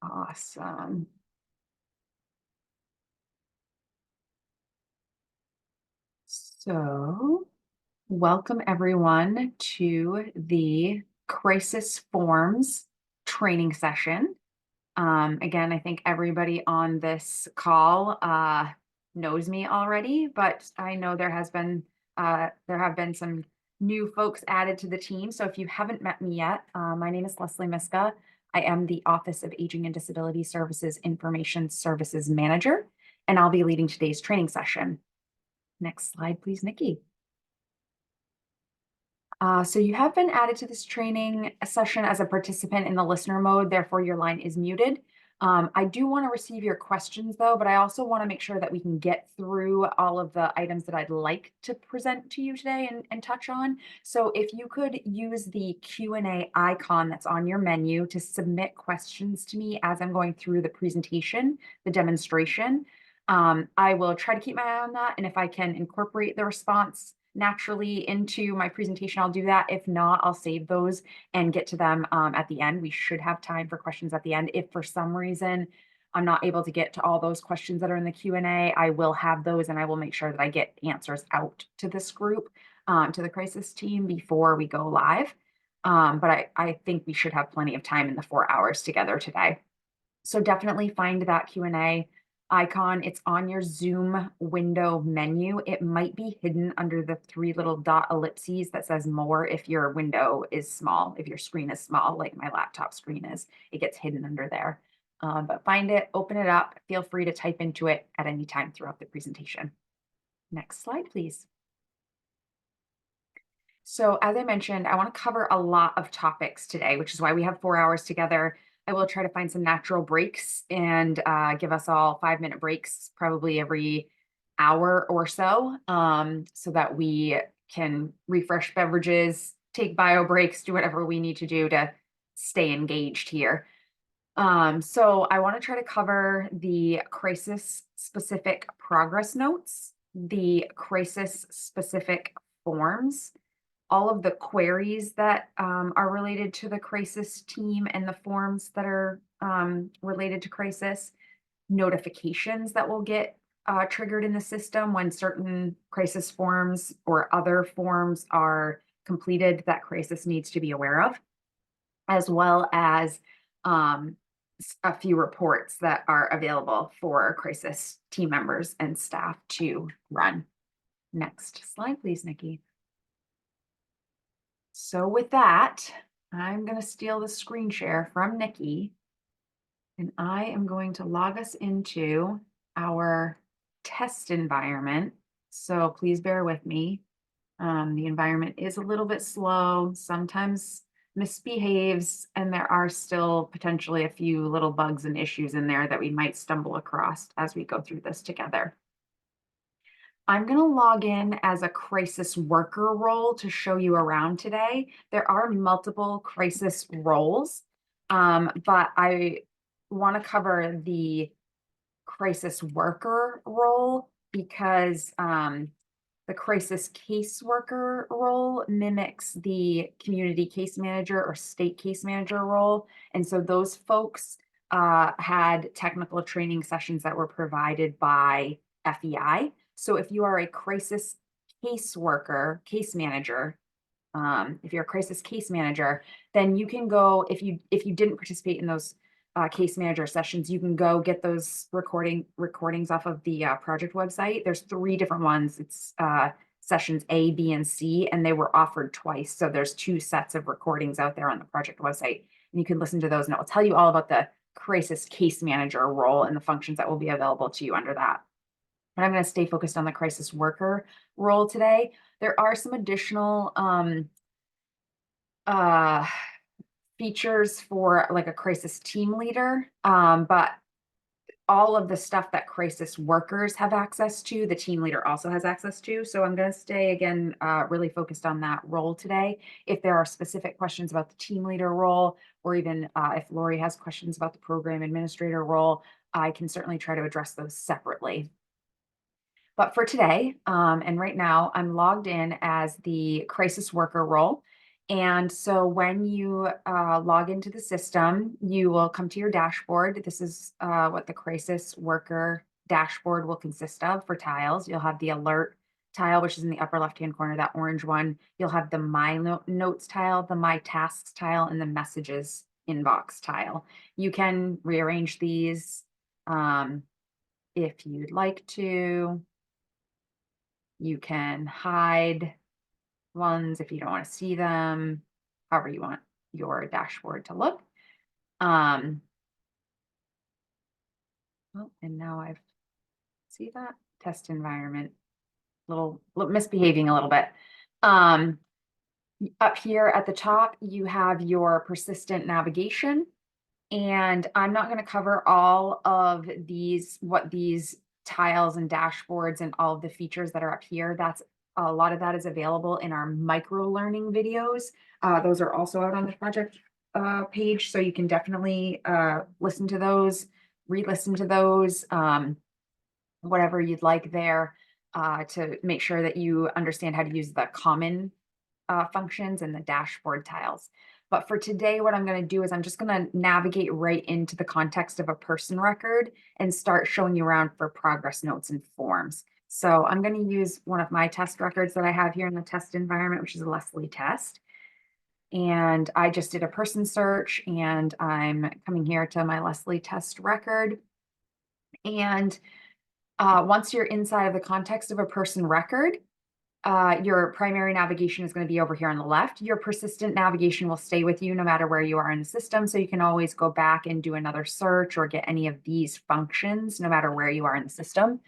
Awesome. So, welcome everyone to the Crisis Forms training session. Again, I think everybody on this call knows me already, but I know there have been some new folks added to the team. So if you haven't met me yet, my name is Leslie Miska. I am the Office of Aging and Disability Services Information Services Manager, and I'll be leading today's training session. Next slide, please, Nikki. So you have been added to this training session as a participant in the listener mode, therefore your line is muted. I do want to receive your questions though, but I also want to make sure that we can get through all of the items that I'd like to present to you today and touch on. So if you could use the Q&A icon that's on your menu to submit questions to me as I'm going through the presentation, the demonstration. I will try to keep my eye on that, and if I can incorporate the response naturally into my presentation, I'll do that. If not, I'll save those and get to them at the end. We should have time for questions at the end. If for some reason I'm not able to get to all those questions that are in the Q&A, I will have those and I will make sure that I get answers out to this group, to the crisis team before we go live. But I think we should have plenty of time in the 4 hours together today. So definitely find that Q&A icon. It's on your Zoom window menu. It might be hidden under the 3 little dot ellipses that says more if your window is small, if your screen is small, like my laptop screen is, it gets hidden under there. But find it, open it up, feel free to type into it at any time throughout the presentation. Next slide, please. So as I mentioned, I want to cover a lot of topics today, which is why we have 4 hours together. I will try to find some natural breaks and give us all 5-minute breaks, probably every hour or so, so that we can refresh beverages, take bio breaks, do whatever we need to do to stay engaged here. So I want to try to cover the crisis specific progress notes, the crisis specific forms, all of the queries that are related to the crisis team and the forms that are related to crisis, notifications that will get triggered in the system when certain crisis forms or other forms are completed that crisis needs to be aware of, as well as um, a few reports that are available for crisis team members and staff to run. Next slide, please, Nikki. So with that, I'm going to steal the screen share from Nikki, and I am going to log us into our test environment. So please bear with me. The environment is a little bit slow, sometimes misbehaves, and there are still potentially a few little bugs and issues in there that we might stumble across as we go through this together. I'm going to log in as a crisis worker role to show you around today. There are multiple crisis roles, but I want to cover the crisis worker role because the crisis caseworker role mimics the community case manager or state case manager role. And so those folks had technical training sessions that were provided by FEI. So if you are a crisis caseworker, case manager, if you're a crisis case manager, then you can go, if you didn't participate in those case manager sessions, you can go get those recordings off of the project website. There's 3 different ones. It's sessions A, B, and C, and they were offered twice. So there's 2 sets of recordings out there on the project website, and you can listen to those, and it will tell you all about the crisis case manager role and the functions that will be available to you under that. But I'm going to stay focused on the crisis worker role today. There are some additional uh, features for like a crisis team leader, but all of the stuff that crisis workers have access to, the team leader also has access to. So I'm going to stay again, really focused on that role today. If there are specific questions about the team leader role, or even if Lori has questions about the program administrator role, I can certainly try to address those separately. But for today, and right now, I'm logged in as the crisis worker role. And so when you log into the system, you will come to your dashboard. This is what the crisis worker dashboard will consist of for tiles. You'll have the alert tile, which is in the upper left-hand corner, that orange one. You'll have the notes tile, the my tasks tile, and the messages inbox tile. You can rearrange these um, if you'd like to. You can hide ones if you don't want to see them, however you want your dashboard to look. Um, oh, and now I've see that test environment, little misbehaving a little bit. Um, Up here at the top, you have your persistent navigation. And I'm not going to cover all of what these tiles and dashboards and all of the features that are up here. That's a lot of that is available in our micro learning videos. Those are also out on the project page. So you can definitely listen to those, re-listen to those, whatever you'd like there to make sure that you understand how to use the common functions and the dashboard tiles. But for today, what I'm going to do is I'm just going to navigate right into the context of a person record and start showing you around for progress notes and forms. So I'm going to use one of my test records that I have here in the test environment, which is a Leslie test. And I just did a person search and I'm coming here to my Leslie test record. And once you're inside of the context of a person record, your primary navigation is going to be over here on the left. Your persistent navigation will stay with you no matter where you are in the system. So you can always go back and do another search or get any of these functions no matter where you are in the system.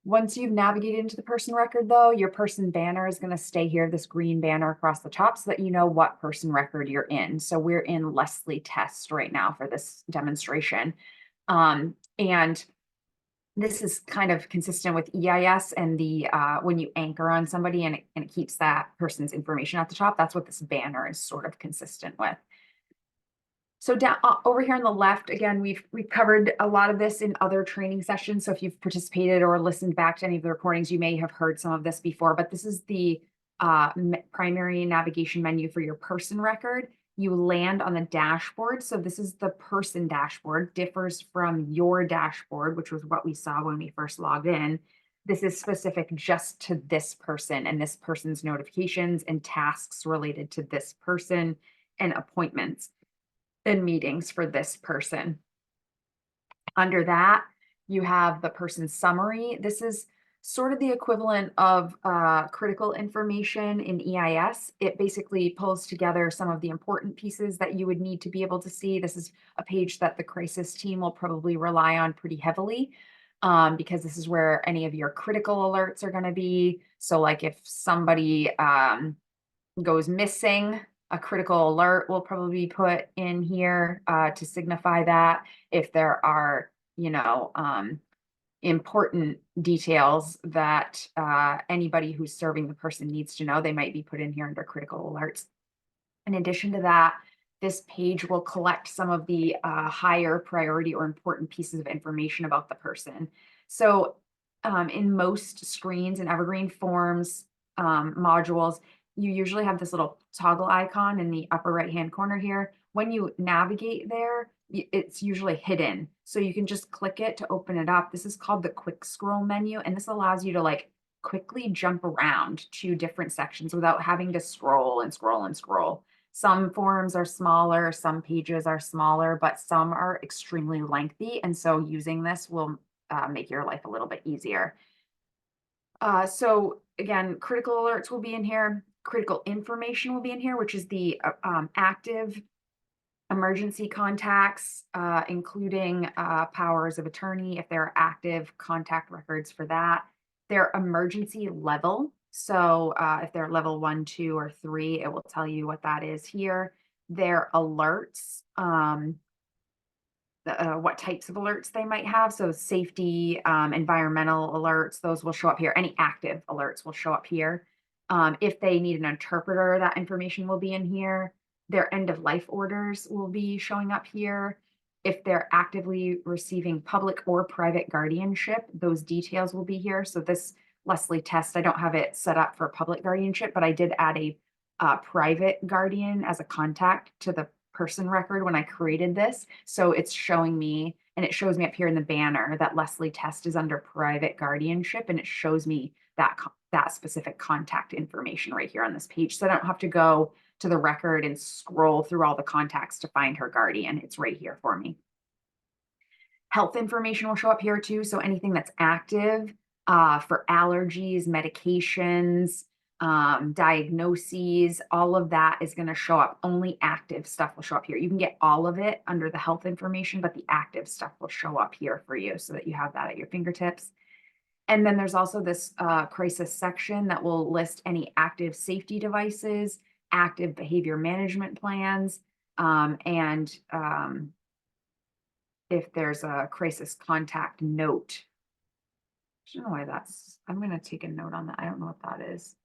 Once you've navigated into the person record, though, your person banner is going to stay here, this green banner across the top, so that you know what person record you're in. So we're in Leslie test right now for this demonstration. And this is kind of consistent with EIS and the when you anchor on somebody and it keeps that person's information at the top. That's what this banner is sort of consistent with. So down over here on the left, again, we've covered a lot of this in other training sessions. So if you've participated or listened back to any of the recordings, you may have heard some of this before, but this is the primary navigation menu for your person record. You land on the dashboard. So this is the person dashboard, differs from your dashboard, which was what we saw when we first logged in. This is specific just to this person and this person's notifications and tasks related to this person and appointments and meetings for this person. Under that, you have the person summary. This is sort of the equivalent of critical information in EIS. It basically pulls together some of the important pieces that you would need to be able to see. This is a page that the crisis team will probably rely on pretty heavily because this is where any of your critical alerts are going to be. So like if somebody goes missing, a critical alert will probably be put in here to signify that. If there are, important details that anybody who's serving the person needs to know, they might be put in here under critical alerts. In addition to that, this page will collect some of the higher priority or important pieces of information about the person. So in most screens and Evergreen forms modules, you usually have this little toggle icon in the upper right-hand corner here. When you navigate there, it's usually hidden. So you can just click it to open it up. This is called the quick scroll menu, and this allows you to like quickly jump around to different sections without having to scroll and scroll and scroll. Some forms are smaller, some pages are smaller, but some are extremely lengthy. And so using this will make your life a little bit easier. So again, critical alerts will be in here. Critical information will be in here, which is the active emergency contacts, including powers of attorney, if there are active contact records for that. Their emergency level. So if they're level 1, 2, or 3, it will tell you what that is here. Their alerts, what types of alerts they might have. So safety, environmental alerts, those will show up here. Any active alerts will show up here. If they need an interpreter, that information will be in here. Their end of life orders will be showing up here. If they're actively receiving public or private guardianship, those details will be here. So this Leslie test, I don't have it set up for public guardianship, but I did add a private guardian as a contact to the person record when I created this. So it's showing me, and it shows me up here in the banner that Leslie Test is under private guardianship, and it shows me that specific contact information right here on this page. So I don't have to go to the record and scroll through all the contacts to find her guardian. It's right here for me. Health information will show up here too. So anything that's active for allergies, medications, diagnoses, all of that is going to show up. Only active stuff will show up here. You can get all of it under the health information, but the active stuff will show up here for you so that you have that at your fingertips. And then there's also this crisis section that will list any active safety devices, active behavior management plans, and if there's a crisis contact note. I don't know why that's, I'm going to take a note on that. I don't know what that is.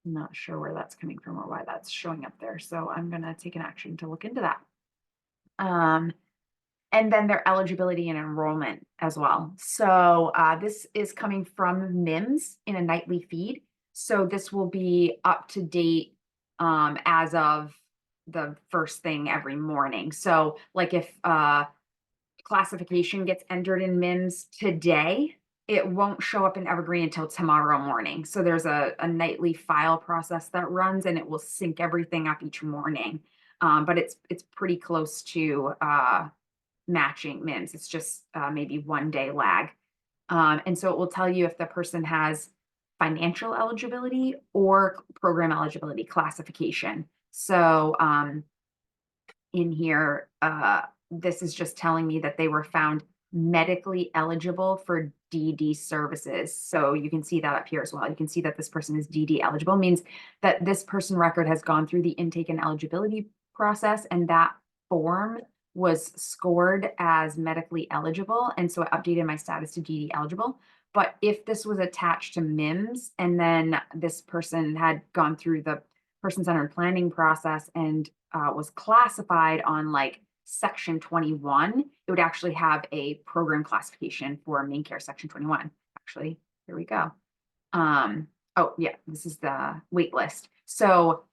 I'm not sure where that's coming from or why that's showing up there. So I'm going to take an action to look into that. And then their eligibility and enrollment as well. So this is coming from MIMS in a nightly feed. So this will be up to date as of the first thing every morning. So like if classification gets entered in MIMS today, it won't show up in Evergreen until tomorrow morning. So there's a nightly file process that runs, and it will sync everything up each morning. But it's pretty close to matching MIMS. It's just maybe 1 day lag. And so it will tell you if the person has financial eligibility or program eligibility classification. So in here, this is just telling me that they were found medically eligible for DD services. So you can see that up here as well. You can see that this person is DD eligible, means that this person record has gone through the intake and eligibility process, and that form was scored as medically eligible. And so it updated my status to DD eligible. But if this was attached to MIMS and then this person had gone through the person-centered planning process and was classified on like section 21, it would actually have a program classification for main care section 21. Actually, here we go. Oh yeah, this is the wait list. So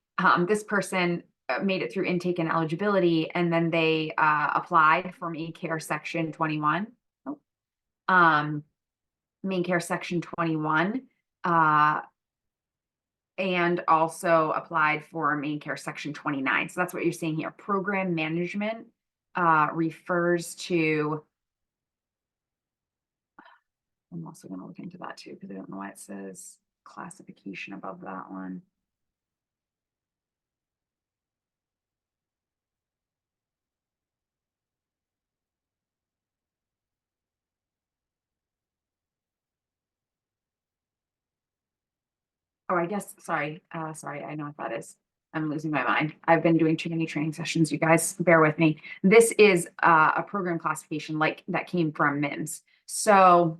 this person made it through intake and eligibility, and then they applied for main care section 21. Main care section 21, and also applied for main care section 29. So that's what you're seeing here. Program management refers to, I'm also going to look into that too, because I don't know why it says classification above that one. Oh, I guess, sorry, I know what that is. I'm losing my mind. I've been doing too many training sessions, you guys, bear with me. This is a program classification like that came from MIMS. So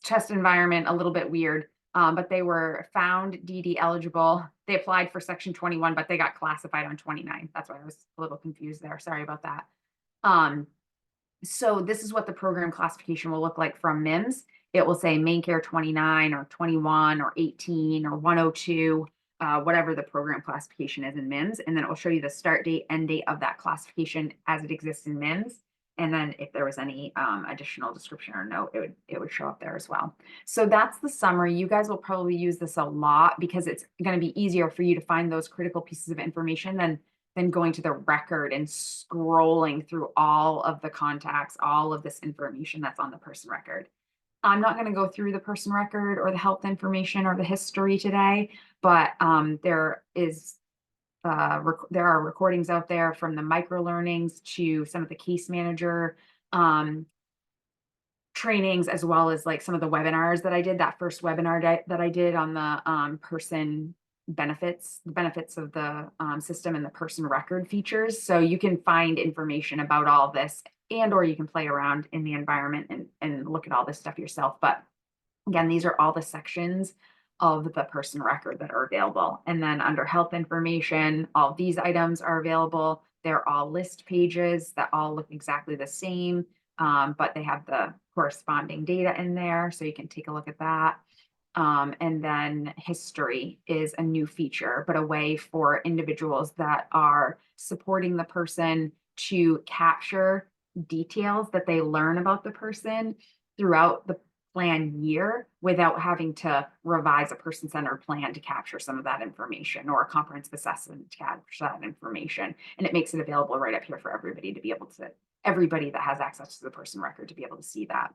test environment, a little bit weird, but they were found DD eligible. They applied for section 21, but they got classified on 29. That's why I was a little confused there. Sorry about that. So this is what the program classification will look like from MIMS. It will say main care 29 or 21 or 18 or 102, whatever the program classification is in MIMS. And then it will show you the start date, end date of that classification as it exists in MIMS. And then if there was any additional description or note, it would show up there as well. So that's the summary. You guys will probably use this a lot because it's going to be easier for you to find those critical pieces of information than going to the record and scrolling through all of the contacts, all of this information that's on the person record. I'm not going to go through the person record or the health information or the history today, but there are recordings out there from the micro learnings to some of the case manager trainings, as well as like some of the webinars that I did. That first webinar that I did on the person benefits, the benefits of the system and the person record features. So you can find information about all this, and or you can play around in the environment and look at all this stuff yourself. But again, these are all the sections of the person record that are available. And then under health information, all these items are available. They're all list pages that all look exactly the same, but they have the corresponding data in there. So you can take a look at that. And then history is a new feature, but a way for individuals that are supporting the person to capture details that they learn about the person throughout the plan year without having to revise a person-centered plan to capture some of that information, or a comprehensive assessment to capture that information. And it makes it available right up here for everybody to be able to, everybody that has access to the person record to be able to see that.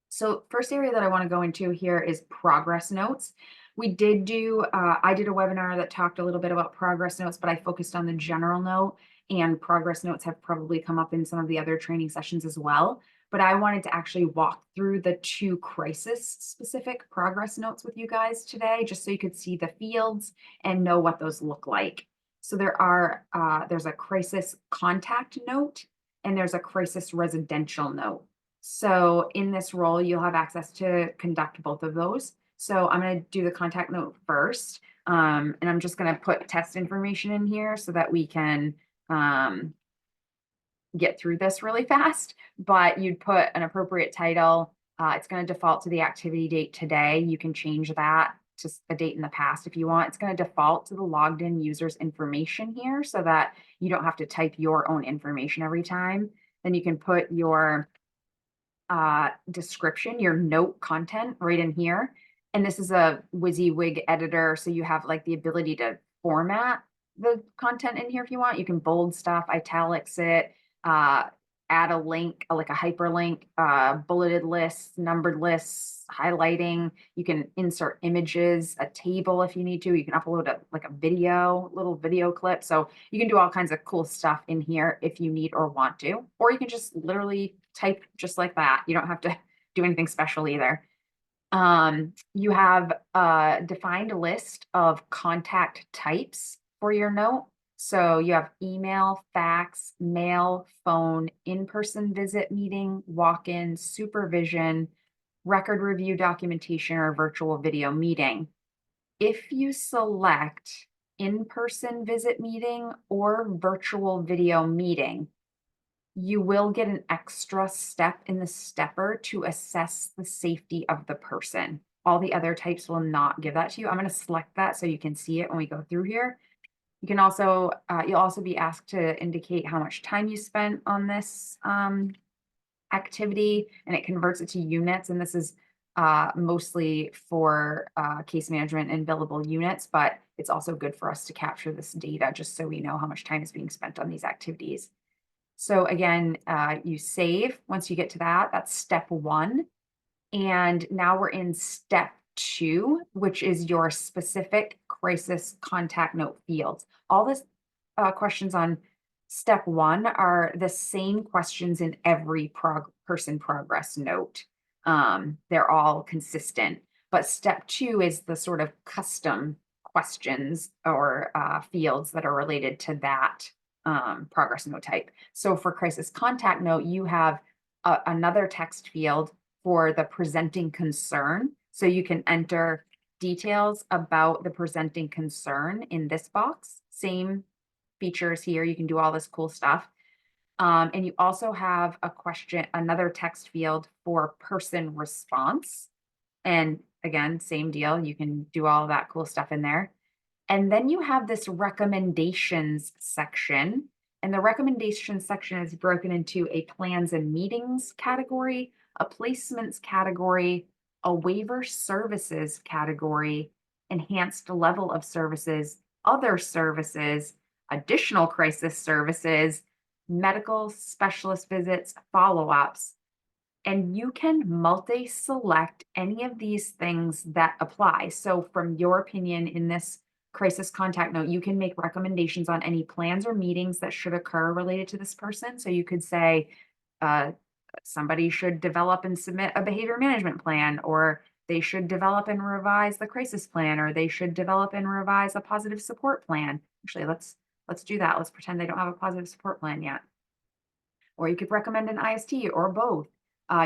So first area that I want to go into here is progress notes. I did a webinar that talked a little bit about progress notes, but I focused on the general note, and progress notes have probably come up in some of the other training sessions as well. But I wanted to actually walk through the 2 crisis specific progress notes with you guys today, just so you could see the fields and know what those look like. So there's a crisis contact note and there's a crisis residential note. So in this role, you'll have access to conduct both of those. So I'm going to do the contact note first. And I'm just going to put test information in here so that we can get through this really fast. But you'd put an appropriate title. It's going to default to the activity date today. You can change that to a date in the past if you want. It's going to default to the logged in user's information here so that you don't have to type your own information every time. Then you can put your description, your note content right in here. And this is a WYSIWYG editor, so you have like the ability to format the content in here if you want. You can bold stuff, italics it, add a link, like a hyperlink, bulleted lists, numbered lists, highlighting. You can insert images, a table if you need to. You can upload like a little video clip. So you can do all kinds of cool stuff in here if you need or want to, or you can just literally type just like that. You don't have to do anything special either. You have a defined list of contact types for your note. So you have email, fax, mail, phone, in-person visit, meeting, walk-in, supervision, record review, documentation, or virtual video meeting. If you select in-person visit meeting or virtual video meeting, you will get an extra step in the stepper to assess the safety of the person. All the other types will not give that to you. I'm going to select that so you can see it when we go through here. You can also, you'll also be asked to indicate how much time you spent on this activity, and it converts it to units. And this is mostly for case management and billable units, but it's also good for us to capture this data just so we know how much time is being spent on these activities. So again, you save once you get to that. That's step 1. And now we're in step 2, which is your specific crisis contact note fields. All this questions on step 1 are the same questions in every person progress note. They're all consistent. But step 2 is the sort of custom questions or fields that are related to that progress note type. So for crisis contact note, you have another text field for the presenting concern. So you can enter details about the presenting concern in this box. Same features here. You can do all this cool stuff. And you also have another text field for person response. And again, same deal. You can do all that cool stuff in there. And then you have this recommendations section. And the recommendations section is broken into a plans and meetings category, a placements category, a waiver services category, enhanced level of services, other services, additional crisis services, medical specialist visits, follow-ups. And you can multi-select any of these things that apply. So from your opinion in this crisis contact note, you can make recommendations on any plans or meetings that should occur related to this person. So you could say somebody should develop and submit a behavior management plan, or they should develop and revise the crisis plan, or they should develop and revise a positive support plan. Actually, let's do that. Let's pretend they don't have a positive support plan yet. Or you could recommend an IST or both.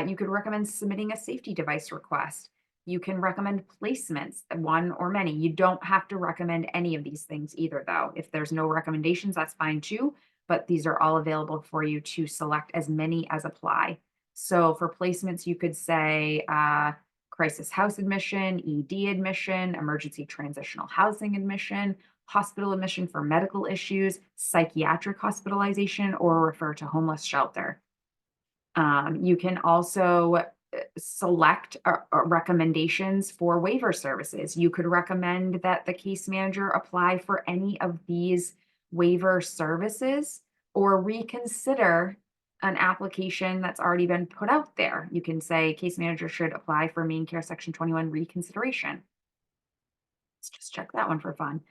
You could recommend submitting a safety device request. You can recommend placements, one or many. You don't have to recommend any of these things either, though. If there's no recommendations, that's fine too. But these are all available for you to select as many as apply. So for placements, you could say crisis house admission, ED admission, emergency transitional housing admission, hospital admission for medical issues, psychiatric hospitalization, or refer to homeless shelter. You can also select recommendations for waiver services. You could recommend that the case manager apply for any of these waiver services or reconsider an application that's already been put out there. You can say case manager should apply for main care section 21 reconsideration. Let's just check that one for fun.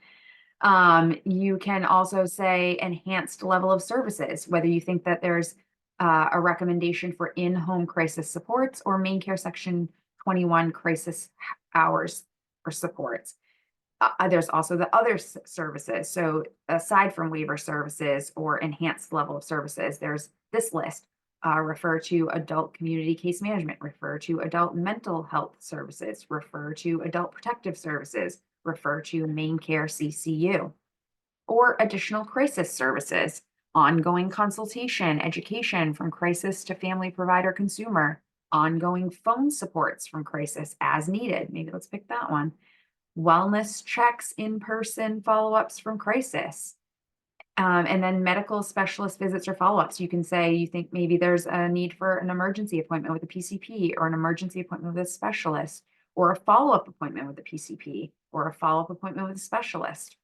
You can also say enhanced level of services, whether you think that there's a recommendation for in-home crisis supports or main care section 21 crisis hours or supports. There's also the other services. So aside from waiver services or enhanced level of services, there's this list. Refer to adult community case management, refer to adult mental health services, refer to adult protective services, refer to main care CCU, or additional crisis services, ongoing consultation, education from crisis to family provider consumer, ongoing phone supports from crisis as needed. Maybe let's pick that one. Wellness checks, in person follow ups from crisis. And then medical specialist visits or follow ups. You can say you think maybe there's a need for an emergency appointment with a PCP or an emergency appointment with a specialist or a follow up appointment with a PCP or a follow up appointment with a specialist.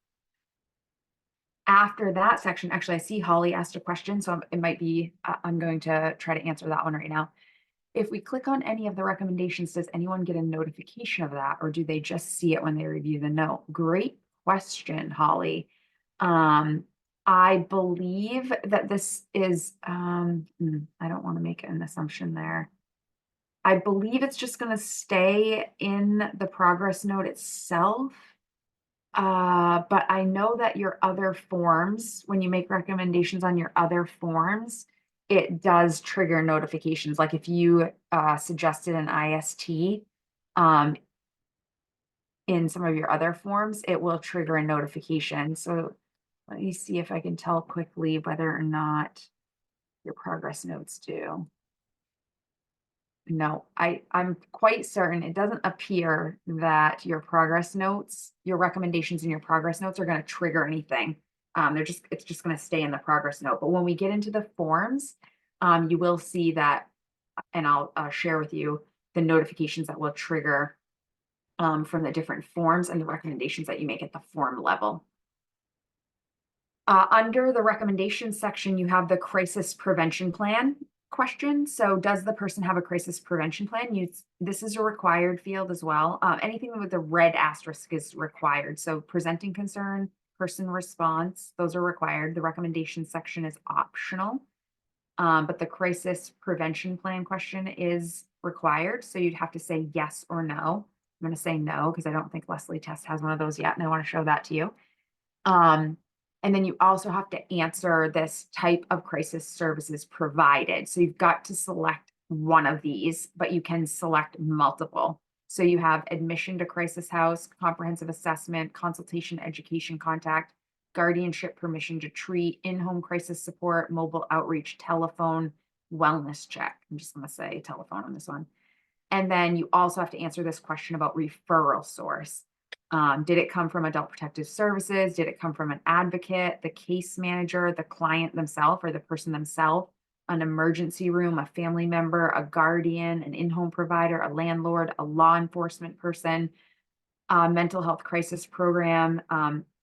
After that section, actually, I see Holly asked a question, so it might be, I'm going to try to answer that one right now. If we click on any of the recommendations, does anyone get a notification of that, or do they just see it when they review the note? Great question, Holly. I believe that this is, I don't want to make an assumption there. I believe it's just going to stay in the progress note itself. But I know that your other forms, when you make recommendations on your other forms, it does trigger notifications. Like if you suggested an IST um, in some of your other forms, it will trigger a notification. So let me see if I can tell quickly whether or not your progress notes do. No, I'm quite certain it doesn't appear that your progress notes, your recommendations in your progress notes are going to trigger anything. It's just going to stay in the progress note. But when we get into the forms, you will see that, and I'll share with you the notifications that will trigger from the different forms and the recommendations that you make at the form level. Under the recommendations section, you have the crisis prevention plan question. So does the person have a crisis prevention plan? This is a required field as well. Anything with the red asterisk is required. So presenting concern, person response, those are required. The recommendation section is optional. But the crisis prevention plan question is required. So you'd have to say yes or no. I'm going to say no because I don't think Leslie Test has one of those yet, and I want to show that to you. And then you also have to answer this type of crisis services provided. So you've got to select one of these, but you can select multiple. So you have admission to crisis house, comprehensive assessment, consultation, education, contact, guardianship, permission to treat, in-home crisis support, mobile outreach, telephone, wellness check. I'm just going to say telephone on this one. And then you also have to answer this question about referral source. Did it come from Adult Protective Services? Did it come from an advocate, the case manager, the client themselves, or the person themselves, an emergency room, a family member, a guardian, an in-home provider, a landlord, a law enforcement person, a mental health crisis program?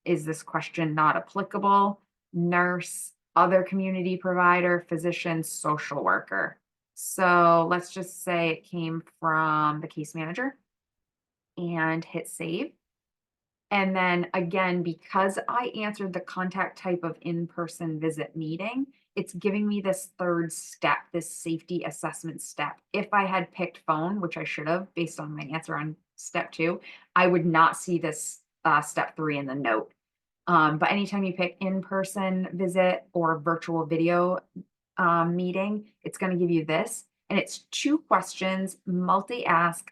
Is this question not applicable? Nurse, other community provider, physician, social worker. So let's just say it came from the case manager and hit save. And then again, because I answered the contact type of in-person visit meeting, it's giving me this third step, this safety assessment step. If I had picked phone, which I should have based on my answer on step 2, I would not see this step 3 in the note. But anytime you pick in-person visit or virtual video meeting, it's going to give you this. And it's 2 questions, multi-ask,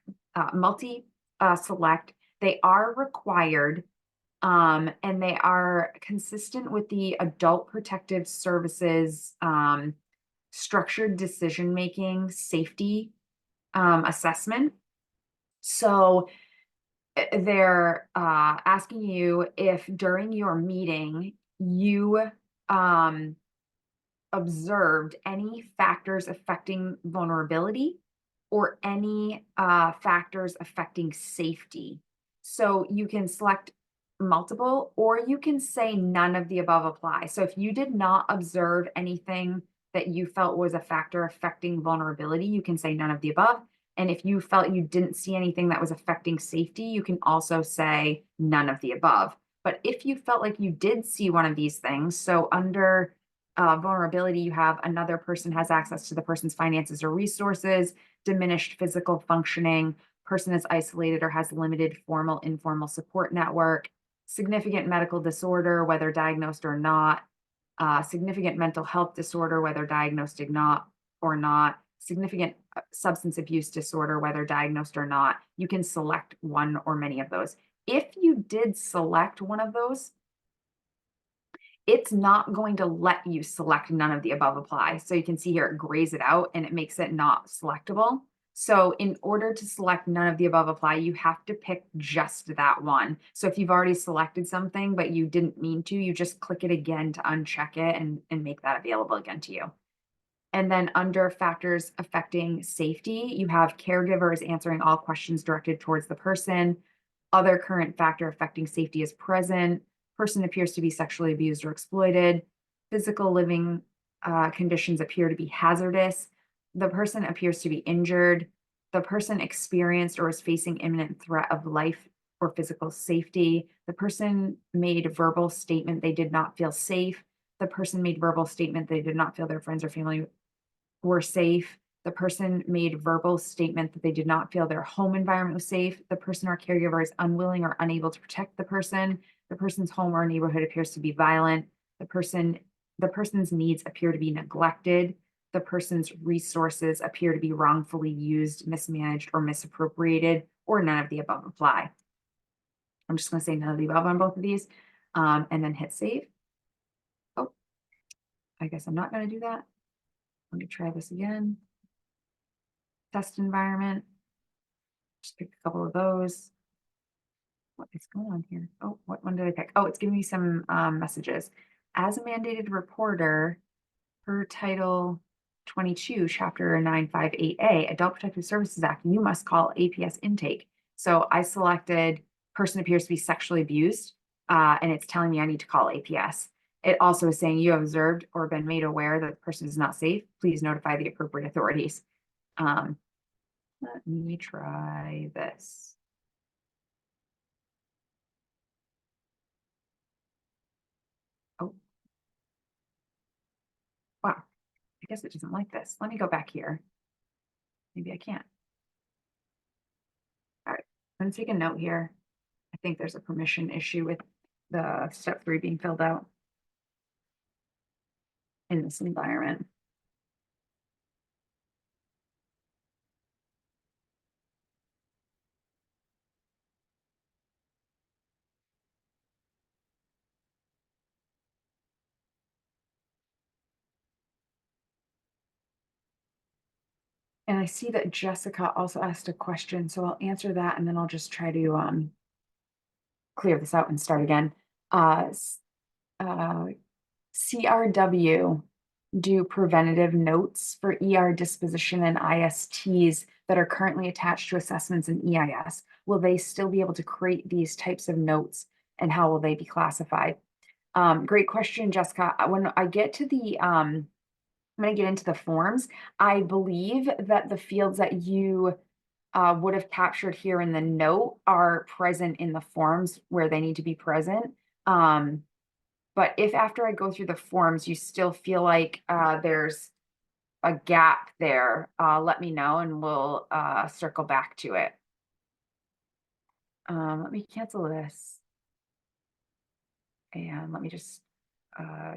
multi select. They are required, and they are consistent with the Adult Protective Services structured decision making safety assessment. So they're asking you if during your meeting you um, observed any factors affecting vulnerability or any factors affecting safety. So you can select multiple, or you can say none of the above apply. So if you did not observe anything that you felt was a factor affecting vulnerability, you can say none of the above. And if you felt you didn't see anything that was affecting safety, you can also say none of the above. But if you felt like you did see one of these things, so under vulnerability, you have another person has access to the person's finances or resources, diminished physical functioning, person is isolated or has limited formal, informal support network, significant medical disorder, whether diagnosed or not, significant mental health disorder, whether diagnosed or not, significant substance abuse disorder, whether diagnosed or not. You can select one or many of those. If you did select one of those, it's not going to let you select none of the above apply. So you can see here, it grays it out and it makes it not selectable. So in order to select none of the above apply, you have to pick just that one. So if you've already selected something, but you didn't mean to, you just click it again to uncheck it and make that available again to you. And then under factors affecting safety, you have caregivers answering all questions directed towards the person. Other current factor affecting safety is present. Person appears to be sexually abused or exploited. Physical living conditions appear to be hazardous. The person appears to be injured. The person experienced or is facing imminent threat of life or physical safety. The person made verbal statement they did not feel safe. The person made verbal statement they did not feel their friends or family were safe. The person made verbal statement that they did not feel their home environment was safe. The person or caregiver is unwilling or unable to protect the person. The person's home or neighborhood appears to be violent. The person's needs appear to be neglected. The person's resources appear to be wrongfully used, mismanaged, or misappropriated, or none of the above apply. I'm just going to say none of the above on both of these, and then hit save. Oh, I guess I'm not going to do that. Let me try this again. Test environment. Just pick a couple of those. What is going on here? Oh, what one did I pick? Oh, it's giving me some messages. As a mandated reporter, per Title 22, Chapter 958A, Adult Protective Services Act, you must call APS intake. So I selected person appears to be sexually abused, and it's telling me I need to call APS. It also is saying you have observed or been made aware that the person is not safe. Please notify the appropriate authorities. Let me try this. Oh, wow. I guess it doesn't like this. Let me go back here. Maybe I can't. All right. I'm going to take a note here. I think there's a permission issue with the step 3 being filled out in this environment. And I see that Jessica also asked a question, so I'll answer that and then I'll just try to clear this out and start again. CRW do preventative notes for ER disposition and ISTs that are currently attached to assessments in EIS. Will they still be able to create these types of notes, and how will they be classified? Great question, Jessica. When I get to the I'm going to get into the forms. I believe that the fields that you would have captured here in the note are present in the forms where they need to be present. But if after I go through the forms, you still feel like there's a gap there, let me know and we'll circle back to it. Let me cancel this. And let me just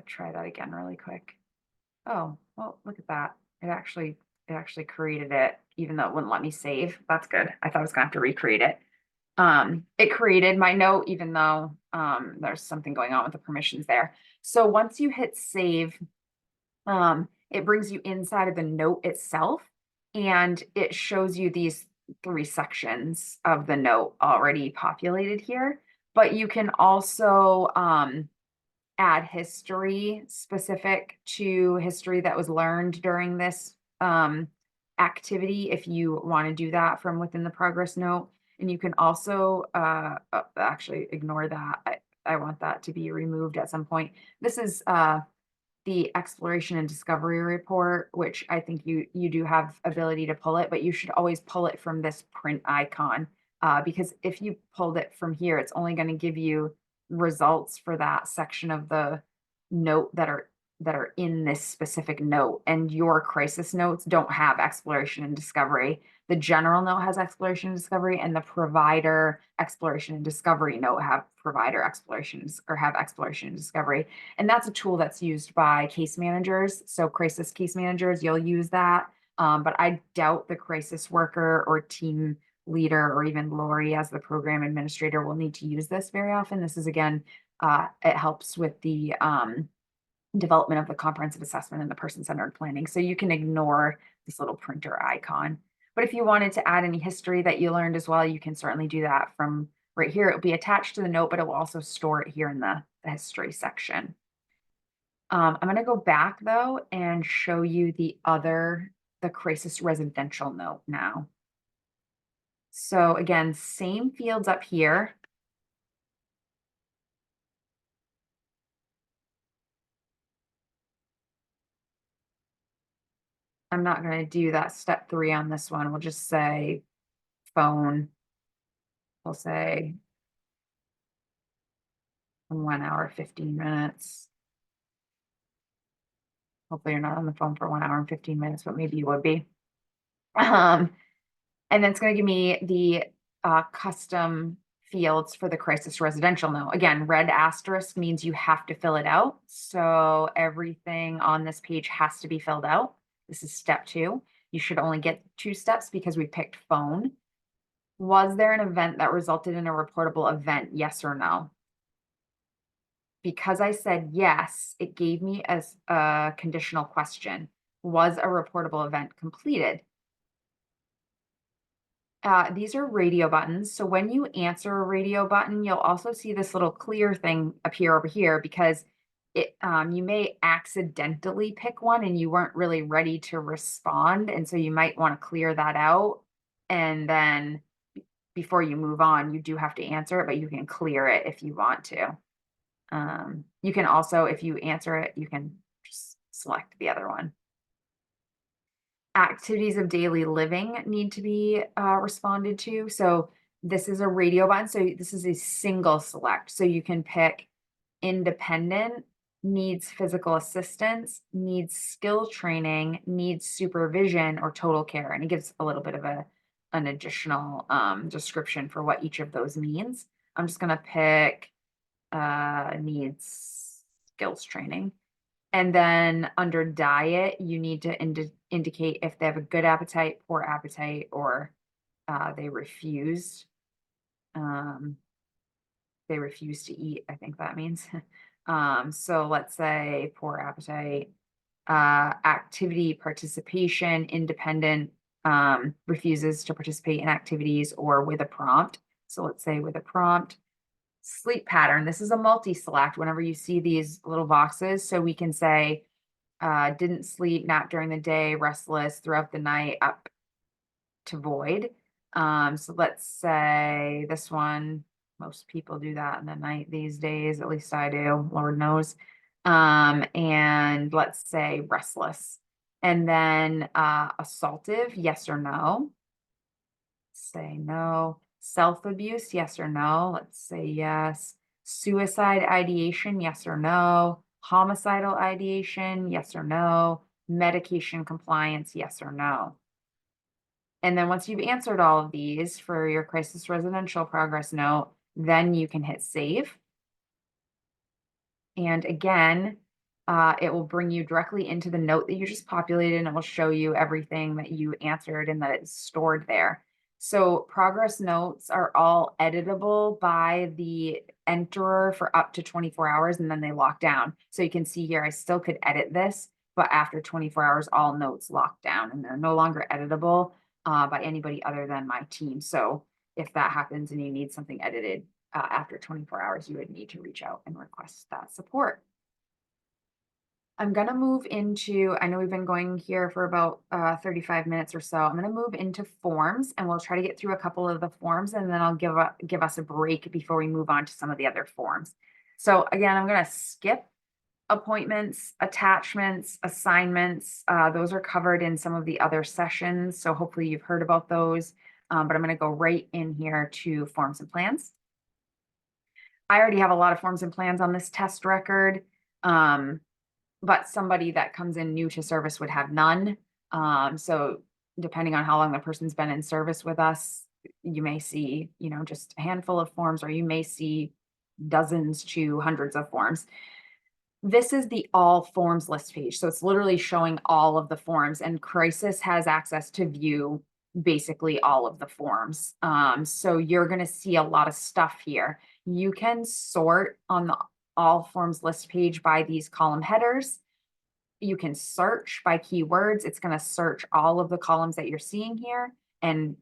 try that again really quick. Oh, well, look at that. It actually it actually created it, even though it wouldn't let me save. That's good. I thought I was gonna have to recreate it. It created my note, even though there's something going on with the permissions there. So once you hit save, it brings you inside of the note itself, and it shows you these three sections of the note already populated here. But you can also add history specific to history that was learned during this activity if you want to do that from within the progress note. And you can also actually ignore that. I want that to be removed at some point. This is the exploration and discovery report, which I think you do have ability to pull it, but you should always pull it from this print icon, because if you pulled it from here, it's only going to give you results for that section of the note that are in this specific note, and your crisis notes don't have exploration and discovery. The general note has exploration and discovery, and the provider exploration and discovery note have provider explorations or have exploration and discovery. And that's a tool that's used by case managers. So crisis case managers, you'll use that. But I doubt the crisis worker or team leader or even Lori as the program administrator will need to use this very often. This is again, it helps with the development of the comprehensive assessment and the person-centered planning. So you can ignore this little printer icon. But if you wanted to add any history that you learned as well, you can certainly do that from right here. It'll be attached to the note, but it will also store it here in the history section. I'm going to go back though and show you the crisis residential note now. So again, same fields up here. I'm not going to do that step 3 on this one. We'll just say phone. We'll say 1 hour, 15 minutes. Hopefully you're not on the phone for 1 hour and 15 minutes, but maybe you would be. And then it's going to give me the custom fields for the crisis residential note. Again, red asterisk means you have to fill it out. So everything on this page has to be filled out. This is step 2. You should only get 2 steps because we picked phone. Was there an event that resulted in a reportable event? Yes or no? Because I said yes, it gave me a conditional question. Was a reportable event completed? These are radio buttons. So when you answer a radio button, you'll also see this little clear thing appear over here because you may accidentally pick one and you weren't really ready to respond. And so you might want to clear that out. And then before you move on, you do have to answer it, but you can clear it if you want to. You can also, if you answer it, you can just select the other one. Activities of daily living need to be responded to. So this is a radio button. So this is a single select. So you can pick independent, needs physical assistance, needs skill training, needs supervision, or total care. And it gives a little bit of an additional description for what each of those means. I'm just going to pick needs skills training. And then under diet, you need to indicate if they have a good appetite, poor appetite, or they refused. They refuse to eat, I think that means. So let's say poor appetite, activity participation, independent, refuses to participate in activities or with a prompt. So let's say with a prompt. Sleep pattern. This is a multi-select whenever you see these little boxes. So we can say, didn't sleep, nap during the day, restless throughout the night, up to void. So let's say this one, most people do that in the night these days, at least I do, Lord knows. And let's say restless. And then assaultive, yes or no. Say no. Self-abuse, yes or no? Let's say yes. Suicide ideation, yes or no? Homicidal ideation, yes or no? Medication compliance, yes or no? And then once you've answered all of these for your crisis residential progress note, then you can hit save. And again, it will bring you directly into the note that you just populated, and it will show you everything that you answered and that it's stored there. So progress notes are all editable by the enterer for up to 24 hours, and then they lock down. So you can see here, I still could edit this, but after 24 hours, all notes lock down and they're no longer editable by anybody other than my team. So if that happens and you need something edited after 24 hours, you would need to reach out and request that support. I'm going to move into, I know we've been going here for about 35 minutes or so. I'm going to move into forms and we'll try to get through a couple of the forms and then I'll give us a break before we move on to some of the other forms. So again, I'm going to skip appointments, attachments, assignments. Those are covered in some of the other sessions. So hopefully you've heard about those. But I'm going to go right in here to forms and plans. I already have a lot of forms and plans on this test record. But somebody that comes in new to service would have none. So depending on how long the person's been in service with us, you may see, just a handful of forms, or you may see dozens to hundreds of forms. This is the all forms list page. So it's literally showing all of the forms, and Crisis has access to view basically all of the forms. So you're going to see a lot of stuff here. You can sort on the all forms list page by these column headers. You can search by keywords. It's going to search all of the columns that you're seeing here and,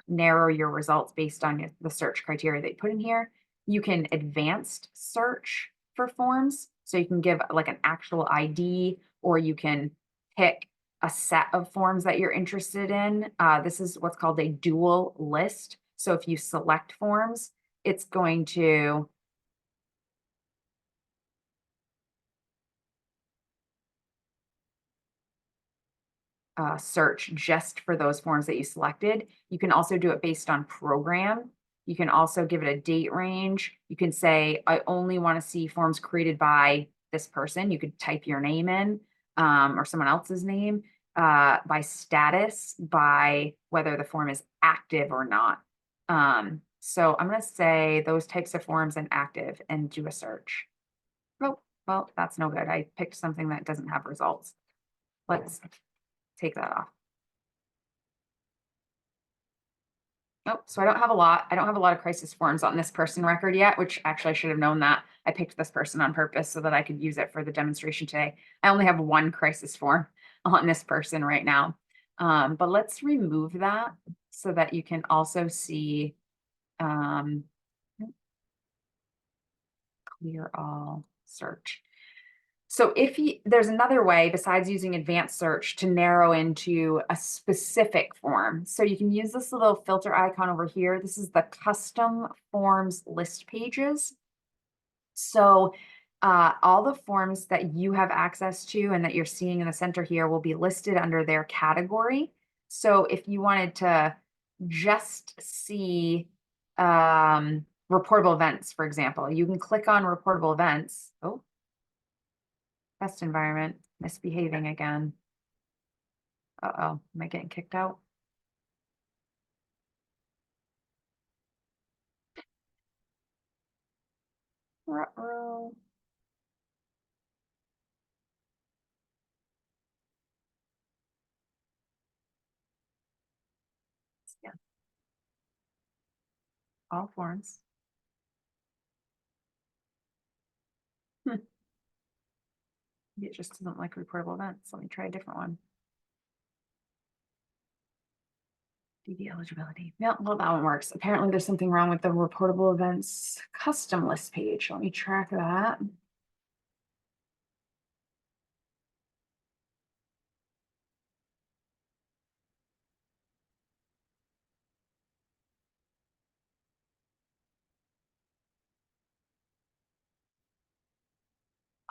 narrow your results based on the search criteria that you put in here. You can advanced search for forms. So you can give like an actual ID, or you can pick a set of forms that you're interested in. This is what's called a dual list. So if you select forms, it's going to search just for those forms that you selected. You can also do it based on program. You can also give it a date range. You can say, I only want to see forms created by this person. You could type your name in or someone else's name, by status, by whether the form is active or not. So I'm going to say those types of forms and active and do a search. Oh, well, that's no good. I picked something that doesn't have results. Let's take that off. Oh, so I don't have a lot. I don't have a lot of crisis forms on this person record yet, which actually I should have known that. I picked this person on purpose so that I could use it for the demonstration today. I only have one crisis form on this person right now. But let's remove that so that you can also see clear all search. So there's another way besides using advanced search to narrow into a specific form. So you can use this little filter icon over here. This is the custom forms list pages. So all the forms that you have access to and that you're seeing in the center here will be listed under their category. So if you wanted to just see reportable events, for example, you can click on reportable events. Oh, test environment, misbehaving again. Uh-oh, am I getting kicked out? Ruh-roh. Yeah, all forms. Hmm. It just doesn't like reportable events. Let me try a different one. DD eligibility. Yeah, well, that one works. Apparently there's something wrong with the reportable events custom list page. Let me track that.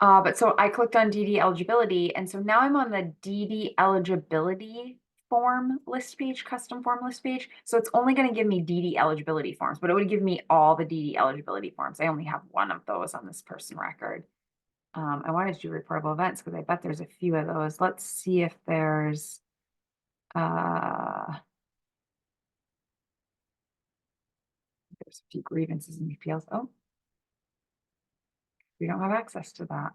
But so I clicked on DD eligibility, and so now I'm on the DD eligibility form list page, custom form list page. So it's only going to give me DD eligibility forms, but it would give me all the DD eligibility forms. I only have one of those on this person record. I wanted to do reportable events because I bet there's a few of those. Let's see if there's a few grievances and appeals. Oh, we don't have access to that.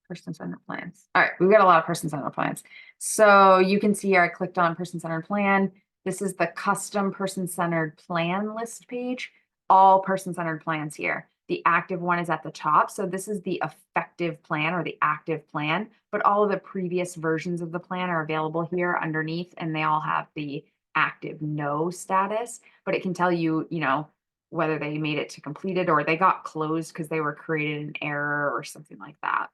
Person-centered plans. All right, we've got a lot of person-centered plans. So you can see here, I clicked on person-centered plan. This is the custom person-centered plan list page. All person-centered plans here. The active one is at the top. So this is the effective plan or the active plan, but all of the previous versions of the plan are available here underneath, and they all have the active no status, but it can tell you, whether they made it to completed or they got closed because they were created in error or something like that.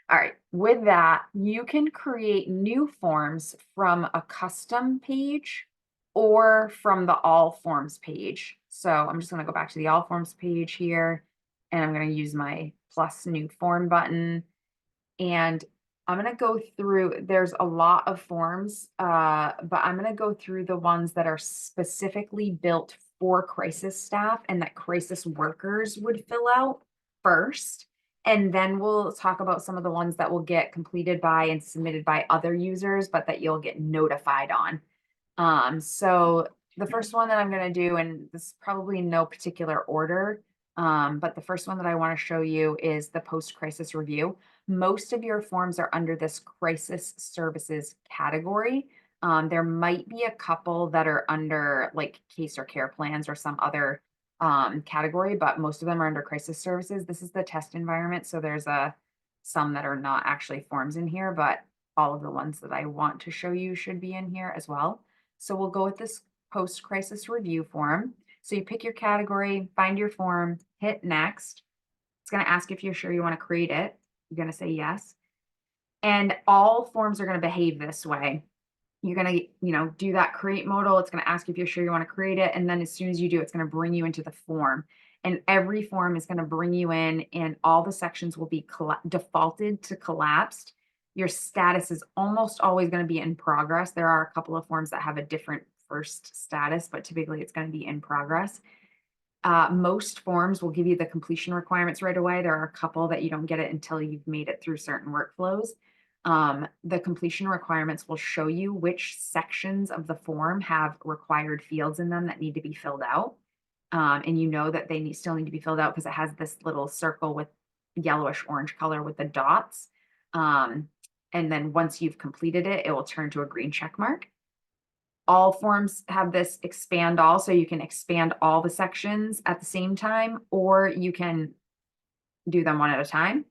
All right, with that, you can create new forms from a custom page or from the all forms page. So I'm just going to go back to the all forms page here, and I'm going to use my plus new form button. And I'm going to go through, there's a lot of forms, but I'm going to go through the ones that are specifically built for crisis staff and that crisis workers would fill out first. And then we'll talk about some of the ones that will get completed by and submitted by other users, but that you'll get notified on. So the first one that I'm going to do, and this is probably in no particular order, but the first one that I want to show you is the post-crisis review. Most of your forms are under this crisis services category. There might be a couple that are under like case or care plans or some other category, but most of them are under crisis services. This is the test environment. So there's some that are not actually forms in here, but all of the ones that I want to show you should be in here as well. So we'll go with this post-crisis review form. So you pick your category, find your form, hit next. It's going to ask if you're sure you want to create it. You're going to say yes. And all forms are going to behave this way. You're going to, do that create modal. It's going to ask if you're sure you want to create it. And then as soon as you do, it's going to bring you into the form. And every form is going to bring you in, and all the sections will be defaulted to collapsed. Your status is almost always going to be in progress. There are a couple of forms that have a different first status, but typically it's going to be in progress. Most forms will give you the completion requirements right away. There are a couple that you don't get it until you've made it through certain workflows. The completion requirements will show you which sections of the form have required fields in them that need to be filled out. And you know that they still need to be filled out because it has this little circle with yellowish orange color with the dots. And then once you've completed it, it will turn to a green check mark. All forms have this expand all, so you can expand all the sections at the same time, or you can do them one at a time.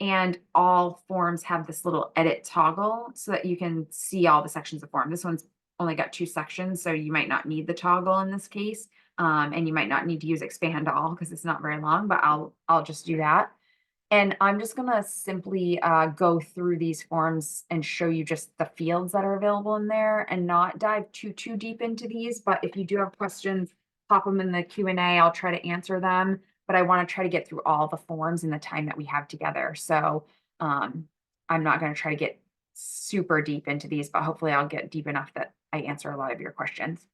And all forms have this little edit toggle so that you can see all the sections of form. This one's only got 2 sections, so you might not need the toggle in this case. And you might not need to use expand all because it's not very long, but I'll just do that. And I'm just going to simply go through these forms and show you just the fields that are available in there and not dive too deep into these. But if you do have questions, pop them in the Q&A. I'll try to answer them. But I want to try to get through all the forms in the time that we have together. So I'm not going to try to get super deep into these, but hopefully I'll get deep enough that I answer a lot of your questions.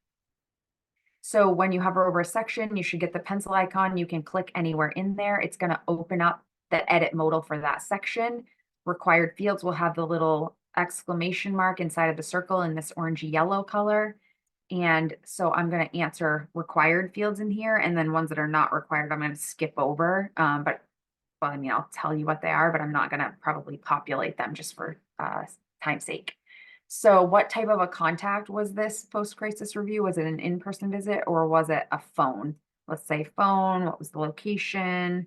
So when you hover over a section, you should get the pencil icon. You can click anywhere in there. It's going to open up the edit modal for that section. Required fields will have the little exclamation mark inside of the circle in this orangey yellow color. And so I'm going to answer required fields in here, and then ones that are not required, I'm going to skip over. But well, I mean, I'll tell you what they are, but I'm not going to probably populate them just for time's sake. So what type of a contact was this post-crisis review? Was it an in-person visit or was it a phone? Let's say phone. What was the location?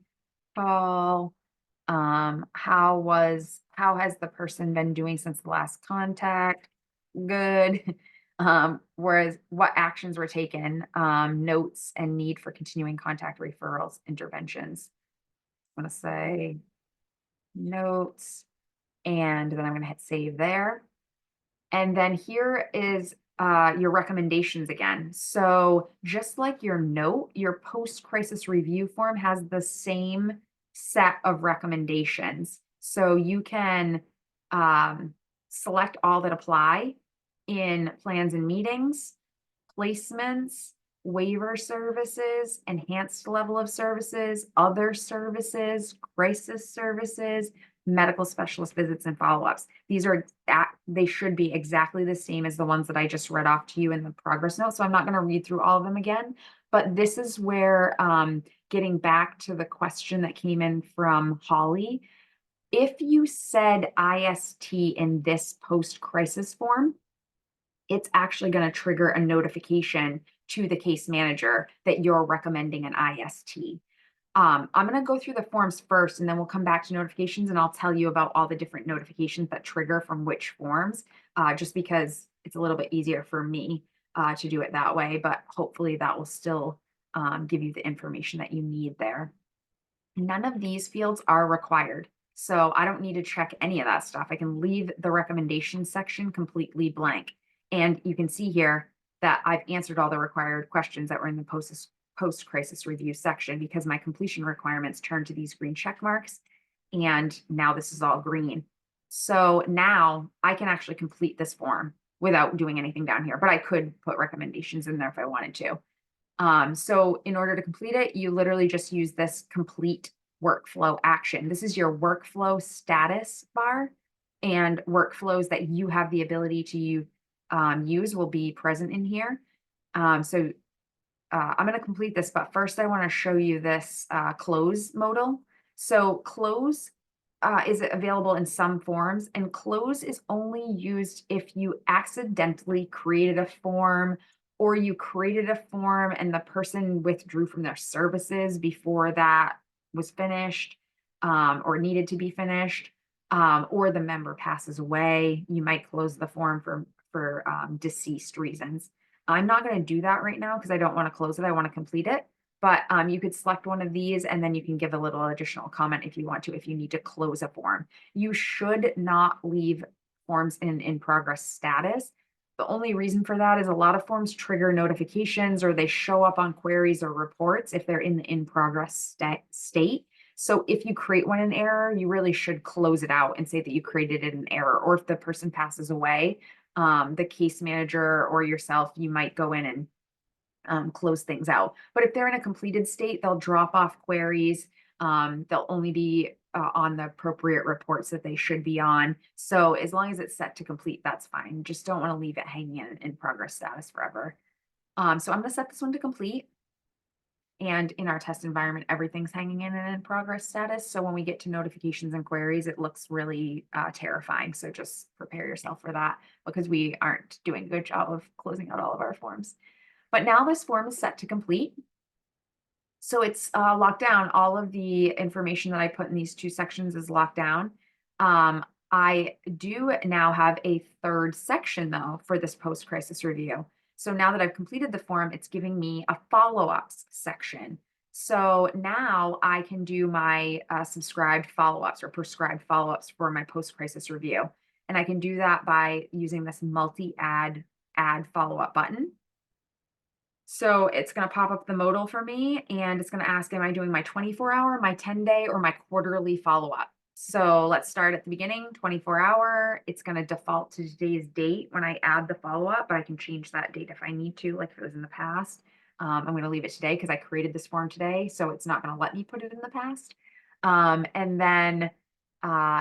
Call. How has the person been doing since the last contact? Good. Whereas what actions were taken, notes and need for continuing contact referrals, interventions. I'm going to say notes, and then I'm going to hit save there. And then here is your recommendations again. So just like your note, your post-crisis review form has the same set of recommendations. So you can select all that apply in plans and meetings, placements, waiver services, enhanced level of services, other services, crisis services, medical specialist visits and follow-ups. They should be exactly the same as the ones that I just read off to you in the progress note. So I'm not going to read through all of them again, but this is where getting back to the question that came in from Holly, If you said IST in this post-crisis form, it's actually going to trigger a notification to the case manager that you're recommending an IST. I'm going to go through the forms first, and then we'll come back to notifications, and I'll tell you about all the different notifications that trigger from which forms, just because it's a little bit easier for me to do it that way, but hopefully that will still give you the information that you need there. None of these fields are required. So I don't need to check any of that stuff. I can leave the recommendations section completely blank. And you can see here that I've answered all the required questions that were in the post-crisis review section because my completion requirements turned to these green check marks. And now this is all green. So now I can actually complete this form without doing anything down here, but I could put recommendations in there if I wanted to. So in order to complete it, you literally just use this complete workflow action. This is your workflow status bar, and workflows that you have the ability to use will be present in here. I'm going to complete this, but first I want to show you this close modal. So close is available in some forms, and close is only used if you accidentally created a form or you created a form and the person withdrew from their services before that was finished or needed to be finished, or the member passes away. You might close the form for deceased reasons. I'm not going to do that right now because I don't want to close it. I want to complete it. But you could select one of these and then you can give a little additional comment if you want to, if you need to close a form. You should not leave forms in progress status. The only reason for that is a lot of forms trigger notifications or they show up on queries or reports if they're in the in progress state. So if you create one in error, you really should close it out and say that you created it in error. Or if the person passes away, the case manager or yourself, you might go in and close things out. But if they're in a completed state, they'll drop off queries. They'll only be on the appropriate reports that they should be on. So as long as it's set to complete, that's fine. Just don't want to leave it hanging in progress status forever. So I'm going to set this one to complete. And in our test environment, everything's hanging in progress status. So when we get to notifications and queries, it looks really terrifying. So just prepare yourself for that because we aren't doing a good job of closing out all of our forms. But now this form is set to complete. So it's locked down. All of the information that I put in these two sections is locked down. I do now have a third section though for this post-crisis review. So now that I've completed the form, it's giving me a follow-ups section. So now I can do my subscribed follow-ups or prescribed follow-ups for my post-crisis review. And I can do that by using this multi-add follow-up button. So it's going to pop up the modal for me and it's going to ask, am I doing my 24-hour, my 10-day, or my quarterly follow-up? So let's start at the beginning, 24-hour. It's going to default to today's date when I add the follow-up, but I can change that date if I need to, like if it was in the past. I'm going to leave it today because I created this form today, so it's not going to let me put it in the past. And then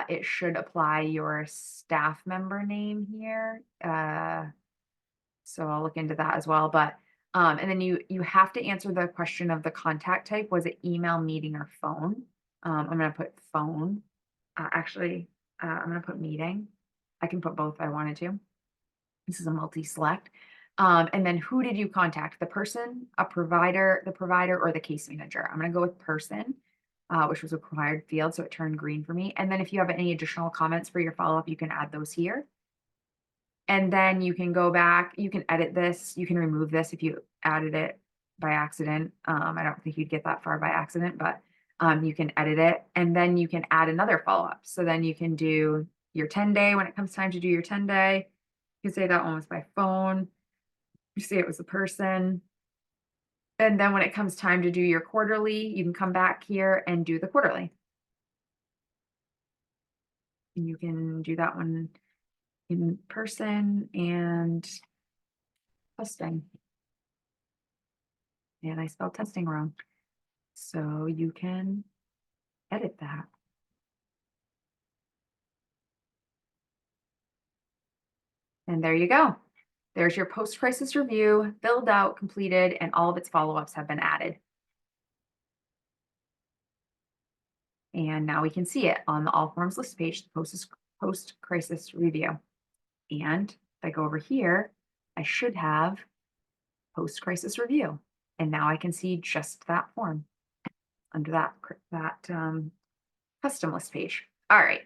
it should apply your staff member name here. So I'll look into that as well. But and then you have to answer the question of the contact type. Was it email, meeting, or phone? I'm going to put phone. Actually, I'm going to put meeting. I can put both if I wanted to. This is a multi-select. And then who did you contact? The person, the provider, or the case manager? I'm going to go with person, which was a required field, so it turned green for me. And then if you have any additional comments for your follow-up, you can add those here. And then you can go back, you can edit this, you can remove this if you added it by accident. I don't think you'd get that far by accident, but you can edit it and then you can add another follow-up. So then you can do your 10-day when it comes time to do your 10-day. You can say that one was by phone. You say it was a person. And then when it comes time to do your quarterly, you can come back here and do the quarterly. And you can do that one in person and testing. And I spelled testing wrong. So you can edit that. And there you go. There's your post-crisis review, filled out, completed, and all of its follow-ups have been added. And now we can see it on the all forms list page, the post crisis review. And if I go over here, I should have post crisis review. And now I can see just that form under that custom list page. All right.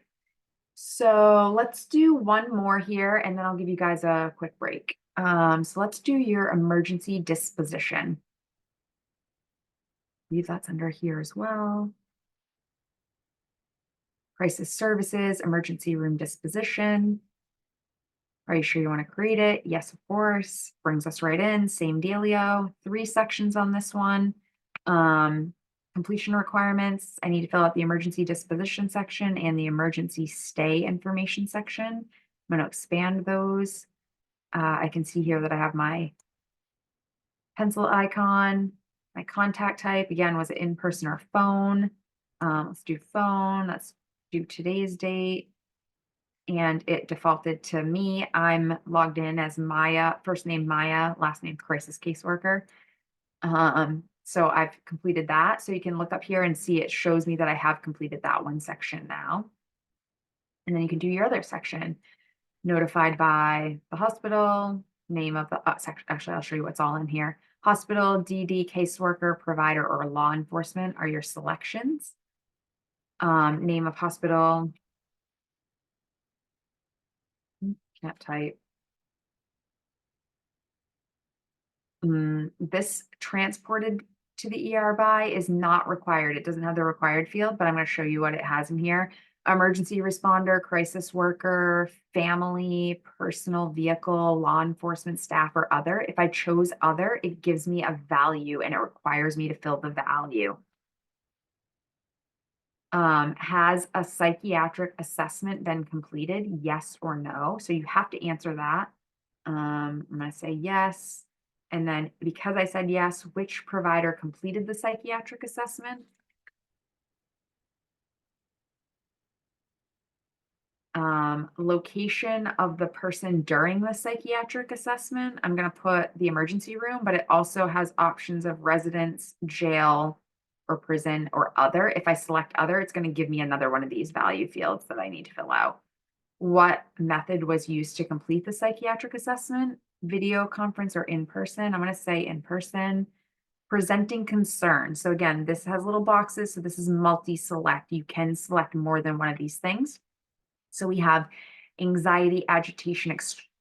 So let's do one more here and then I'll give you guys a quick break. So let's do your emergency disposition. I believe that's under here as well. Crisis services, emergency room disposition. Are you sure you want to create it? Yes, of course. Brings us right in. Same dealio. 3 sections on this one. Completion requirements. I need to fill out the emergency disposition section and the emergency stay information section. I'm going to expand those. I can see here that I have my pencil icon, my contact type. Again, was it in person or phone? Let's do phone. Let's do today's date. And it defaulted to me. I'm logged in as Maya, first name Maya, last name crisis caseworker. So I've completed that. So you can look up here and see it shows me that I have completed that one section now. And then you can do your other section. Notified by the hospital, name of the section. Actually, I'll show you what's all in here. Hospital, DD, caseworker, provider, or law enforcement are your selections. Name of hospital. Can't type. This transported to the ER by is not required. It doesn't have the required field, but I'm going to show you what it has in here. Emergency responder, crisis worker, family, personal vehicle, law enforcement staff, or other. If I chose other, it gives me a value and it requires me to fill the value. Has a psychiatric assessment been completed? Yes or no? So you have to answer that. I'm going to say yes. And then because I said yes, which provider completed the psychiatric assessment? Location of the person during the psychiatric assessment. I'm going to put the emergency room, but it also has options of residence, jail, or prison, or other. If I select other, it's going to give me another one of these value fields that I need to fill out. What method was used to complete the psychiatric assessment? Video conference or in person? I'm going to say in person. Presenting concern. So again, this has little boxes. So this is multi-select. You can select more than one of these things. So we have anxiety, agitation,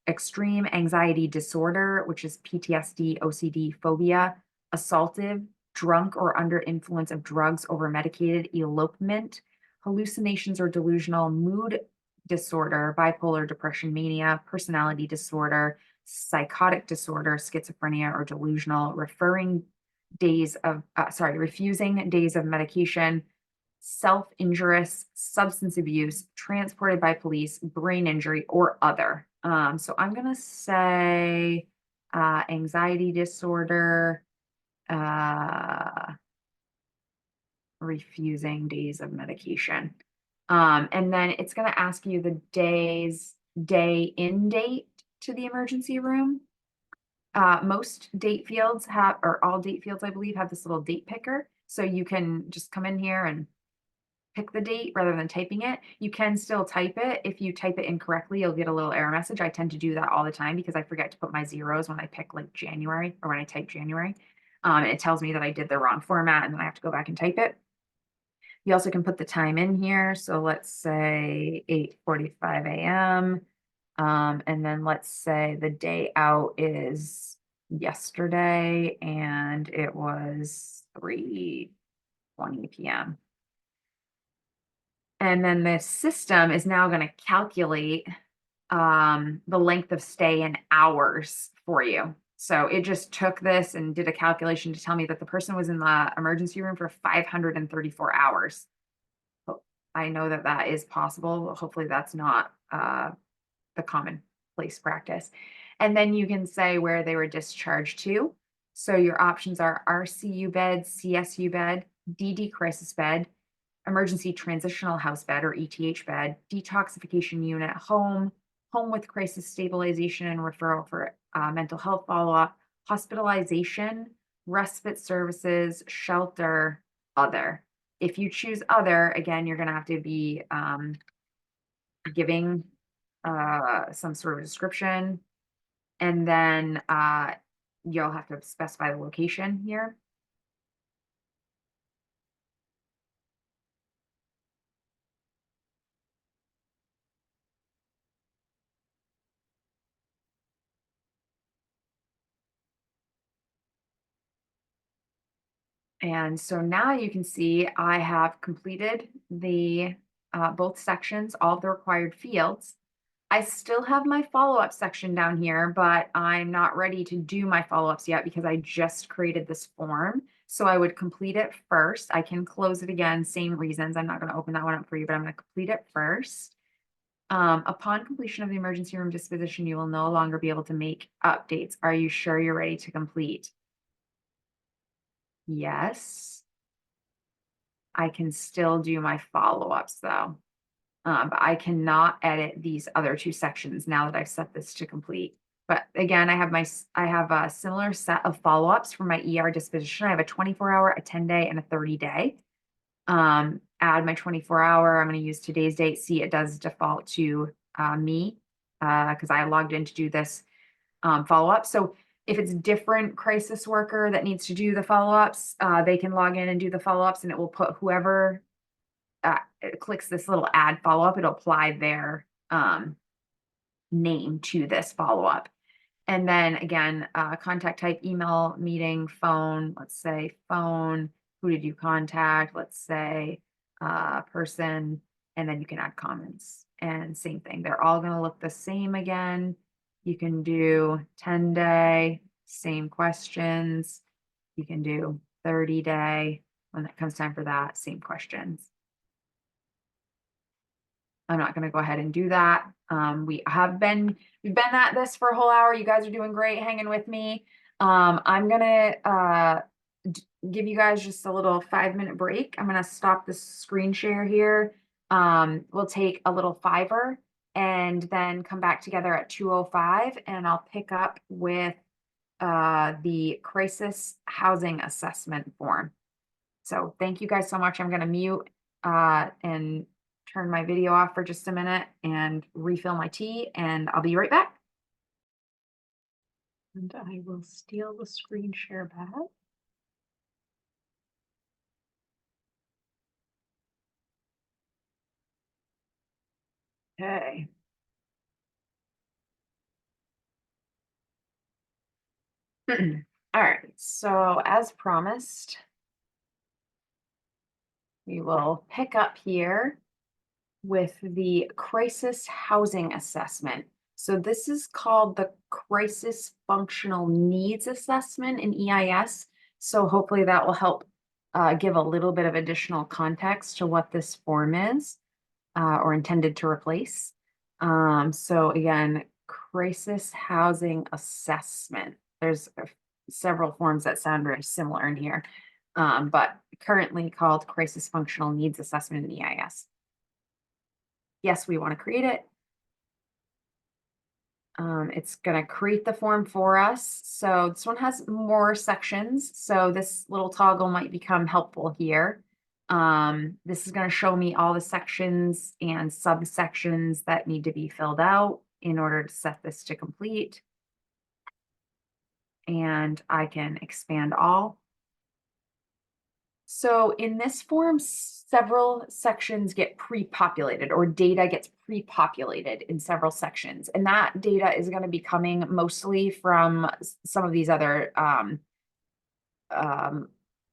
extreme anxiety disorder, which is PTSD, OCD, phobia, assaultive, drunk or under influence of drugs, over medicated, elopement, hallucinations or delusional, mood disorder, bipolar depression, mania, personality disorder, psychotic disorder, schizophrenia or delusional, refusing days of medication, self-injurious, substance abuse, transported by police, brain injury, or other. So I'm going to say anxiety disorder, refusing days of medication. And then it's going to ask you the day in date to the emergency room. Most date fields have, or all date fields, I believe, have this little date picker. So you can just come in here and pick the date rather than typing it. You can still type it. If you type it incorrectly, you'll get a little error message. I tend to do that all the time because I forget to put my zeros when I pick like January or when I type January. And it tells me that I did the wrong format and then I have to go back and type it. You also can put the time in here. So let's say 8:45 a.m. And then let's say the day out is yesterday and it was 3:20 p.m. And then the system is now going to calculate the length of stay in hours for you. So it just took this and did a calculation to tell me that the person was in the emergency room for 534 hours. I know that that is possible. Hopefully that's not the commonplace practice. And then you can say where they were discharged to. So your options are RCU bed, CSU bed, DD crisis bed, emergency transitional house bed or ETH bed, detoxification unit, home with crisis stabilization and referral for mental health follow-up, hospitalization, respite services, shelter, other. If you choose other, again, you're going to have to be giving some sort of description, and then you'll have to specify the location here. And so now you can see I have completed the both sections, all of the required fields. I still have my follow-up section down here, but I'm not ready to do my follow-ups yet because I just created this form. So I would complete it first. I can close it again, same reasons. I'm not going to open that one up for you, but I'm going to complete it first. Upon completion of the emergency room disposition, you will no longer be able to make updates. Are you sure you're ready to complete? Yes. I can still do my follow-ups though. But I cannot edit these other two sections now that I've set this to complete. But again, I have a similar set of follow-ups for my ER disposition. I have a 24-hour, a 10-day, and a 30-day. Add my 24-hour. I'm going to use today's date. See, it does default to me because I logged in to do this follow-up. So if it's different crisis worker that needs to do the follow-ups, they can log in and do the follow-ups, and it will put whoever it clicks this little add follow-up, it'll apply their name to this follow-up. And then again, contact type, email, meeting, phone, let's say phone, who did you contact? Let's say person, and then you can add comments. And same thing, they're all gonna look the same again. You can do 10-day, same questions. You can do 30-day, when it comes time for that, same questions. I'm not gonna go ahead and do that. We've been at this for a whole hour. You guys are doing great hanging with me. I'm gonna give you guys just a little 5-minute break. I'm gonna stop the screen share here. We'll take a little 5-er and then come back together at 2:05, and I'll pick up with the crisis housing assessment form. So thank you guys so much. I'm gonna mute and turn my video off for just a minute and refill my tea, and I'll be right back. And I will steal the screen share back. Okay. All right, so as promised, we will pick up here with the crisis housing assessment. So this is called the crisis functional needs assessment in EIS. So hopefully that will help give a little bit of additional context to what this form is or intended to replace. So again, crisis housing assessment. There's several forms that sound very similar in here, but currently called crisis functional needs assessment in EIS. Yes, we want to create it. It's going to create the form for us. So this one has more sections. So this little toggle might become helpful here. This is going to show me all the sections and subsections that need to be filled out in order to set this to complete. And I can expand all. So in this form, several sections get pre-populated, or data gets pre-populated in several sections. And that data is going to be coming mostly from some of these other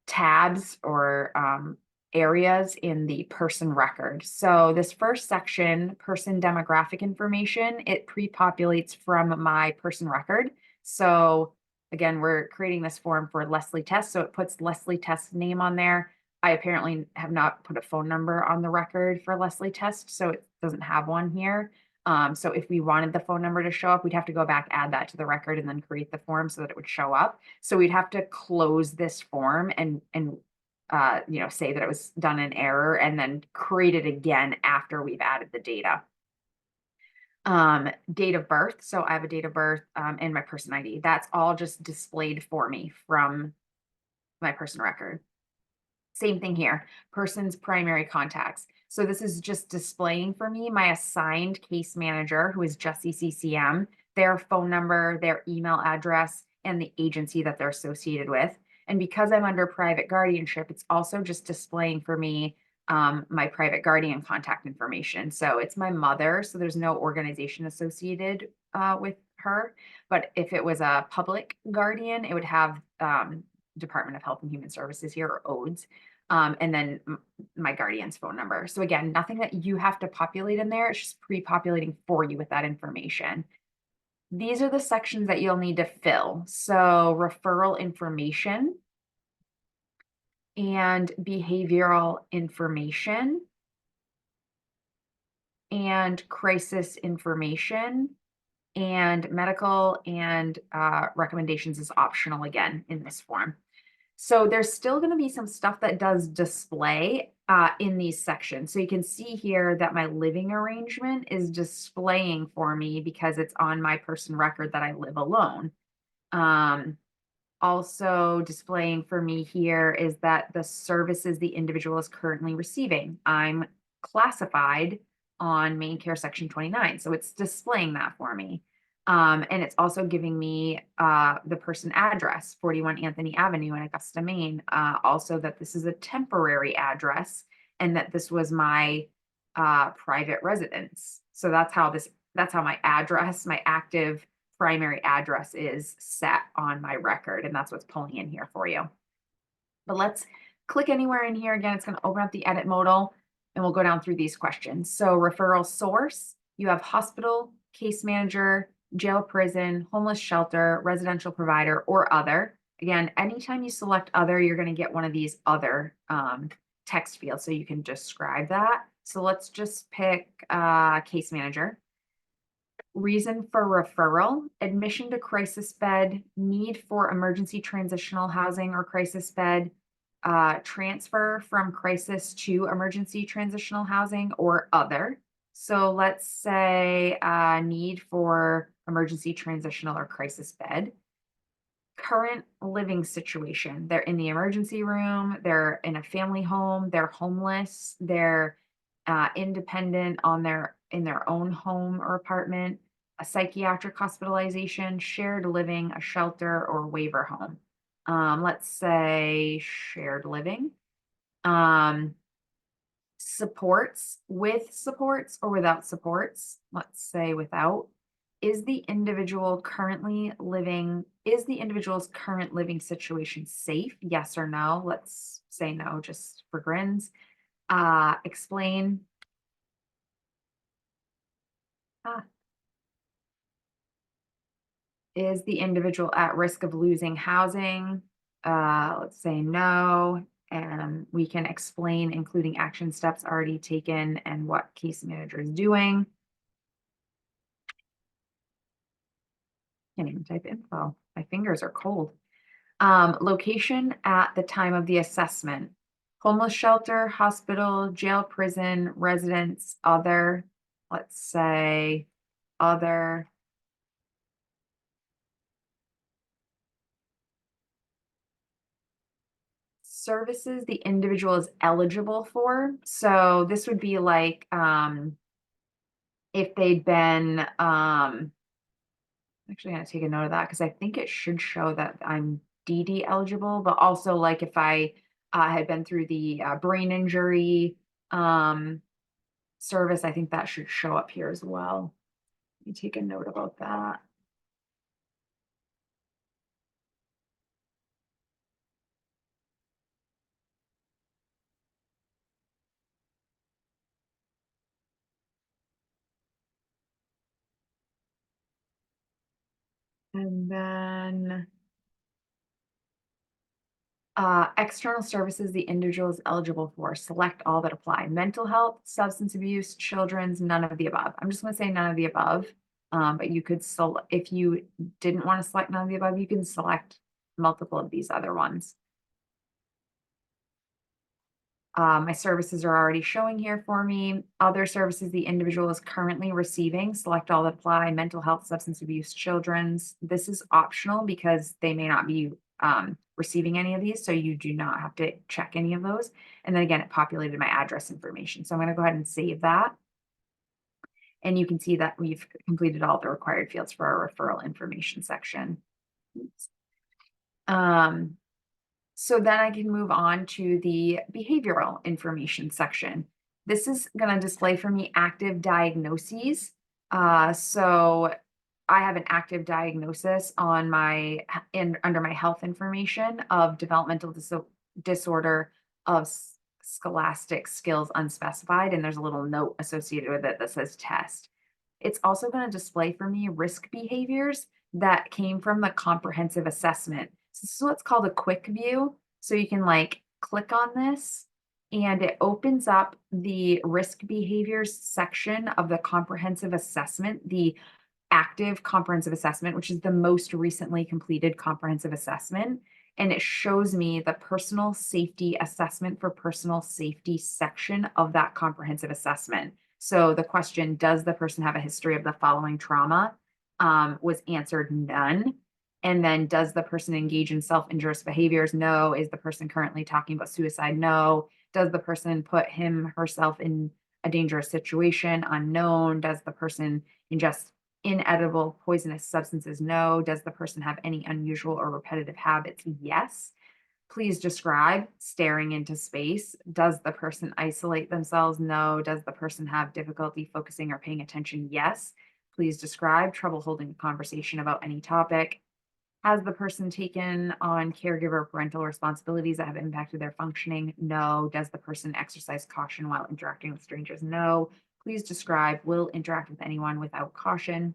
tabs or areas in the person record. So this first section, person demographic information, it pre-populates from my person record. So again, we're creating this form for Leslie Test, so it puts Leslie Test's name on there. I apparently have not put a phone number on the record for Leslie Test, so it doesn't have one here. So if we wanted the phone number to show up, we'd have to go back, add that to the record, and then create the form so that it would show up. So we'd have to close this form and say that it was done in error and then create it again after we've added the data. Date of birth. So I have a date of birth and my person ID. That's all just displayed for me from my person record. Same thing here, person's primary contacts. So this is just displaying for me my assigned case manager, who is Jesse CCM, their phone number, their email address, and the agency that they're associated with. And because I'm under private guardianship, it's also just displaying for me my private guardian contact information. So it's my mother, so there's no organization associated with her. But if it was a public guardian, it would have Department of Health and Human Services here, or ODES, and then my guardian's phone number. So again, nothing that you have to populate in there. It's just pre-populating for you with that information. These are the sections that you'll need to fill. So referral information and behavioral information and crisis information, and medical and recommendations is optional again in this form. So there's still going to be some stuff that does display in these sections. So you can see here that my living arrangement is displaying for me because it's on my person record that I live alone. Also displaying for me here is that the services the individual is currently receiving. I'm classified on main care section 29. So it's displaying that for me. And it's also giving me the person address, 41 Anthony Avenue in Augusta, Maine. Also that this is a temporary address and that this was my private residence. So that's how my address, my active primary address is set on my record, and that's what's pulling in here for you. But let's click anywhere in here. Again, it's going to open up the edit modal, and we'll go down through these questions. So referral source, you have hospital, case manager, jail, prison, homeless shelter, residential provider, or other. Again, anytime you select other, you're going to get one of these other text fields, so you can describe that. So let's just pick case manager. Reason for referral, admission to crisis bed, need for emergency transitional housing or crisis bed, transfer from crisis to emergency transitional housing, or other. So let's say need for emergency transitional or crisis bed. Current living situation, they're in the emergency room, they're in a family home, they're homeless, they're independent in their own home or apartment, a psychiatric hospitalization, shared living, a shelter, or waiver home. Let's say shared living. Supports, with supports or without supports. Let's say without. Is the individual's current living situation safe? Yes or no? Let's say no, just for grins. Explain. Is the individual at risk of losing housing? Let's say no. And we can explain, including action steps already taken and what case manager is doing. Can't even type info. My fingers are cold. Location at the time of the assessment. Homeless shelter, hospital, jail, prison, residence, other. Let's say other. Services the individual is eligible for. So this would be like if they'd been actually gonna take a note of that because I think it should show that I'm DD eligible, but also like if I had been through the brain injury service, I think that should show up here as well. Let me take a note about that. And then external services the individual is eligible for. Select all that apply. Mental health, substance abuse, children's, none of the above. I'm just going to say none of the above. But you could if you didn't want to select none of the above, you can select multiple of these other ones. My services are already showing here for me. Other services the individual is currently receiving, select all that apply. Mental health, substance abuse, children's. This is optional because they may not be receiving any of these, so you do not have to check any of those. And then again, it populated my address information. So I'm going to go ahead and save that. And you can see that we've completed all the required fields for our referral information section. Oops. So then I can move on to the behavioral information section. This is going to display for me active diagnoses. So I have an active diagnosis on my under my health information of developmental disorder of scholastic skills unspecified, and there's a little note associated with it that says test. It's also going to display for me risk behaviors that came from the comprehensive assessment. So this is what's called a quick view. So you can like click on this and it opens up the risk behaviors section of the comprehensive assessment, the active comprehensive assessment, which is the most recently completed comprehensive assessment. And it shows me the personal safety assessment for personal safety section of that comprehensive assessment. So the question, does the person have a history of the following trauma, was answered none. And then does the person engage in self-injurious behaviors? No. Is the person currently talking about suicide? No. Does the person put him, herself in a dangerous situation? Unknown. Does the person ingest inedible poisonous substances? No. Does the person have any unusual or repetitive habits? Yes. Please describe staring into space. Does the person isolate themselves? No. Does the person have difficulty focusing or paying attention? Yes. Please describe trouble holding a conversation about any topic. Has the person taken on caregiver parental responsibilities that have impacted their functioning? No. Does the person exercise caution while interacting with strangers? No. Please describe will interact with anyone without caution.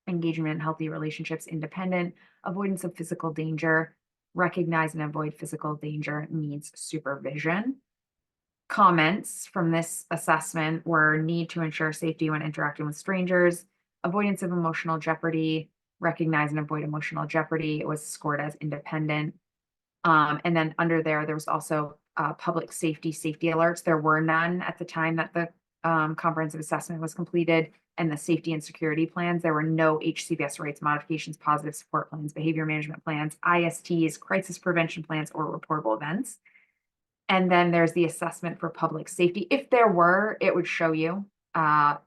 Engagement in healthy relationships, independent. Avoidance of physical danger. Recognize and avoid physical danger, needs supervision. Comments from this assessment were need to ensure safety when interacting with strangers, avoidance of emotional jeopardy, recognize and avoid emotional jeopardy. It was scored as independent. And then under there was also public safety alerts. There were none at the time that the comprehensive assessment was completed, and the safety and security plans. There were no HCBS rates, modifications, positive support plans, behavior management plans, ISTs, crisis prevention plans, or reportable events. And then there's the assessment for public safety. If there were, it would show you that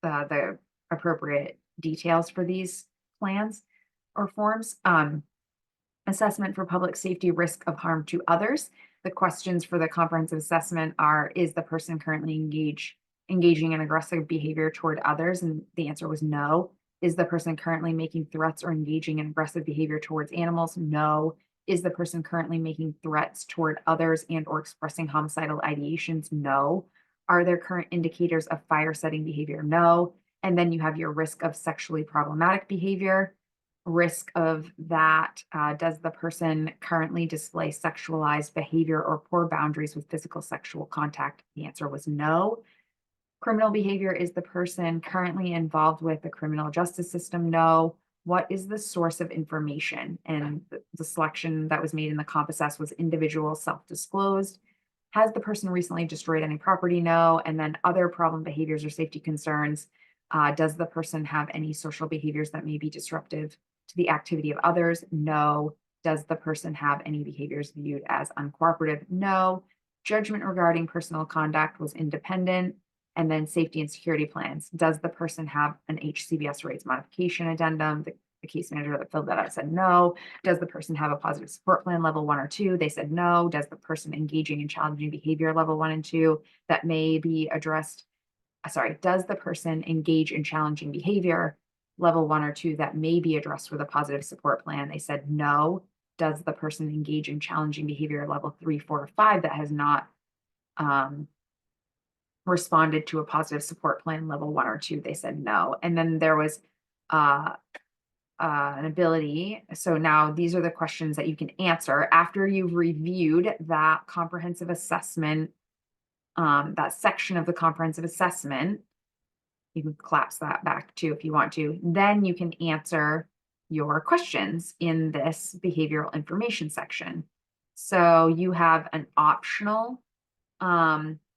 the appropriate details for these plans or forms. Assessment for public safety, risk of harm to others. The questions for the comprehensive assessment are, is the person currently engaging in aggressive behavior toward others? And the answer was no. Is the person currently making threats or engaging in aggressive behavior towards animals? No. Is the person currently making threats toward others and or expressing homicidal ideations? No. Are there current indicators of fire setting behavior? No. And then you have your risk of sexually problematic behavior. Risk of that, does the person currently display sexualized behavior or poor boundaries with physical sexual contact? The answer was no. Criminal behavior, is the person currently involved with the criminal justice system? No. What is the source of information? And the selection that was made in the comp assess was individual self-disclosed. Has the person recently destroyed any property? No. And then other problem behaviors or safety concerns. Does the person have any social behaviors that may be disruptive to the activity of others? No. Does the person have any behaviors viewed as uncooperative? No. Judgment regarding personal conduct was independent. And then safety and security plans. Does the person have an HCBS rates modification addendum? The case manager that filled that out said no. Does the person have a positive support plan level 1 or 2? They said no. Does the person engaging in challenging behavior level 1 and 2 that may be addressed? Does the person engage in challenging behavior level 1 or 2 that may be addressed with a positive support plan? They said no. Does the person engage in challenging behavior level 3, 4, or 5 that has not responded to a positive support plan level 1 or 2? They said no. And then there was an ability. So now these are the questions that you can answer after you've reviewed that comprehensive assessment, that section of the comprehensive assessment. You can collapse that back too if you want to. Then you can answer your questions in this behavioral information section. So you have an optional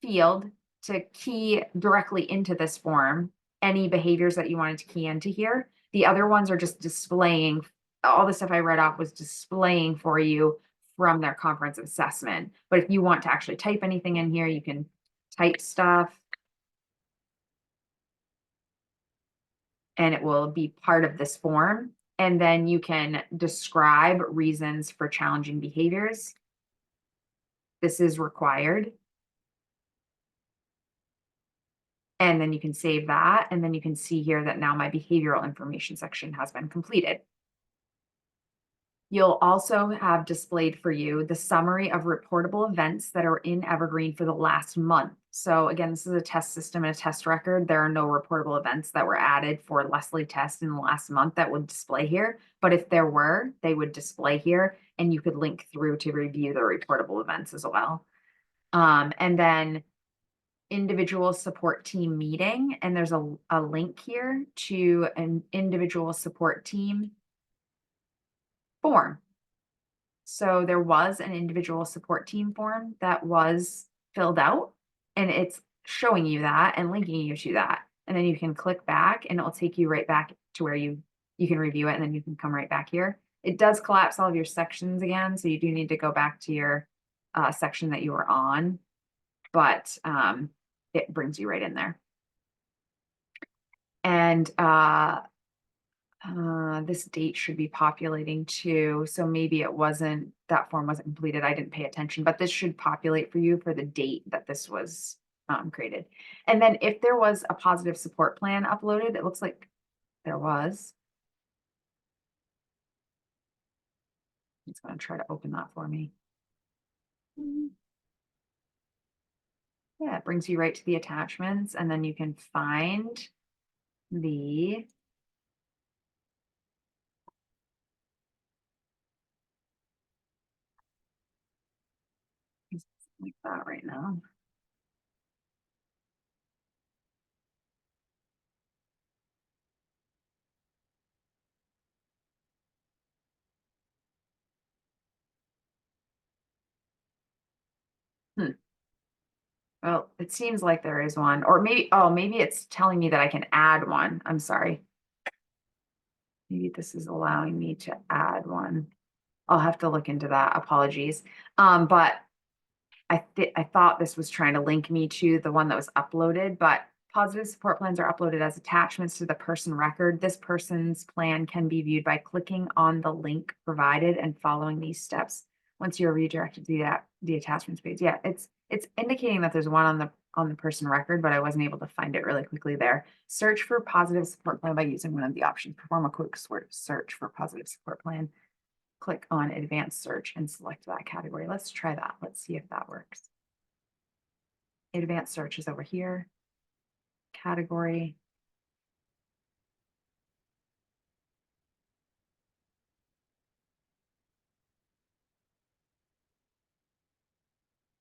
field to key directly into this form any behaviors that you wanted to key into here. The other ones are just displaying all the stuff I read off was displaying for you from their comprehensive assessment. But if you want to actually type anything in here, you can type stuff and it will be part of this form. And then you can describe reasons for challenging behaviors. This is required. And then you can save that. And then you can see here that now my behavioral information section has been completed. You'll also have displayed for you the summary of reportable events that are in Evergreen for the last month. So again, this is a test system and a test record. There are no reportable events that were added for Leslie test in the last month that would display here. But if there were, they would display here and you could link through to review the reportable events as well. And then individual support team meeting. And there's a link here to an individual support team form. So there was an individual support team form that was filled out and it's showing you that and linking you to that. And then you can click back and it'll take you right back to where you can review it and then you can come right back here. It does collapse all of your sections again. So you do need to go back to your section that you were on, but it brings you right in there. And this date should be populating too. So maybe it wasn't, that form wasn't completed. I didn't pay attention, but this should populate for you for the date that this was created. And then if there was a positive support plan uploaded, it looks like there was. It's going to try to open that for me. Yeah, it brings you right to the attachments and then you can find the like that right now. Well, it seems like there is one, or maybe, oh, maybe it's telling me that I can add one. I'm sorry. Maybe this is allowing me to add one. I'll have to look into that. Apologies. But I thought this was trying to link me to the one that was uploaded, but positive support plans are uploaded as attachments to the person record. This person's plan can be viewed by clicking on the link provided and following these steps. Once you're redirected to the attachments page. Yeah, it's indicating that there's one on the person record, but I wasn't able to find it really quickly there. Search for positive support plan by using one of the options. Perform a quick search for positive support plan. Click on advanced search and select that category. Let's try that. Let's see if that works. Advanced search is over here. Category.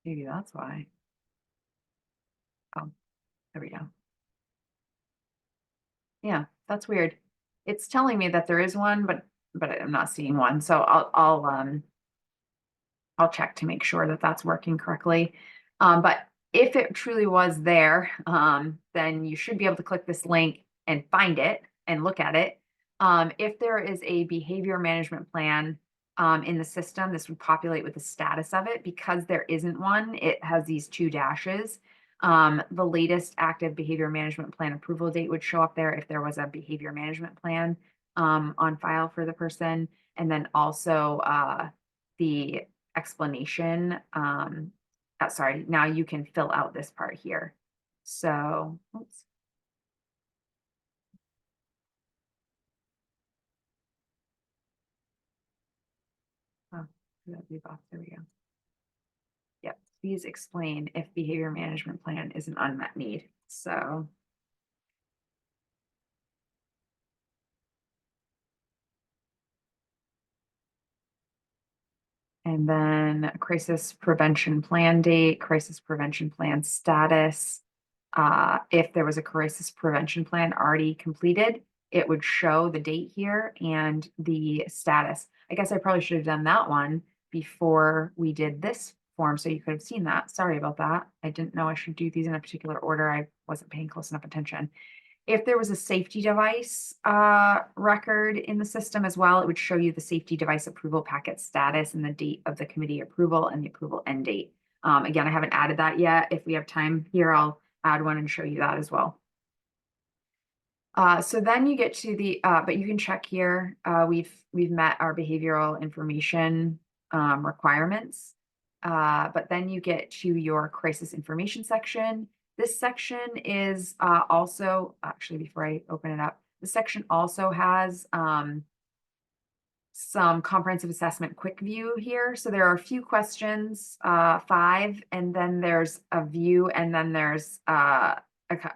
Maybe that's why. Oh, there we go. Yeah, that's weird. It's telling me that there is one, but I'm not seeing one. So I'll check to make sure that that's working correctly. But if it truly was there, then you should be able to click this link and find it and look at it. If there is a behavior management plan in the system, this would populate with the status of it. Because there isn't one, it has these two dashes. The latest active behavior management plan approval date would show up there if there was a behavior management plan on file for the person. And then also the explanation. Sorry, now you can fill out this part here. So, oops. Oh, there we go. Yep. Please explain if behavior management plan is an unmet need. So and then crisis prevention plan date, crisis prevention plan status. If there was a crisis prevention plan already completed, it would show the date here and the status. I guess I probably should have done that one before we did this form so you could have seen that. Sorry about that. I didn't know I should do these in a particular order. I wasn't paying close enough attention. If there was a safety device record in the system as well, it would show you the safety device approval packet status and the date of the committee approval and the approval end date. Again, I haven't added that yet. If we have time here, I'll add one and show you that as well. So then you get to the, but you can check here, we've met our behavioral information requirements. But then you get to your crisis information section. This section is also, actually, before I open it up, this section also has some comprehensive assessment quick view here. So there are a few questions, 5, and then there's a view, and then there's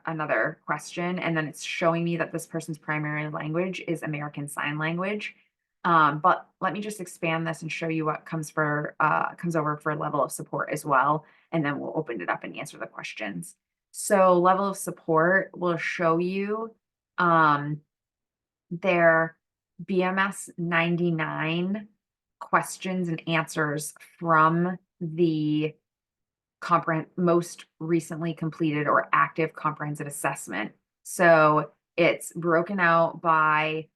another question, and then it's showing me that this person's primary language is American Sign Language. But let me just expand this and show you what comes over for level of support as well, and then we'll open it up and answer the questions. So level of support will show you their BMS 99 questions and answers from the most recently completed or active comprehensive assessment. So it's broken out by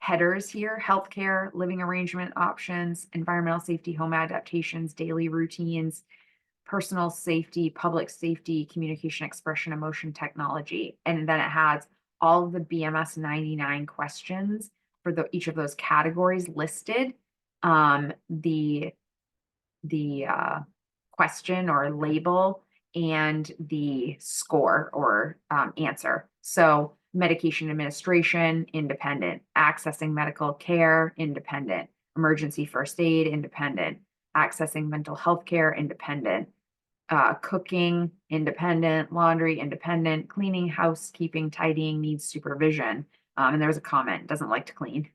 headers here: healthcare, living arrangement options, environmental safety, home adaptations, daily routines, personal safety, public safety, communication, expression, emotion, technology. And then it has all of the BMS 99 questions for each of those categories listed. The question or label and the score or answer. So medication administration, independent; accessing medical care, independent; emergency first aid, independent; accessing mental health care, independent; cooking, independent; laundry, independent; cleaning, housekeeping, tidying, needs supervision. And there was a comment: doesn't like to clean.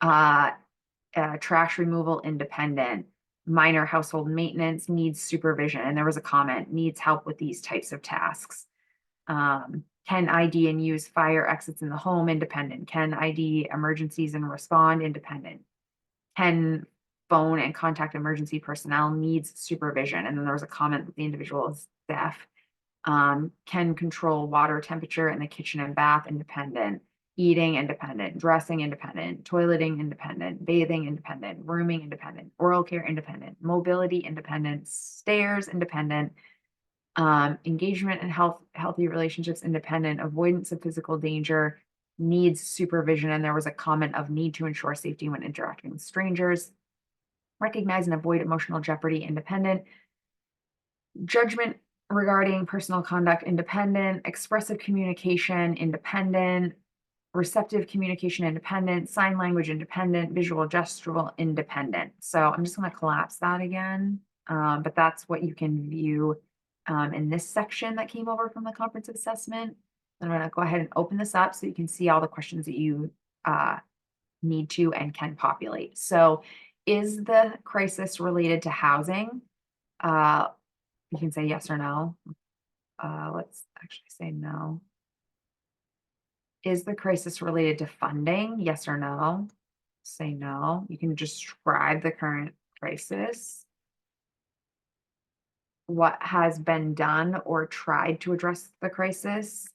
Trash removal, independent; minor household maintenance, needs supervision. And there was a comment: needs help with these types of tasks. Can ID and use fire exits in the home, independent; can ID emergencies and respond, independent; can phone and contact emergency personnel, needs supervision. And then there was a comment that the individual is deaf. Can control water temperature in the kitchen and bath, independent; eating, independent; dressing, independent; toileting, independent; bathing, independent; rooming, independent; oral care, independent; mobility, independent; stairs, independent; engagement in healthy relationships, independent; avoidance of physical danger, needs supervision. And there was a comment of need to ensure safety when interacting with strangers; recognize and avoid emotional jeopardy, independent; judgment regarding personal conduct, independent; expressive communication, independent; receptive communication, independent; sign language, independent; visual gestural, independent. So I'm just going to collapse that again. But that's what you can view in this section that came over from the comprehensive assessment. I'm going to go ahead and open this up so you can see all the questions that you need to and can populate. So is the crisis related to housing? You can say yes or no. Let's actually say no. Is the crisis related to funding? Yes or no. Say no. You can describe the current crisis. What has been done or tried to address the crisis?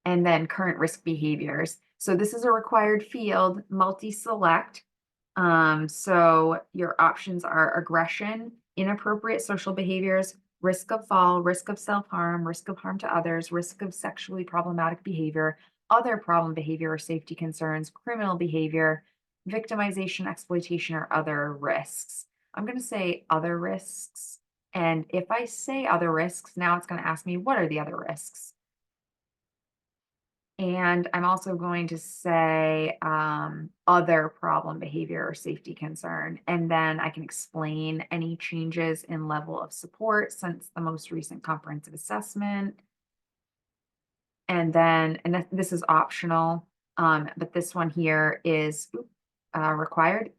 And then current risk behaviors. So this is a required field, multi-select. So your options are aggression, inappropriate social behaviors, risk of fall, risk of self-harm, risk of harm to others, risk of sexually problematic behavior, other problem behavior or safety concerns, criminal behavior, victimization, exploitation, or other risks. I'm going to say other risks. And if I say other risks, now it's going to ask me, what are the other risks? And I'm also going to say other problem behavior or safety concern. And then I can explain any changes in level of support since the most recent comprehensive assessment. And then, this is optional, but this one here is required.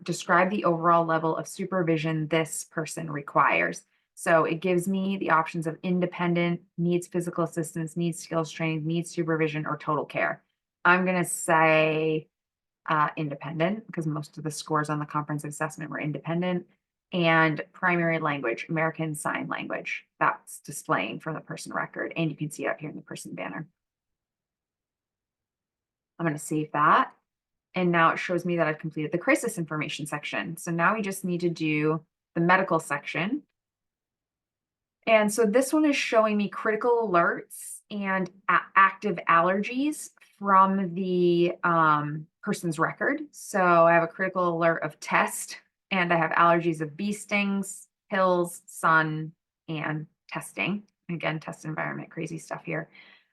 Describe the overall level of supervision this person requires. So it gives me the options of independent, needs physical assistance, needs skills training, needs supervision, or total care. I'm going to say independent because most of the scores on the comprehensive assessment were independent. and primary language, American Sign Language. That's displaying from the person record, and you can see it up here in the person banner. I'm going to save that. And now it shows me that I've completed the crisis information section. So now we just need to do the medical section. And so this one is showing me critical alerts and active allergies from the person's record. So I have a critical alert of test, and I have allergies of bee stings, pills, sun, and testing. Again, test environment, crazy stuff here.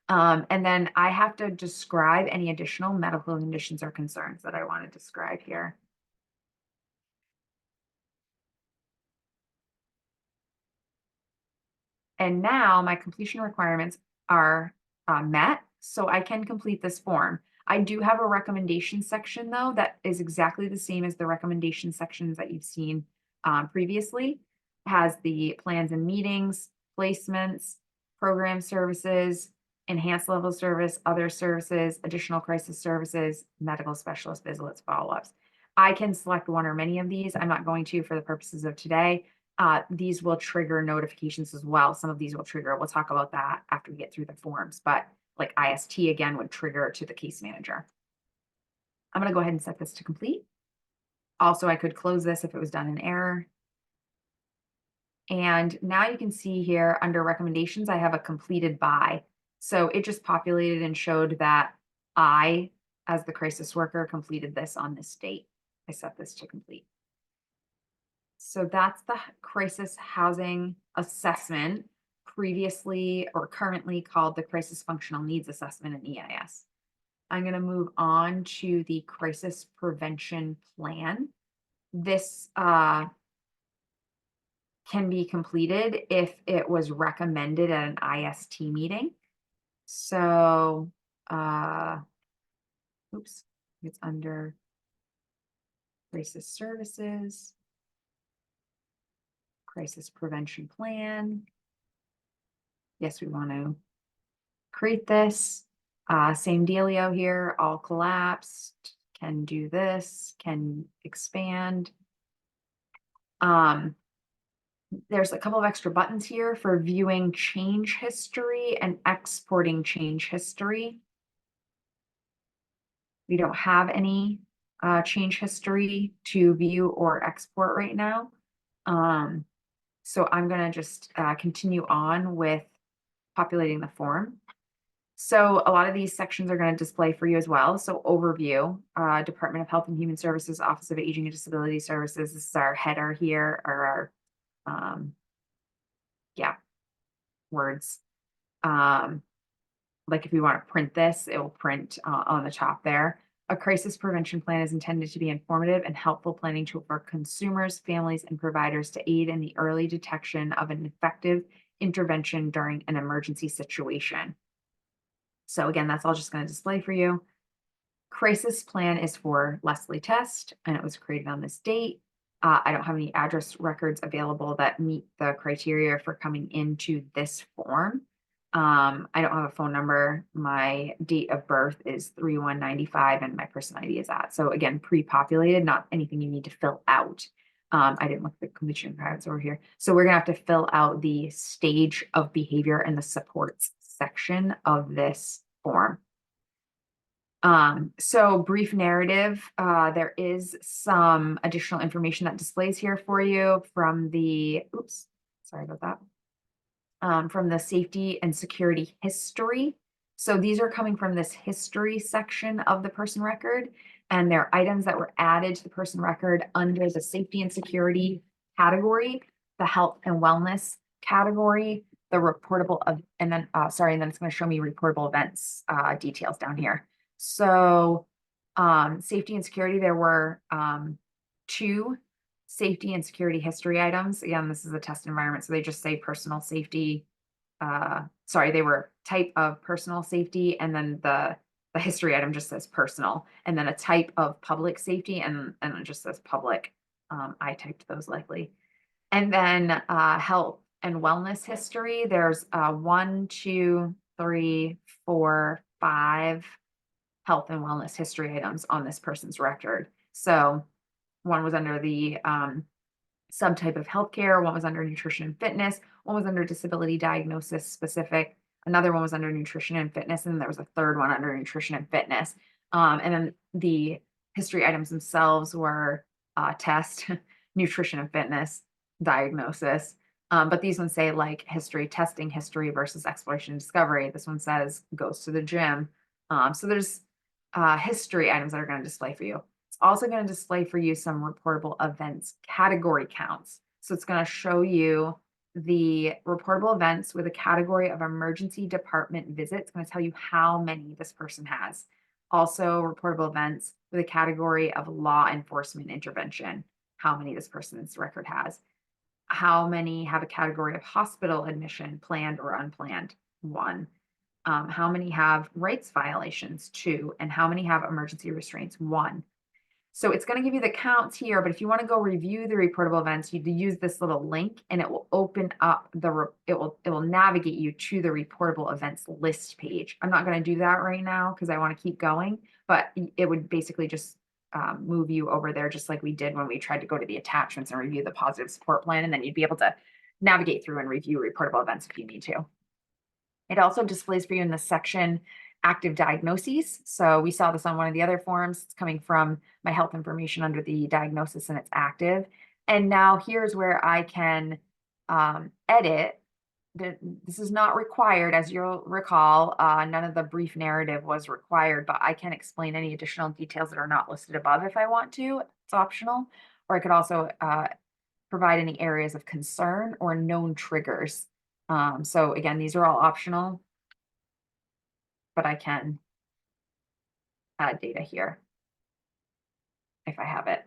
And then I have to describe any additional medical conditions or concerns that I want to describe here. And now my completion requirements are met, so I can complete this form. I do have a recommendation section, though, that is exactly the same as the recommendation sections that you've seen previously. It has the plans and meetings, placements, program services, enhanced level service, other services, additional crisis services, medical specialist visits, follow-ups. I can select one or many of these. I'm not going to for the purposes of today. These will trigger notifications as well. Some of these will trigger. We'll talk about that after we get through the forms, but like IST again would trigger to the case manager. I'm going to go ahead and set this to complete. Also, I could close this if it was done in error. And now you can see here under recommendations, I have a completed by. So it just populated and showed that I, as the crisis worker, completed this on this date. I set this to complete. So that's the crisis housing assessment, previously or currently called the crisis functional needs assessment in EIS. I'm going to move on to the crisis prevention plan. This can be completed if it was recommended at an IST meeting. So, oops, it's under crisis services, crisis prevention plan. Yes, we want to create this. Same dealio here, all collapsed, can do this, can expand. There's a couple of extra buttons here for viewing change history and exporting change history. We don't have any change history to view or export right now. So I'm going to just continue on with populating the form. So a lot of these sections are going to display for you as well. So overview, Department of Health and Human Services, Office of Aging and Disability Services. This is our header here, or our, words. Like if we want to print this, it will print on the top there. A crisis prevention plan is intended to be informative and helpful planning tool for consumers, families, and providers to aid in the early detection of an effective intervention during an emergency situation. So again, that's all just going to display for you. Crisis plan is for Leslie Test, and it was created on this date. I don't have any address records available that meet the criteria for coming into this form. I don't have a phone number. My date of birth is 3/1/95 and my person ID is that. So again, pre-populated, not anything you need to fill out. I didn't look at the completion requirements over here. So we're gonna have to fill out the stage of behavior and the supports section of this form. So brief narrative, there is some additional information that displays here for you from the, oops, sorry about that. From the safety and security history. So these are coming from this history section of the person record, and they're items that were added to the person record under the safety and security category, the health and wellness category, the reportable of, and then, sorry, and then it's going to show me reportable events details down here. So safety and security, there were 2 safety and security history items. Again, this is a test environment, so they just say personal safety. Sorry, they were type of personal safety, and then the history item just says personal, and then a type of public safety, and it just says public. I typed those likely. And then health and wellness history, there's 1, 2, 3, 4, 5 health and wellness history items on this person's record. So one was under the subtype of healthcare. One was under nutrition and fitness. One was under disability diagnosis specific. Another one was under nutrition and fitness. And then there was a third one under nutrition and fitness. And then the history items themselves were test, nutrition and fitness, diagnosis. But these ones say like history, testing history versus exploration and discovery. This one says goes to the gym. So there's history items that are going to display for you. It's also going to display for you some reportable events category counts. So it's going to show you the reportable events with a category of emergency department visit. It's going to tell you how many this person has. Also, reportable events with a category of law enforcement intervention, how many this person's record has. How many have a category of hospital admission, planned or unplanned? One. How many have rights violations? Two. And how many have emergency restraints? One. So it's going to give you the counts here, but if you want to go review the reportable events, you use this little link and it will open up it will navigate you to the reportable events list page. I'm not going to do that right now because I want to keep going, but it would basically just move you over there just like we did when we tried to go to the attachments and review the positive support plan, and then you'd be able to navigate through and review reportable events if you need to. It also displays for you in the section active diagnoses. So we saw this on one of the other forms. It's coming from my health information under the diagnosis and it's active. And now here's where I can edit. This is not required, as you'll recall. None of the brief narrative was required, but I can explain any additional details that are not listed above if I want to. It's optional. Or I could also provide any areas of concern or known triggers. So again, these are all optional, but I can add data here if I have it.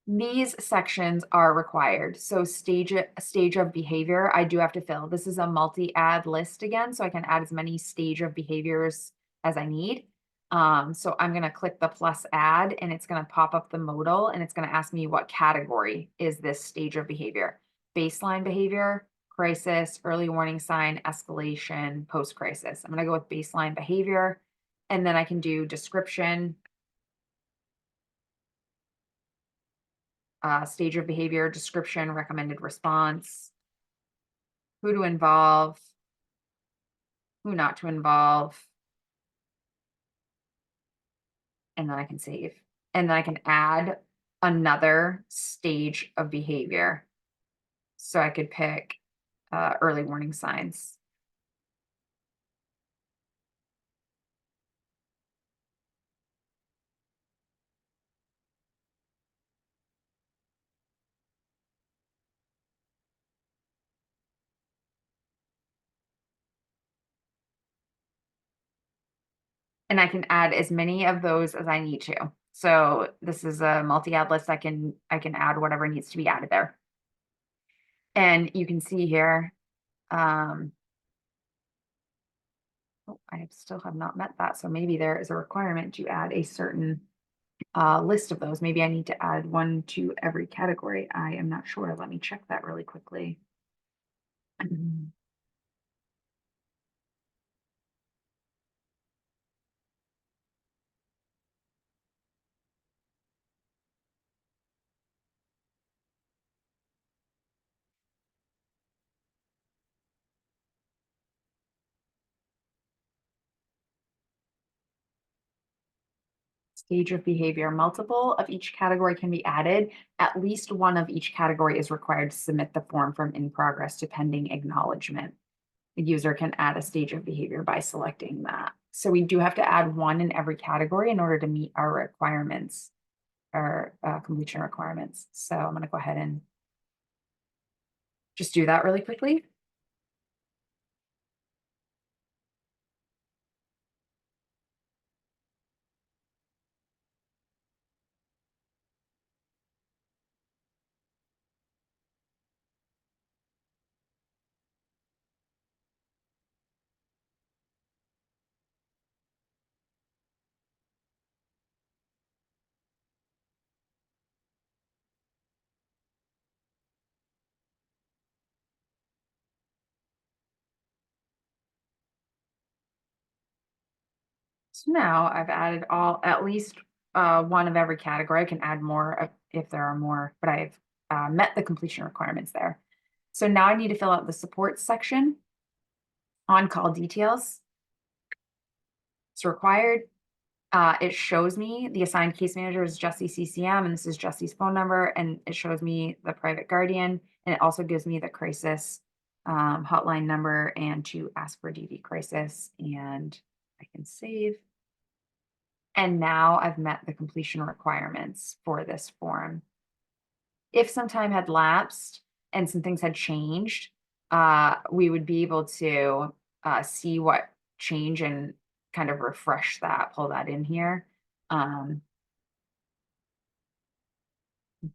These sections are required. So stage of behavior, I do have to fill. This is a multi-add list again, so I can add as many stage of behaviors as I need. So I'm going to click the plus add, and it's going to pop up the modal, and it's going to ask me what category is this stage of behavior. Baseline behavior, crisis, early warning sign, escalation, post-crisis. I'm going to go with baseline behavior, and then I can do description, stage of behavior, description, recommended response, who to involve, who not to involve, and then I can save. And then I can add another stage of behavior. So I could pick early warning signs. And I can add as many of those as I need to. So this is a multi-add list. I can add whatever needs to be added there. And you can see here, oh, I still have not met that. So maybe there is a requirement to add a certain list of those. Maybe I need to add one to every category. I am not sure. Let me check that really quickly. Stage of behavior. Multiple of each category can be added. At least one of each category is required to submit the form from in progress to pending acknowledgement. The user can add a stage of behavior by selecting that. So we do have to add one in every category in order to meet our requirements, our completion requirements. So I'm going to go ahead and just do that really quickly. So now I've added at least one of every category. I can add more if there are more, but I've met the completion requirements there. So now I need to fill out the support section. On-call details. It's required. It shows me the assigned case manager is Jesse CCM, and this is Jesse's phone number, and it shows me the private guardian, and it also gives me the crisis hotline number and to ask for DD crisis, and I can save. And now I've met the completion requirements for this form. If some time had lapsed and some things had changed, we would be able to see what change and kind of refresh that, pull that in here.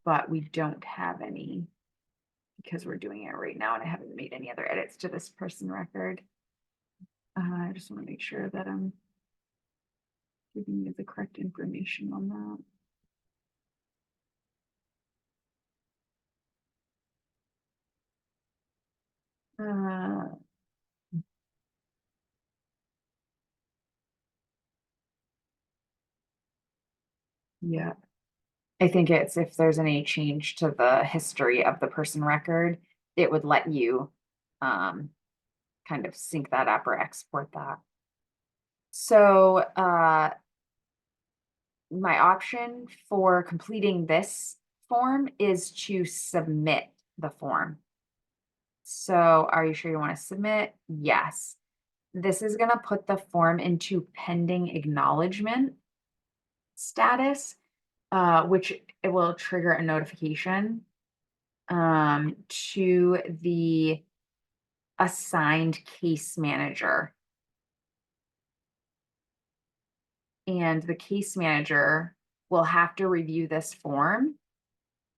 But we don't have any because we're doing it right now and I haven't made any other edits to this person record. I just want to make sure that I'm giving you the correct information on that. Yeah. I think it's if there's any change to the history of the person record, it would let you kind of sync that up or export that. So my option for completing this form is to submit the form. So are you sure you want to submit? Yes. This is going to put the form into pending acknowledgement status, which it will trigger a notification to the assigned case manager. And the case manager will have to review this form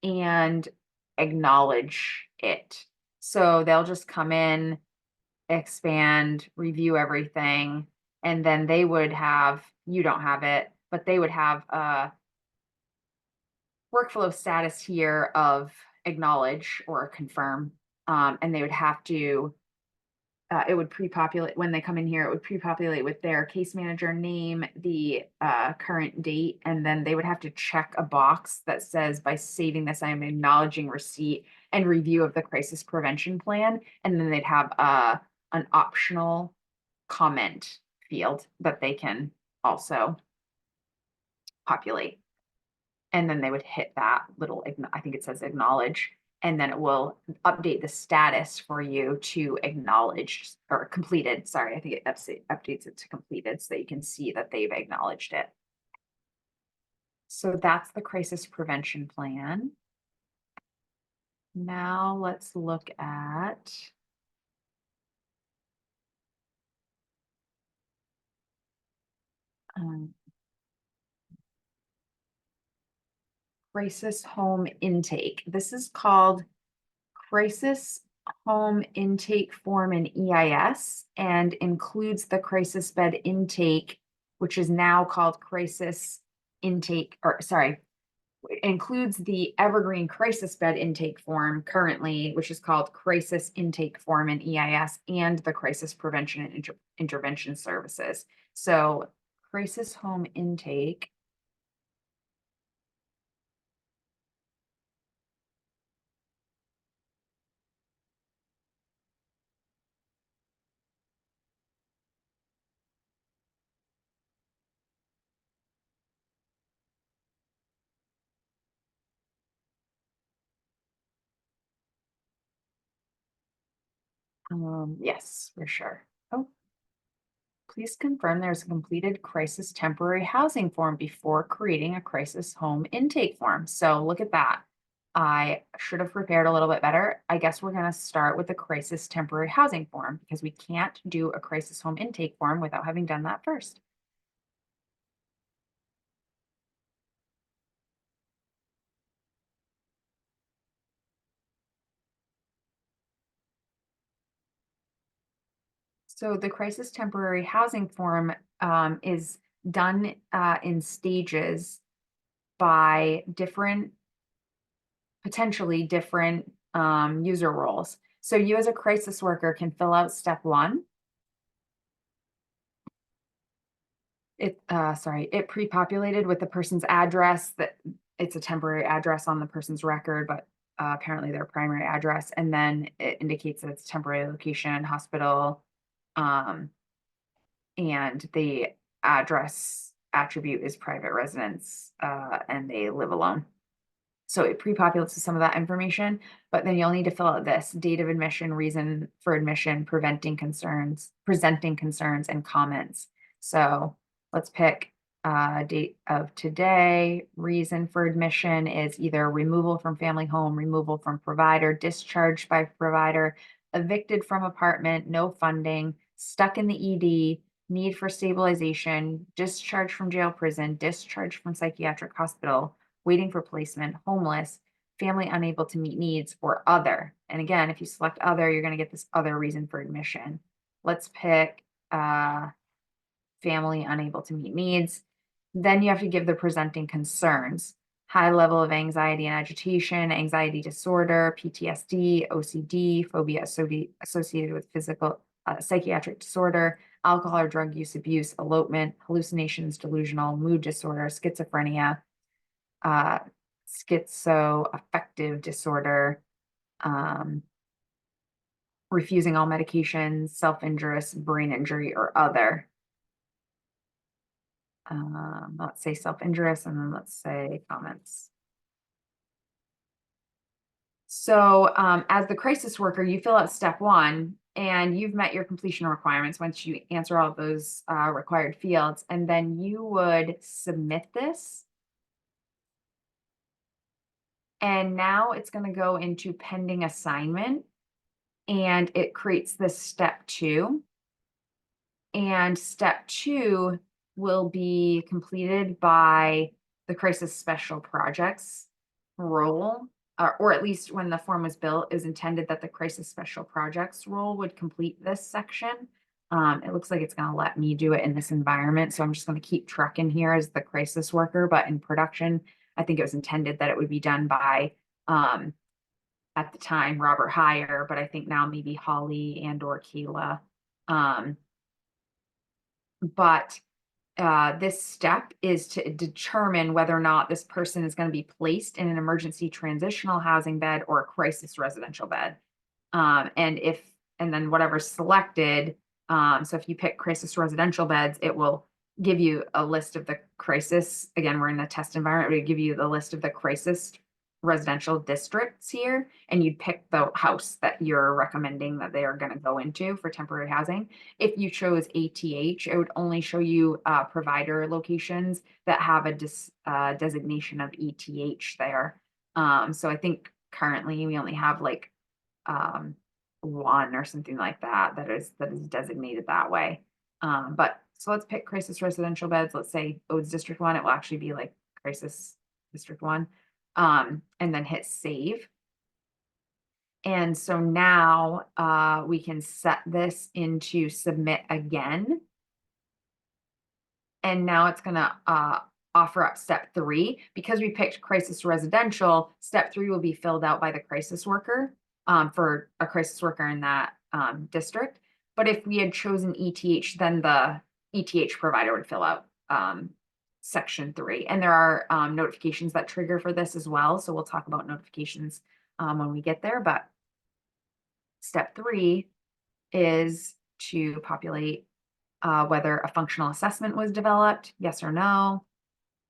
and acknowledge it. So they'll just come in, expand, review everything, and then they would have, you don't have it, but they would have a workflow status here of acknowledge or confirm. And they would have to, it would pre-populate when they come in here, it would pre-populate with their case manager name, the current date, and then they would have to check a box that says, by saving this, I am acknowledging receipt and review of the crisis prevention plan. And then they'd have an optional comment field that they can also populate. And then they would hit that little, I think it says acknowledge, and then it will update the status for you to acknowledge or completed. Sorry, I think it updates it to completed so that you can see that they've acknowledged it. So that's the crisis prevention plan. Now let's look at crisis home intake. This is called crisis home intake form in EIS and includes the crisis bed intake, which is now called crisis intake, or sorry, includes the Evergreen crisis bed intake form currently, which is called crisis intake form in EIS, and the crisis prevention and intervention services. So crisis home intake. Yes, for sure. Oh, please confirm there's a completed crisis temporary housing form before creating a crisis home intake form. So look at that. I should have prepared a little bit better. I guess we're going to start with the crisis temporary housing form because we can't do a crisis home intake form without having done that first. So the crisis temporary housing form is done in stages by potentially different user roles. So you as a crisis worker can fill out step one. It pre-populated with the person's address, that it's a temporary address on the person's record, but apparently their primary address, and then it indicates that it's temporary location, hospital, um, and the address attribute is private residence, and they live alone. So it pre-populates some of that information, but then you'll need to fill out this date of admission, reason for admission, presenting concerns and comments. So let's pick date of today. Reason for admission is either removal from family home, removal from provider, discharged by provider, evicted from apartment, no funding, stuck in the ED, need for stabilization, discharged from jail, prison, discharged from psychiatric hospital, waiting for placement, homeless, family unable to meet needs, or other. And again, if you select other, you're going to get this other reason for admission. Let's pick family unable to meet needs. Then you have to give the presenting concerns: high level of anxiety and agitation, anxiety disorder, PTSD, OCD, phobia associated with physical, psychiatric disorder, alcohol or drug use abuse, elopement, hallucinations, delusional, mood disorder, schizophrenia, uh, schizoaffective disorder, um, refusing all medications, self-injurious brain injury, or other. Let's say self-injurious, and then let's say comments. So as the crisis worker, you fill out step 1, and you've met your completion requirements once you answer all those required fields, and then you would submit this. And now it's going to go into pending assignment, and it creates this step 2. And step 2 will be completed by the crisis special projects role, or at least when the form was built, it was intended that the crisis special projects role would complete this section. It looks like it's going to let me do it in this environment, so I'm just going to keep trucking here as the crisis worker, but in production, I think it was intended that it would be done by, at the time, Robert Heyer, but I think now maybe Holly and or Kayla. But this step is to determine whether or not this person is going to be placed in an emergency transitional housing bed or a crisis residential bed. And then whatever's selected, so if you pick crisis residential beds, it will give you a list of the crisis. Again, we're in the test environment. It would give you the list of the crisis residential districts here, and you'd pick the house that you're recommending that they are going to go into for temporary housing. If you chose ATH, it would only show you provider locations that have a designation of ETH there. So I think currently we only have like one or something like that that is designated that way. But so let's pick crisis residential beds. Let's say ODES District 1. It will actually be like crisis District 1. And then hit save. And so now we can set this into submit again. And now it's going to offer up step 3. Because we picked crisis residential, step 3 will be filled out by the crisis worker for a crisis worker in that district. But if we had chosen ETH, then the ETH provider would fill out section 3. And there are notifications that trigger for this as well. So we'll talk about notifications when we get there. But step 3 is to populate whether a functional assessment was developed, yes or no.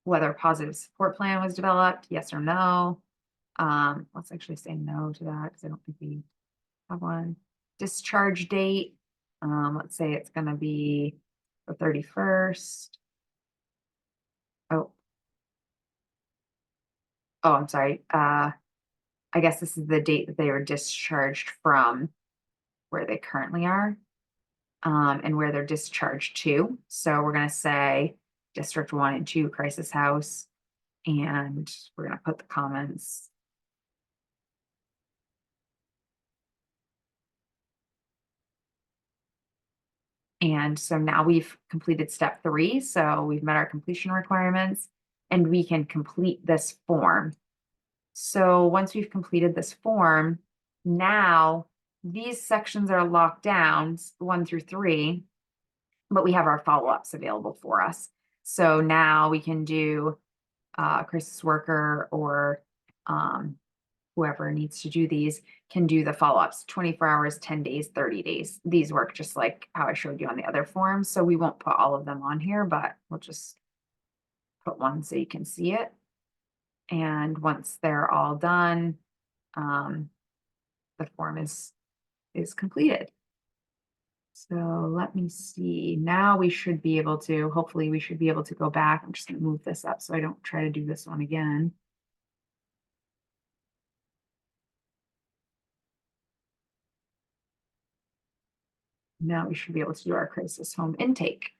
Whether a positive support plan was developed, yes or no. Let's actually say no to that because I don't think we have one. Discharge date, let's say it's going to be the 31st. Oh, I'm sorry. I guess this is the date that they were discharged from where they currently are, and where they're discharged to. So we're going to say District 1 and 2 crisis house, and we're going to put the comments. And so now we've completed step 3. So we've met our completion requirements, and we can complete this form. So once we've completed this form, now these sections are locked down 1 through 3, but we have our follow-ups available for us. So now we can do crisis worker or whoever needs to do these can do the follow-ups 24 hours, 10 days, 30 days. These work just like how I showed you on the other forms. So we won't put all of them on here, but we'll just put one so you can see it. And once they're all done, the form is completed. So let me see. Now we should be able to, hopefully we should be able to go back. I'm just going to move this up so I don't try to do this one again. Now we should be able to do our crisis home intake.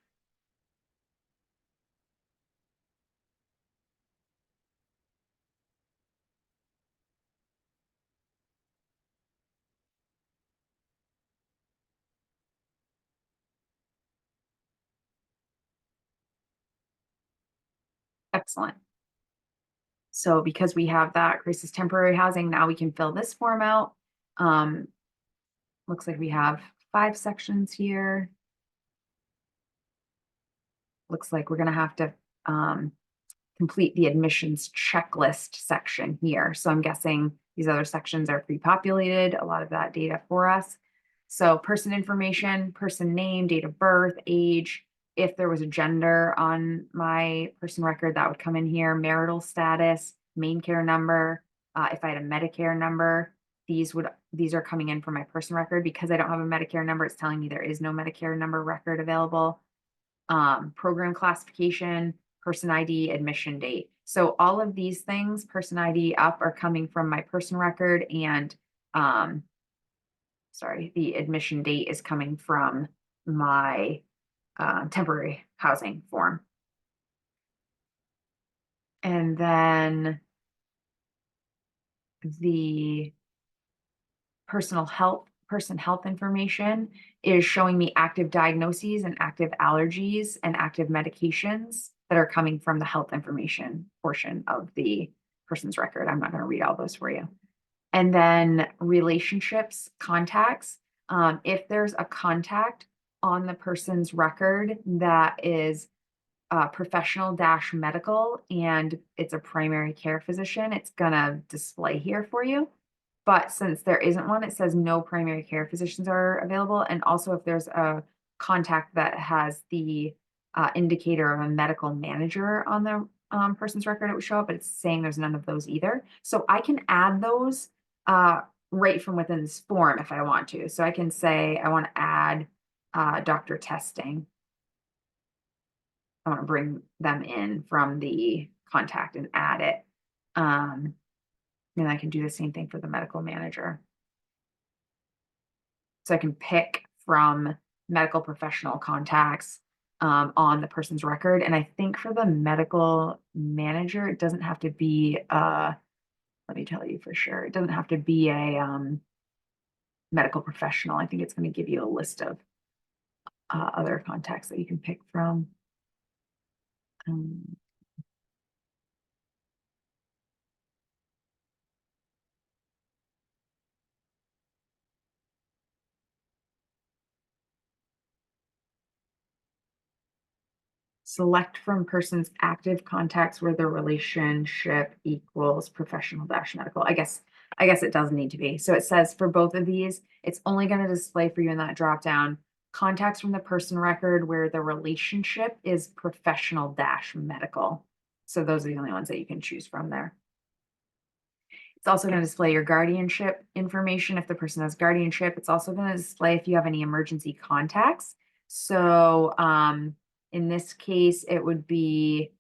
Excellent. So because we have that crisis temporary housing, now we can fill this form out. Looks like we have 5 sections here. Looks like we're going to have to complete the admissions checklist section here. So I'm guessing these other sections are pre-populated, a lot of that data for us. So person information, person name, date of birth, age. If there was a gender on my person record, that would come in here. Marital status, main care number. If I had a Medicare number, these are coming in from my person record. Because I don't have a Medicare number, it's telling me there is no Medicare number record available. Program classification, person ID, admission date. So all of these things, person ID up, are coming from my person record, and the admission date is coming from my temporary housing form. And then the person health information is showing me active diagnoses and active allergies and active medications that are coming from the health information portion of the person's record. I'm not going to read all those for you. And then relationships, contacts. If there's a contact on the person's record that is professional dash medical and it's a primary care physician, it's going to display here for you. But since there isn't one, it says no primary care physicians are available. And also if there's a contact that has the indicator of a medical manager on the person's record, it would show up, but it's saying there's none of those either. So I can add those right from within this form if I want to. So I can say I want to add doctor testing. I want to bring them in from the contact and add it. And I can do the same thing for the medical manager. So I can pick from medical professional contacts on the person's record. And I think for the medical manager, it doesn't have to be, let me tell you for sure, it doesn't have to be a medical professional. I think it's going to give you a list of other contacts that you can pick from. Select from person's active contacts where the relationship equals professional dash medical. I guess it does need to be. So it says for both of these, it's only going to display for you in that drop down contacts from the person record where the relationship is professional dash medical. So those are the only ones that you can choose from there. It's also going to display your guardianship information if the person has guardianship. It's also going to display if you have any emergency contacts. So in this case, it would be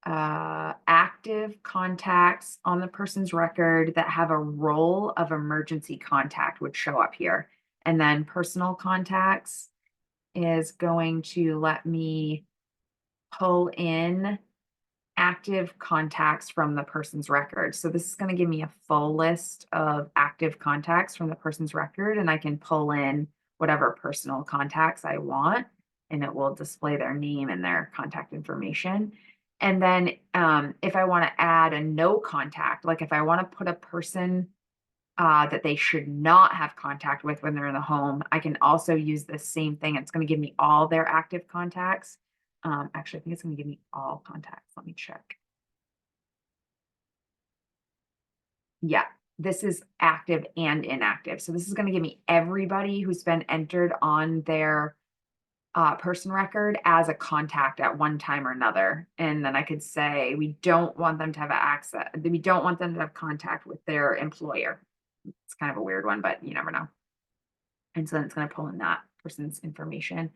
active contacts on the person's record that have a role of emergency contact would show up here. And then personal contacts is going to let me pull in active contacts from the person's record. So this is going to give me a full list of active contacts from the person's record, and I can pull in whatever personal contacts I want, and it will display their name and their contact information. And then if I want to add a no contact, like if I want to put a person that they should not have contact with when they're in the home, I can also use the same thing. It's going to give me all their active contacts. Actually, I think it's going to give me all contacts. Let me check. Yeah, this is active and inactive. So this is going to give me everybody who's been entered on their person record as a contact at one time or another. And then I could say, we don't want them to have access, we don't want them to have contact with their employer. It's kind of a weird one, but you never know. And so then it's going to pull in that person's information.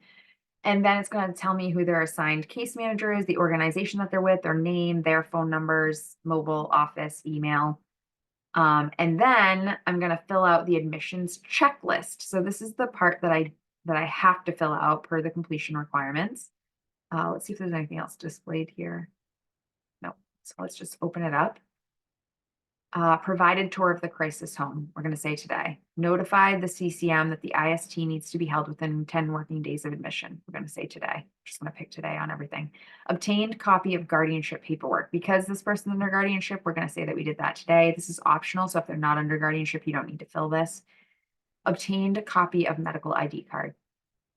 And then it's going to tell me who their assigned case manager is, the organization that they're with, their name, their phone numbers, mobile, office, email. And then I'm going to fill out the admissions checklist. So this is the part that I have to fill out per the completion requirements. Let's see if there's anything else displayed here. No. So let's just open it up. Provided tour of the crisis home. We're going to say today. Notified the CCM that the IST needs to be held within 10 working days of admission. We're going to say today. Just going to pick today on everything. Obtained copy of guardianship paperwork. Because this person's under guardianship, we're going to say that we did that today. This is optional. So if they're not under guardianship, you don't need to fill this. Obtained a copy of medical ID card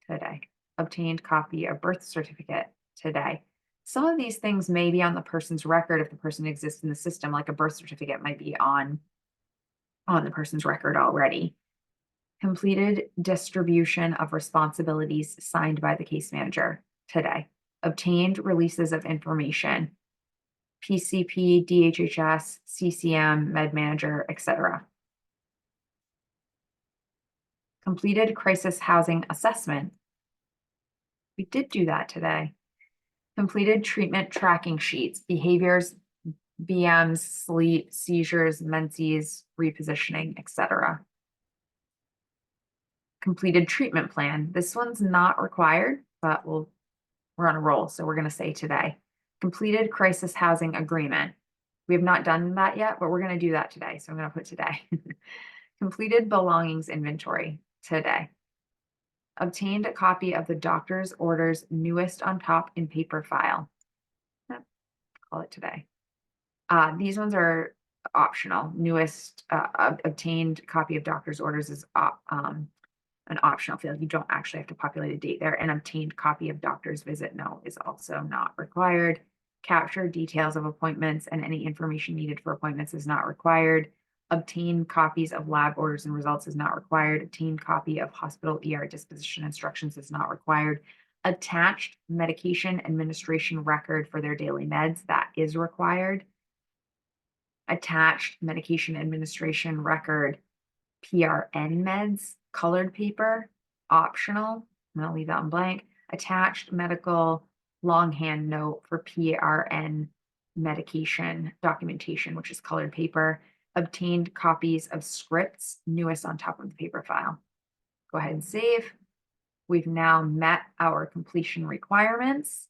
today. Obtained copy of birth certificate today. Some of these things may be on the person's record if the person exists in the system, like a birth certificate might be on the person's record already. Completed distribution of responsibilities signed by the case manager today. Obtained releases of information, PCP, DHHS, CCM, med manager, etc. Completed crisis housing assessment. We did do that today. Completed treatment tracking sheets, behaviors, BMs, sleep, seizures, menses, repositioning, etc. Completed treatment plan. This one's not required, but we're on a roll, so we're going to say today. Completed crisis housing agreement. We have not done that yet, but we're going to do that today, so I'm going to put today. Completed belongings inventory today. Obtained a copy of the doctor's orders newest on top in paper file. Call it today. These ones are optional. Newest obtained copy of doctor's orders is an optional field. You don't actually have to populate a date there. An obtained copy of doctor's visit note is also not required. Capture details of appointments and any information needed for appointments is not required. Obtain copies of lab orders and results is not required. Obtain copy of hospital ER disposition instructions is not required. Attached medication administration record for their daily meds, that is required. Attached medication administration record, PRN meds, colored paper, optional. I'm going to leave that on blank. Attached medical longhand note for PRN medication documentation, which is colored paper. Obtained copies of scripts, newest on top of the paper file. Go ahead and save. We've now met our completion requirements,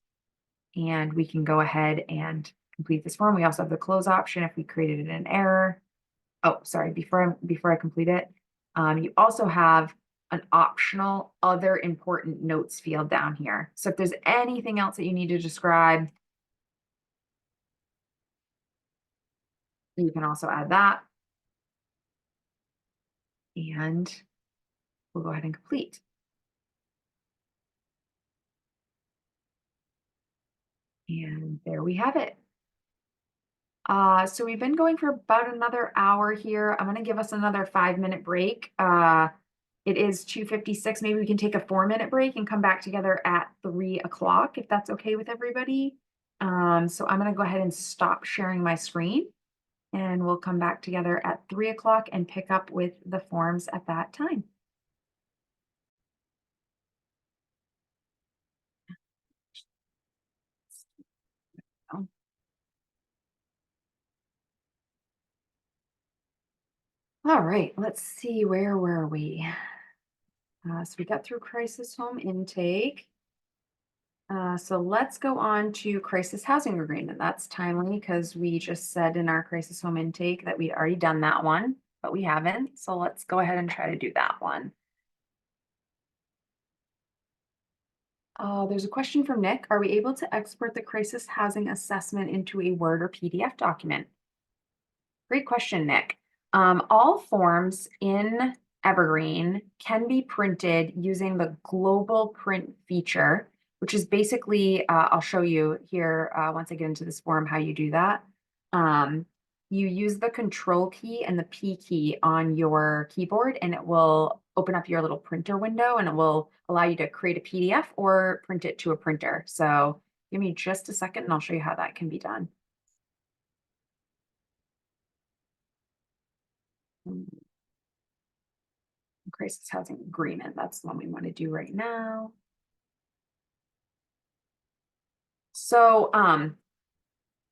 and we can go ahead and complete this form. We also have the close option if we created an error. Oh, sorry, before I complete it, you also have an optional other important notes field down here. So if there's anything else that you need to describe, you can also add that. And we'll go ahead and complete. And there we have it. So we've been going for about another hour here. I'm going to give us another 5-minute break. It is 2:56. Maybe we can take a 4-minute break and come back together at 3 o'clock, if that's okay with everybody. So I'm going to go ahead and stop sharing my screen, and we'll come back together at 3 o'clock and pick up with the forms at that time. All right, let's see, where were we? So we got through crisis home intake. So let's go on to crisis housing agreement. That's timely because we just said in our crisis home intake that we'd already done that one, but we haven't. So let's go ahead and try to do that one. There's a question from Nick. Are we able to export the crisis housing assessment into a Word or PDF document? Great question, Nick. All forms in Evergreen can be printed using the global print feature, which is basically, I'll show you here once I get into this form how you do that. you use the control key and the P key on your keyboard, and it will open up your little printer window and it will allow you to create a PDF or print it to a printer. So give me just a second and I'll show you how that can be done. Crisis housing agreement. That's the one we want to do right now. So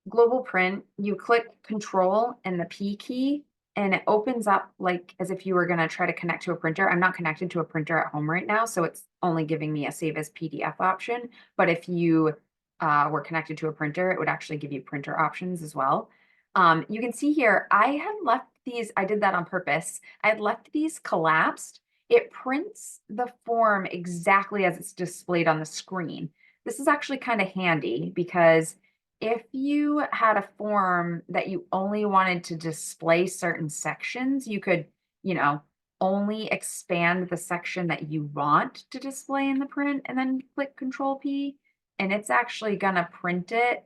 global print, you click control and the P key, and it opens up like as if you were going to try to connect to a printer. I'm not connected to a printer at home right now, so it's only giving me a save as PDF option. But if you were connected to a printer, it would actually give you printer options as well. You can see here, I had left these, I did that on purpose. I had left these collapsed. It prints the form exactly as it's displayed on the screen. This is actually kind of handy because if you had a form that you only wanted to display certain sections, you could, you know, only expand the section that you want to display in the print and then click Control P, and it's actually gonna print it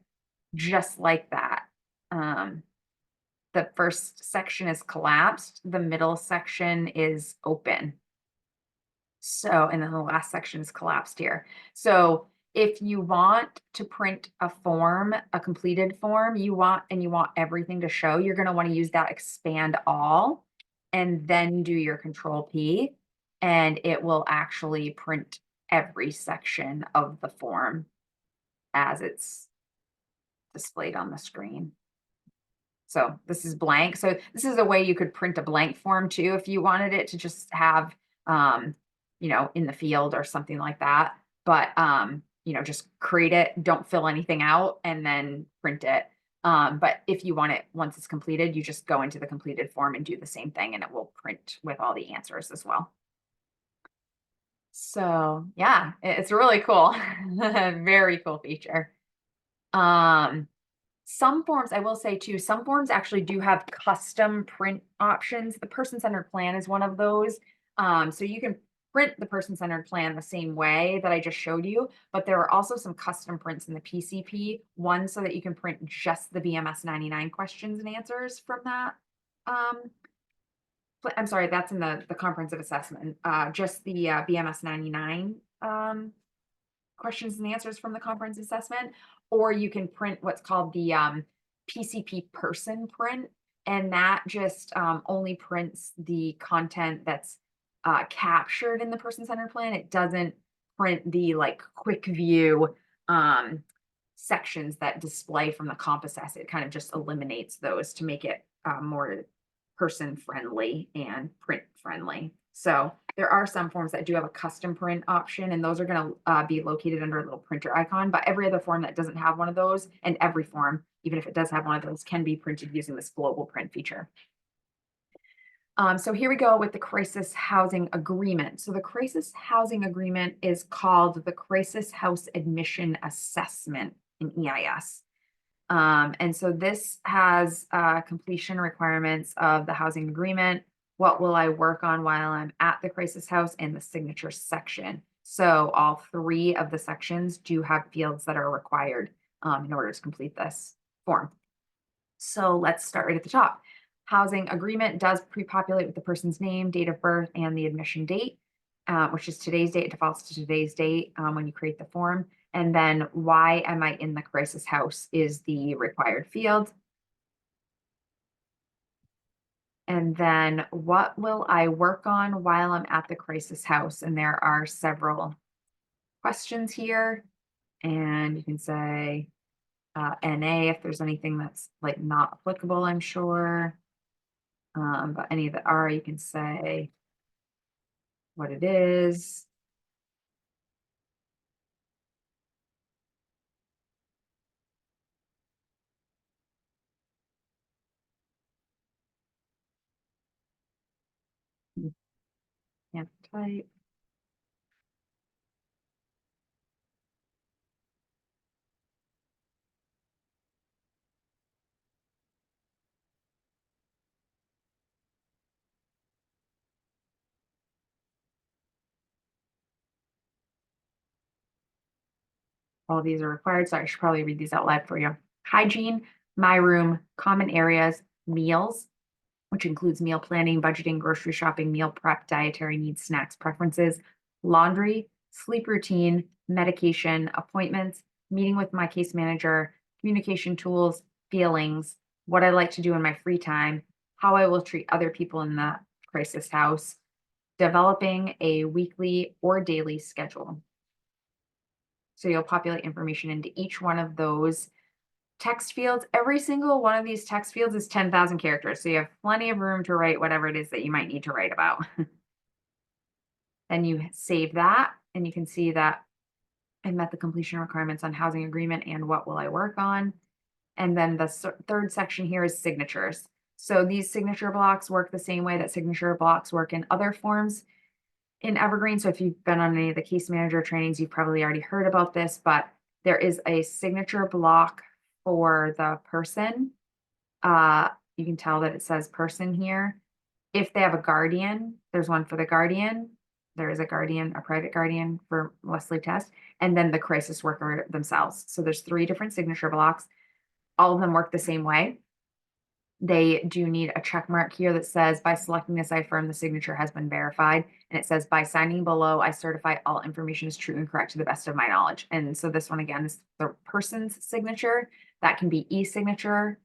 just like that. Um, the first section is collapsed, the middle section is open. So, and then the last section is collapsed here. So if you want to print a form, a completed form, you want everything to show, you're going to want to use that expand all and then do your control P, and it will actually print every section of the form as it's displayed on the screen. So this is blank. So this is a way you could print a blank form too if you wanted it to just have, um, in the field or something like that. But, just create it, don't fill anything out, and then print it. But if you want it, once it's completed, you just go into the completed form and do the same thing, and it will print with all the answers as well. So yeah, it's really cool. Very cool feature. Um, Some forms, I will say too, some forms actually do have custom print options. The person-centered plan is one of those. So you can print the person-centered plan the same way that I just showed you, but there are also some custom prints in the PCP, one so that you can print just the BMS 99 questions and answers from that. I'm sorry, that's in the comprehensive assessment, just the BMS 99 questions and answers from the comprehensive assessment, or you can print what's called the PCP person print, and that just only prints the content that's captured in the person-centered plan. It doesn't print the like quick view sections that display from the comp assess. It kind of just eliminates those to make it more person friendly and print friendly. So there are some forms that do have a custom print option, and those are going to be located under a little printer icon. But every other form that doesn't have one of those, and every form, even if it does have one of those, can be printed using this global print feature. So here we go with the crisis housing agreement. So the crisis housing agreement is called the Crisis House Admission Assessment in EIS. And so this has completion requirements of the housing agreement. What will I work on while I'm at the crisis house, and the signature section. So all three of the sections do have fields that are required in order to complete this form. So let's start right at the top. Housing agreement does pre-populate with the person's name, date of birth, and the admission date, which is today's date. It defaults to today's date when you create the form. And then why am I in the crisis house is the required field. And then what will I work on while I'm at the crisis house? And there are several questions here. And you can say NA if there's anything that's like not applicable, I'm sure. But any that are, you can say what it is. Can't type. All these are required, so I should probably read these out loud for you. Hygiene, my room, common areas, meals, which includes meal planning, budgeting, grocery shopping, meal prep, dietary needs, snacks, preferences, laundry, sleep routine, medication, appointments, meeting with my case manager, communication tools, feelings, what I like to do in my free time, how I will treat other people in the crisis house, developing a weekly or daily schedule. So you'll populate information into each one of those text fields. Every single one of these text fields is 10,000 characters. So you have plenty of room to write whatever it is that you might need to write about. Then you save that and you can see that I met the completion requirements on housing agreement and what will I work on. And then the third section here is signatures. So these signature blocks work the same way that signature blocks work in other forms in Evergreen. So if you've been on any of the case manager trainings, you've probably already heard about this, but there is a signature block for the person. You can tell that it says person here. If they have a guardian, there's one for the guardian. There is a guardian, a private guardian for Leslie Test, and then the crisis worker themselves. So there's 3 different signature blocks. All of them work the same way. They do need a check mark here that says, by selecting this, I affirm the signature has been verified. And it says, by signing below, I certify all information is true and correct to the best of my knowledge. And so this one again is the person's signature. That can be e-signature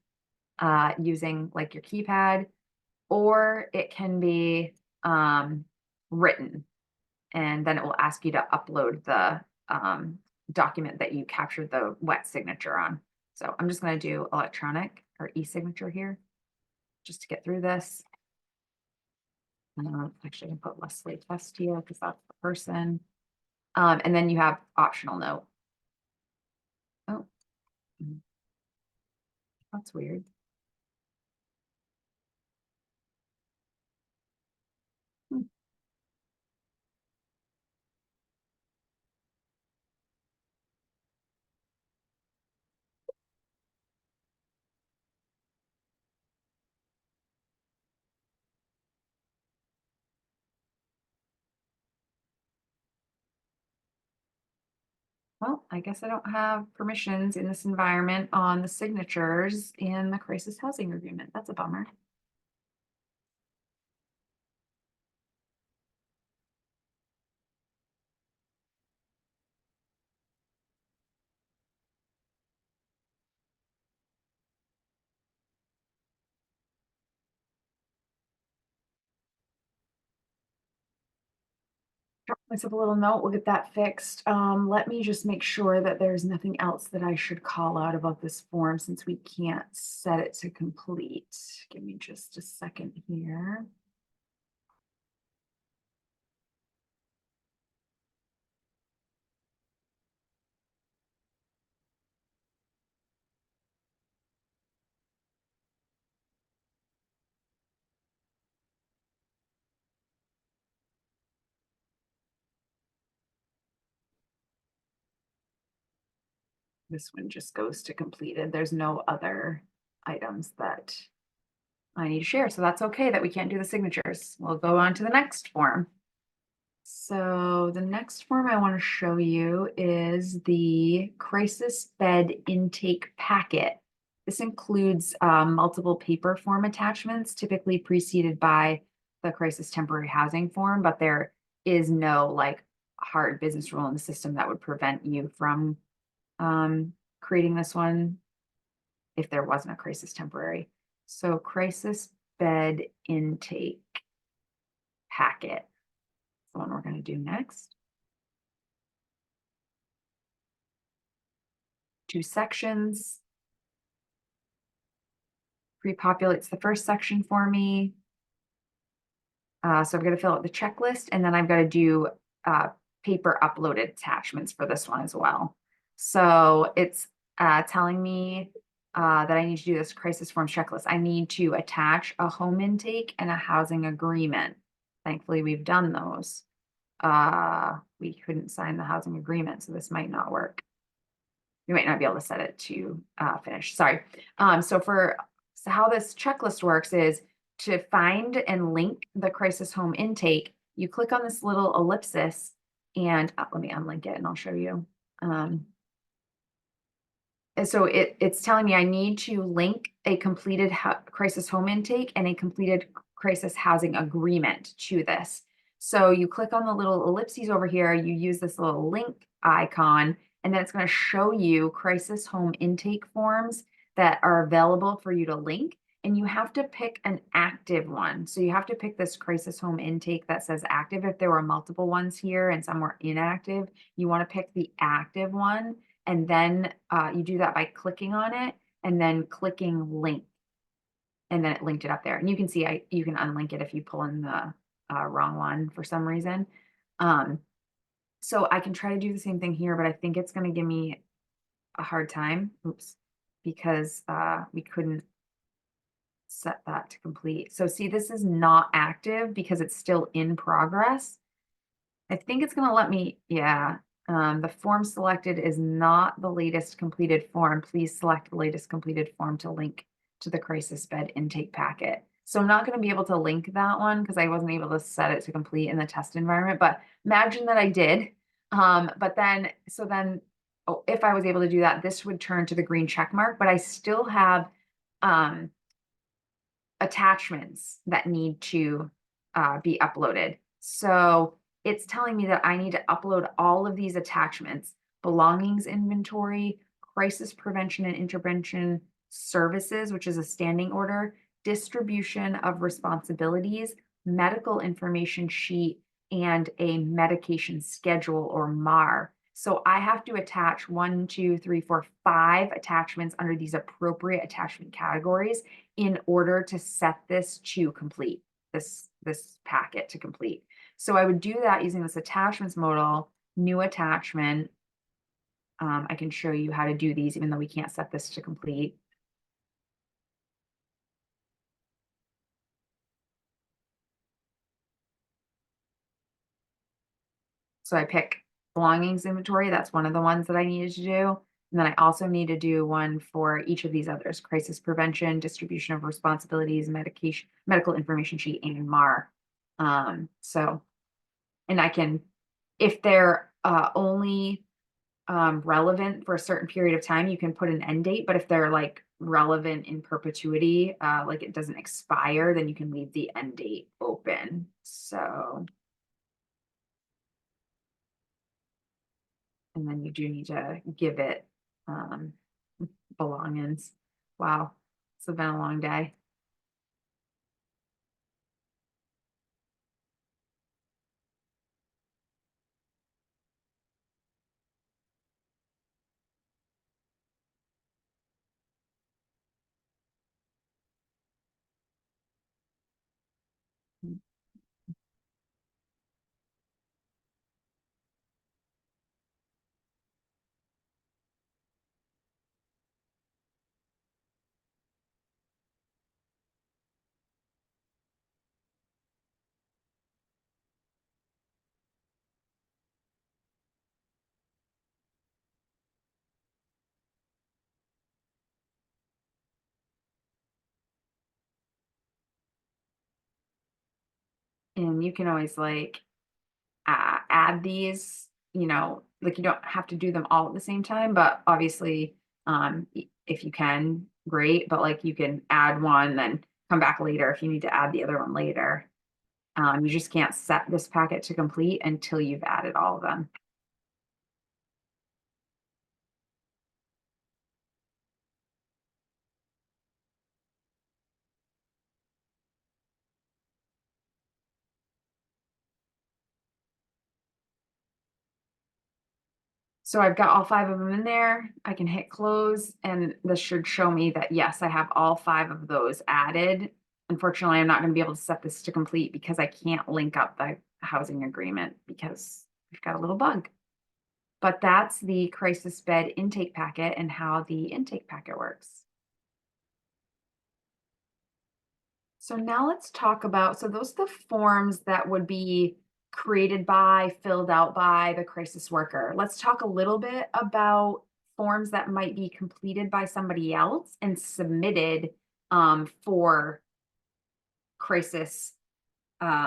using like your keypad, or it can be written. And then it will ask you to upload the document that you captured the wet signature on. So I'm just going to do electronic or e-signature here just to get through this. Actually, I can put Leslie Test here because that's the person. And then you have optional note. Oh, that's weird. Hmm. Well, I guess I don't have permissions in this environment on the signatures in the crisis housing agreement. That's a bummer. Drop myself a little note. We'll get that fixed. Let me just make sure that there's nothing else that I should call out about this form since we can't set it to complete. Give me just a second here. This one just goes to completed. There's no other items that I need to share. So that's okay that we can't do the signatures. We'll go on to the next form. So the next form I want to show you is the crisis bed intake packet. This includes multiple paper form attachments, typically preceded by the crisis temporary housing form, but there is no like hard business rule in the system that would prevent you from creating this one if there wasn't a crisis temporary. So crisis bed intake packet. The one we're going to do next. 2 sections. Pre-populates the first section for me. So I'm going to fill out the checklist and then I've got to do paper uploaded attachments for this one as well. So it's telling me that I need to do this crisis form checklist. I need to attach a home intake and a housing agreement. Thankfully, we've done those. We couldn't sign the housing agreement, so this might not work. You might not be able to set it to finish. Sorry. So how this checklist works is to find and link the crisis home intake. You click on this little ellipsis and let me unlink it and I'll show you. And so it's telling me I need to link a completed crisis home intake and a completed crisis housing agreement to this. So you click on the little ellipses over here, you use this little link icon, and then it's going to show you crisis home intake forms that are available for you to link. And you have to pick an active one. So you have to pick this crisis home intake that says active. If there were multiple ones here and some were inactive, you want to pick the active one. And then you do that by clicking on it and then clicking link. And then it linked it up there. And you can see you can unlink it if you pull in the wrong one for some reason. Um, so I can try to do the same thing here, but I think it's going to give me a hard time. Oops, because we couldn't set that to complete. So see, this is not active because it's still in progress. I think it's going to let me, yeah. The form selected is not the latest completed form. Please select the latest completed form to link to the crisis bed intake packet. So I'm not going to be able to link that one because I wasn't able to set it to complete in the test environment, but imagine that I did. But then, oh, if I was able to do that, this would turn to the green check mark, but I still have um, attachments that need to be uploaded. So it's telling me that I need to upload all of these attachments: belongings inventory, crisis prevention and intervention services, which is a standing order, distribution of responsibilities, medical information sheet, and a medication schedule or MAR. So I have to attach 1, 2, 3, 4, 5 attachments under these appropriate attachment categories in order to set this to complete, this packet to complete. So I would do that using this attachments modal, new attachment. I can show you how to do these even though we can't set this to complete. So I pick belongings inventory. That's one of the ones that I needed to do. And then I also need to do one for each of these others: crisis prevention, distribution of responsibilities, medication, medical information sheet, and MAR. So, and I can, if they're only relevant for a certain period of time, you can put an end date. But if they're like relevant in perpetuity, like it doesn't expire, then you can leave the end date open. So, and then you do need to give it um, belongings. Wow, it's been a long day. And you can always like add these, like you don't have to do them all at the same time, but obviously, if you can, great. But like you can add one, then come back later if you need to add the other one later. You just can't set this packet to complete until you've added all of them. So I've got all 5 of them in there. I can hit close and this should show me that yes, I have all 5 of those added. Unfortunately, I'm not going to be able to set this to complete because I can't link up the housing agreement because we've got a little bug. But that's the crisis bed intake packet and how the intake packet works. So now let's talk about, so those are the forms that would be created by, filled out by the crisis worker. Let's talk a little bit about forms that might be completed by somebody else and submitted for crisis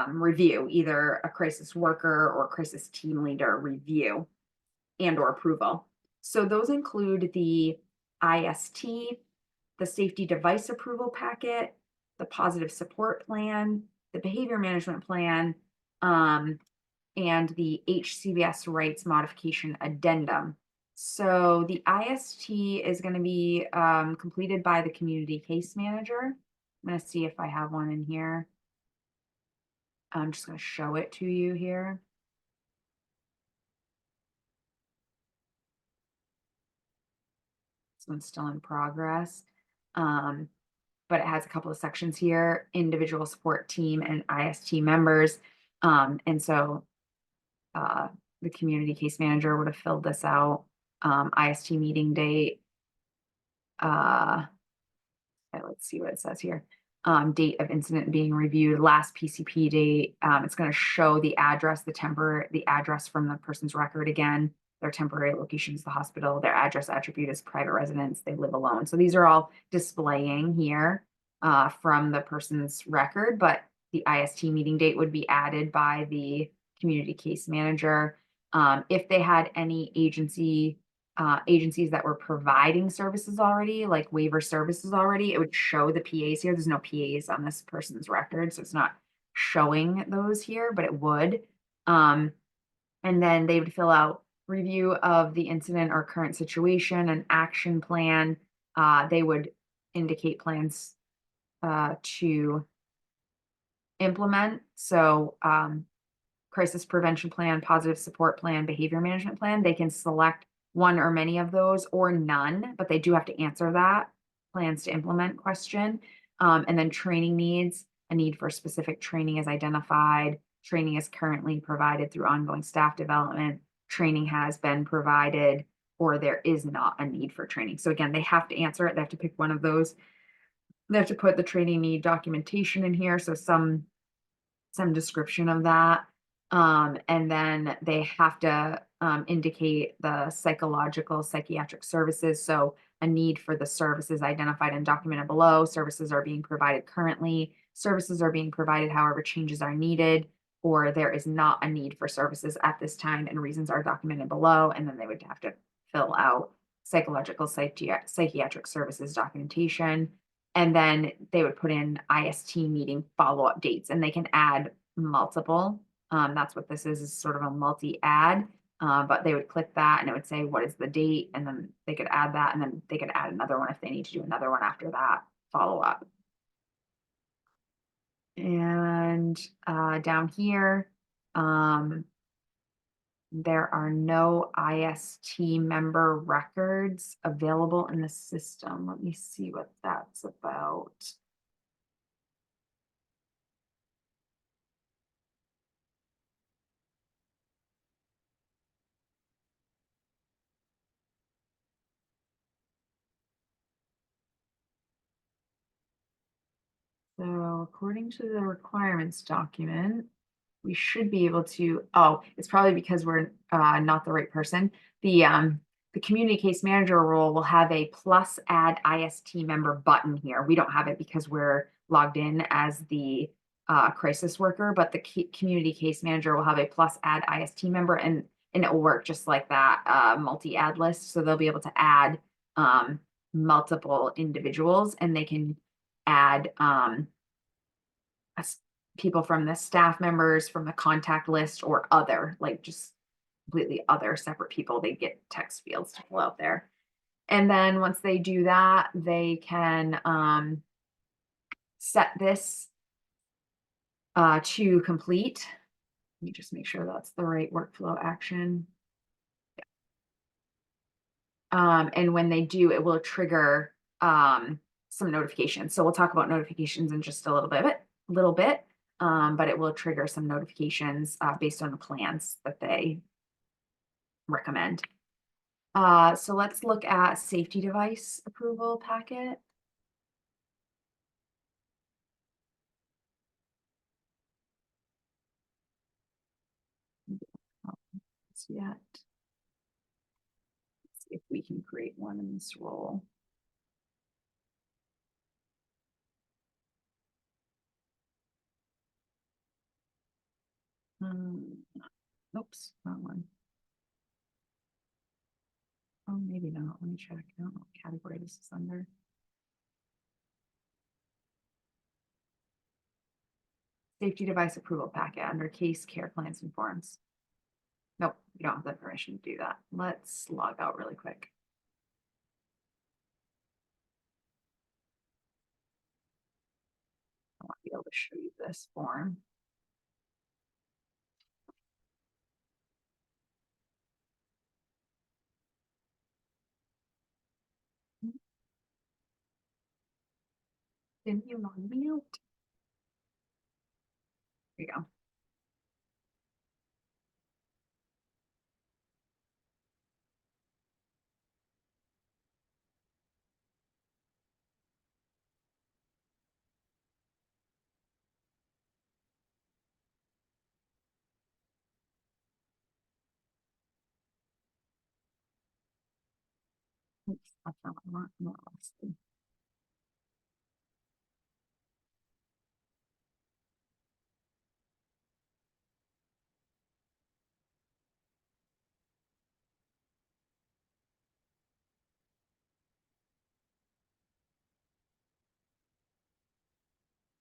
review, either a crisis worker or crisis team leader review and or approval. So those include the IST, the safety device approval packet, the positive support plan, the behavior management plan, um, and the HCBS rights modification addendum. So the IST is going to be completed by the community case manager. I'm going to see if I have one in here. I'm just going to show it to you here. This one's still in progress. But it has a couple of sections here: individual support team and IST members. And so uh, the community case manager would have filled this out. IST meeting date. Let's see what it says here. Date of incident being reviewed, last PCP date. It's going to show the address, the address from the person's record again. Their temporary location is the hospital. Their address attribute is private residence. They live alone. So these are all displaying here from the person's record, but the IST meeting date would be added by the community case manager. If they had any agencies that were providing services already, like waiver services already, it would show the PAs here. There's no PAs on this person's record, so it's not showing those here, but it would. And then they would fill out review of the incident or current situation, an action plan. They would indicate plans to implement. So crisis prevention plan, positive support plan, behavior management plan. They can select one or many of those or none, but they do have to answer that plans to implement question. And then training needs, a need for specific training is identified. Training is currently provided through ongoing staff development. Training has been provided, or there is not a need for training. So again, they have to answer it. They have to pick one of those. They have to put the training need documentation in here. So some description of that. And then they have to indicate the psychiatric services. So a need for the services identified and documented below. Services are being provided currently. Services are being provided, however, changes are needed, or there is not a need for services at this time and reasons are documented below. And then they would have to fill out psychiatric services documentation. And then they would put in IST meeting follow-up dates, and they can add multiple. That's what this is sort of a multi-add. But they would click that and it would say, what is the date? And then they could add that, and then they could add another one if they need to do another one after that follow-up. And down here, there are no IST member records available in the system. Let me see what that's about. So according to the requirements document, we should be able to, oh, it's probably because we're not the right person. The community case manager role will have a plus add IST member button here. We don't have it because we're logged in as the crisis worker, but the community case manager will have a plus add IST member, and it will work just like that multi-add list. So they'll be able to add multiple individuals, and they can add people from the staff members, from the contact list, or other, like just completely other separate people. They get text fields to fill out there. And then once they do that, they can set this to complete. Let me just make sure that's the right workflow action. And when they do, it will trigger some notifications. So we'll talk about notifications in just a little bit. But it will trigger some notifications based on the plans that they recommend. So let's look at safety device approval packet. Yet. Let's see if we can create one in this role. Oops, wrong one. Oh, maybe not. Let me check. I don't know what category this is under. Safety device approval packet under case care plans and forms. Nope, you don't have the permission to do that. Let's log out really quick. I want to be able to show you this form. Didn't you log me out? There you go. Oops, that's not what I want. No, let's see.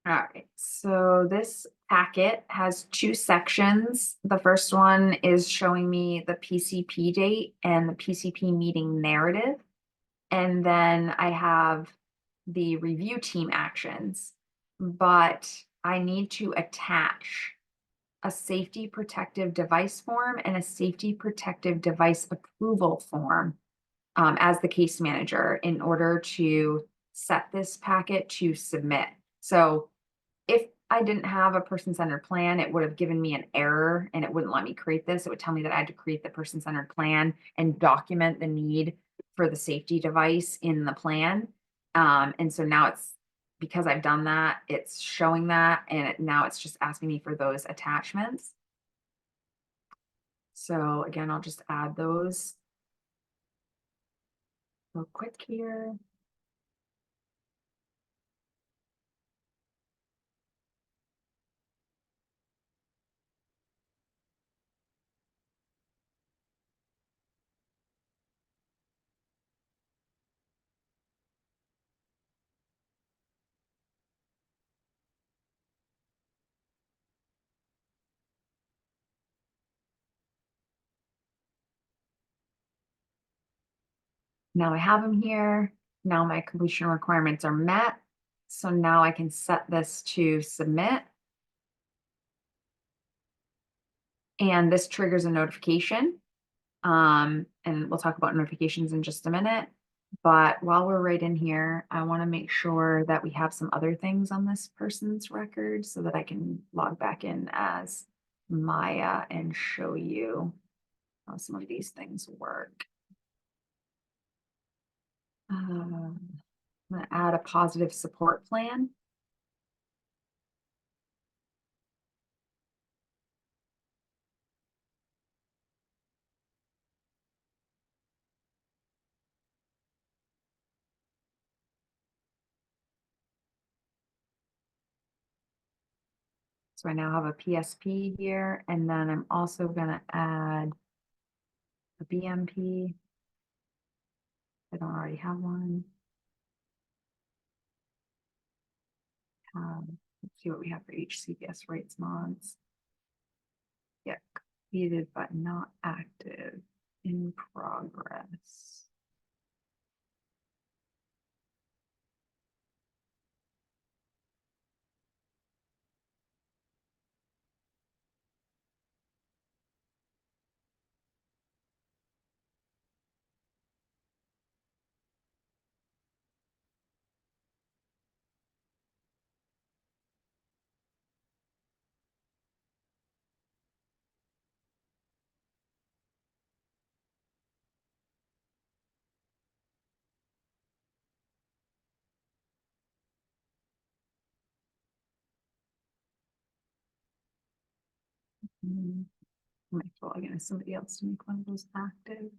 All right, so this packet has two sections. The first one is showing me the PCP date and the PCP meeting narrative. And then I have the review team actions, but I need to attach a safety protective device form and a safety protective device approval form as the case manager in order to set this packet to submit. So if I didn't have a person-centered plan, it would have given me an error and it wouldn't let me create this. It would tell me that I had to create the person-centered plan and document the need for the safety device in the plan. And so now it's because I've done that, it's showing that, and now it's just asking me for those attachments. So again, I'll just add those real quick here. Now I have them here. Now my completion requirements are met. So now I can set this to submit. And this triggers a notification. And we'll talk about notifications in just a minute. But while we're right in here, I want to make sure that we have some other things on this person's record so that I can log back in as Maya and show you how some of these things work. I'm going to add a positive support plan. So I now have a PSP here, and then I'm also going to add a BMP. I don't already have one. Let's see what we have for each CPS rates mods. Yeah, completed but not active. In progress. I might log in as somebody else to make one of those active.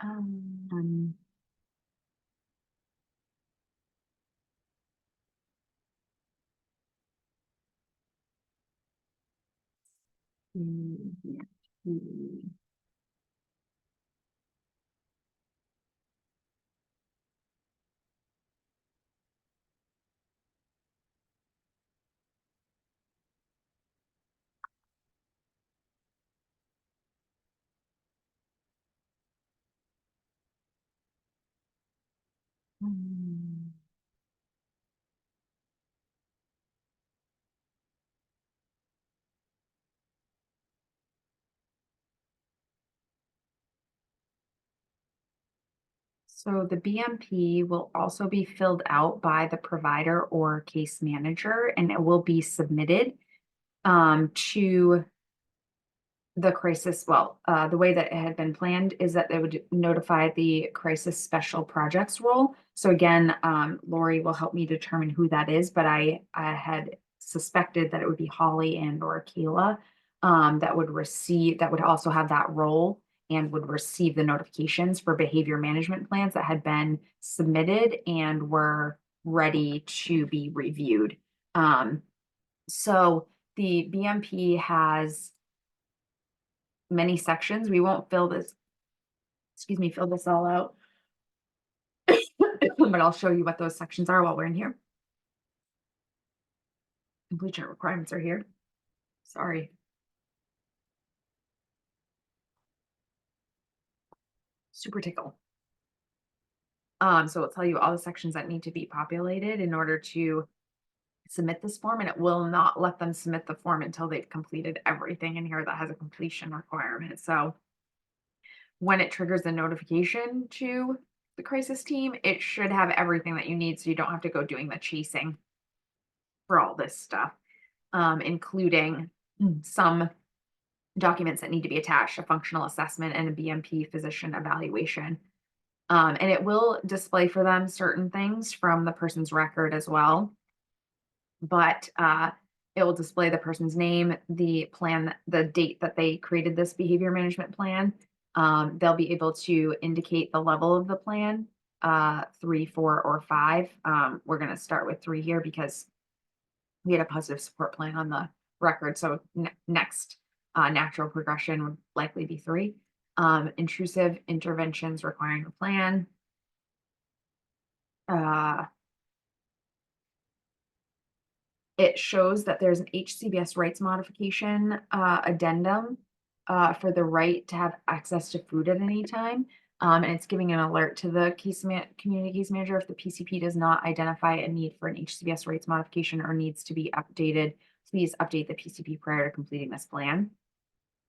Um, yeah. Hmm. So the BMP will also be filled out by the provider or case manager, and it will be submitted to the crisis. Well, the way that it had been planned is that they would notify the crisis special projects role. So again, Lori will help me determine who that is, but I had suspected that it would be Holly and or Kayla that would also have that role and would receive the notifications for behavior management plans that had been submitted and were ready to be reviewed. So the BMP has many sections. We won't fill this all out, but I'll show you what those sections are while we're in here. Completion requirements are here. Sorry. Super tickle. So it'll tell you all the sections that need to be populated in order to submit this form, and it will not let them submit the form until they've completed everything in here that has a completion requirement. So when it triggers the notification to the crisis team, it should have everything that you need so you don't have to go doing the chasing for all this stuff, including some documents that need to be attached, a functional assessment and a BMP physician evaluation. And it will display for them certain things from the person's record as well. But it will display the person's name, the plan, the date that they created this behavior management plan. They'll be able to indicate the level of the plan, 3, 4, or 5. We're going to start with 3 here because we had a positive support plan on the record. So next natural progression would likely be 3. Intrusive interventions requiring a plan. Uh, it shows that there's an HCBS rights modification addendum for the right to have access to food at any time. And it's giving an alert to the community case manager if the PCP does not identify a need for an HCBS rights modification or needs to be updated. Please update the PCP prior to completing this plan.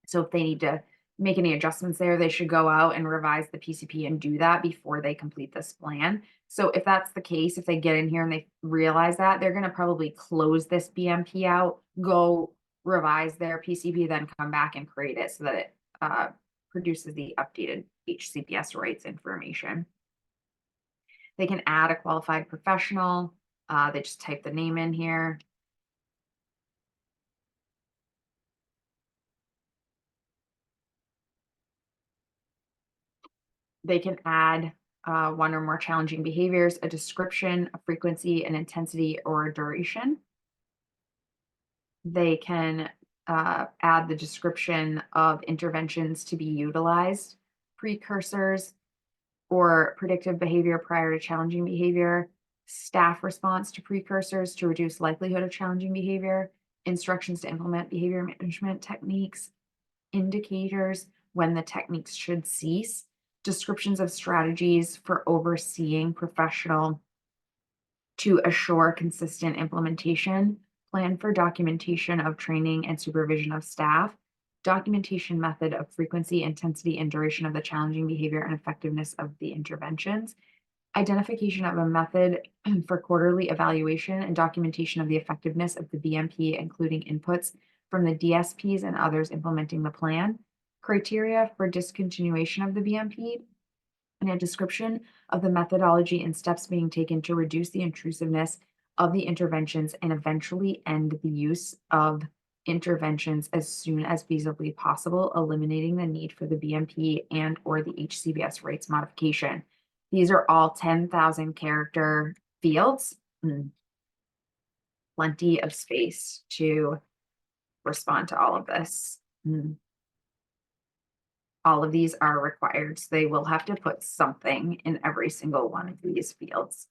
So if they need to make any adjustments there, they should go out and revise the PCP and do that before they complete this plan. So if that's the case, if they get in here and they realize that, they're going to probably close this BMP out, go revise their PCP, then come back and create it so that it produces the updated HCPS rights information. They can add a qualified professional. They just type the name in here. They can add one or more challenging behaviors, a description, a frequency, an intensity, or a duration. They can add the description of interventions to be utilized, precursors, or predictive behavior prior to challenging behavior, staff response to precursors to reduce likelihood of challenging behavior, instructions to implement behavior management techniques, indicators when the techniques should cease, descriptions of strategies for overseeing professional to assure consistent implementation, plan for documentation of training and supervision of staff, documentation method of frequency, intensity, and duration of the challenging behavior and effectiveness of the interventions, identification of a method for quarterly evaluation and documentation of the effectiveness of the BMP, including inputs from the DSPs and others implementing the plan, criteria for discontinuation of the BMP, and a description of the methodology and steps being taken to reduce the intrusiveness of the interventions and eventually end the use of interventions as soon as feasibly possible, eliminating the need for the BMP and or the HCBS rights modification. These are all 10,000 character fields. Plenty of space to respond to all of this. All of these are required, so they will have to put something in every single one of these fields.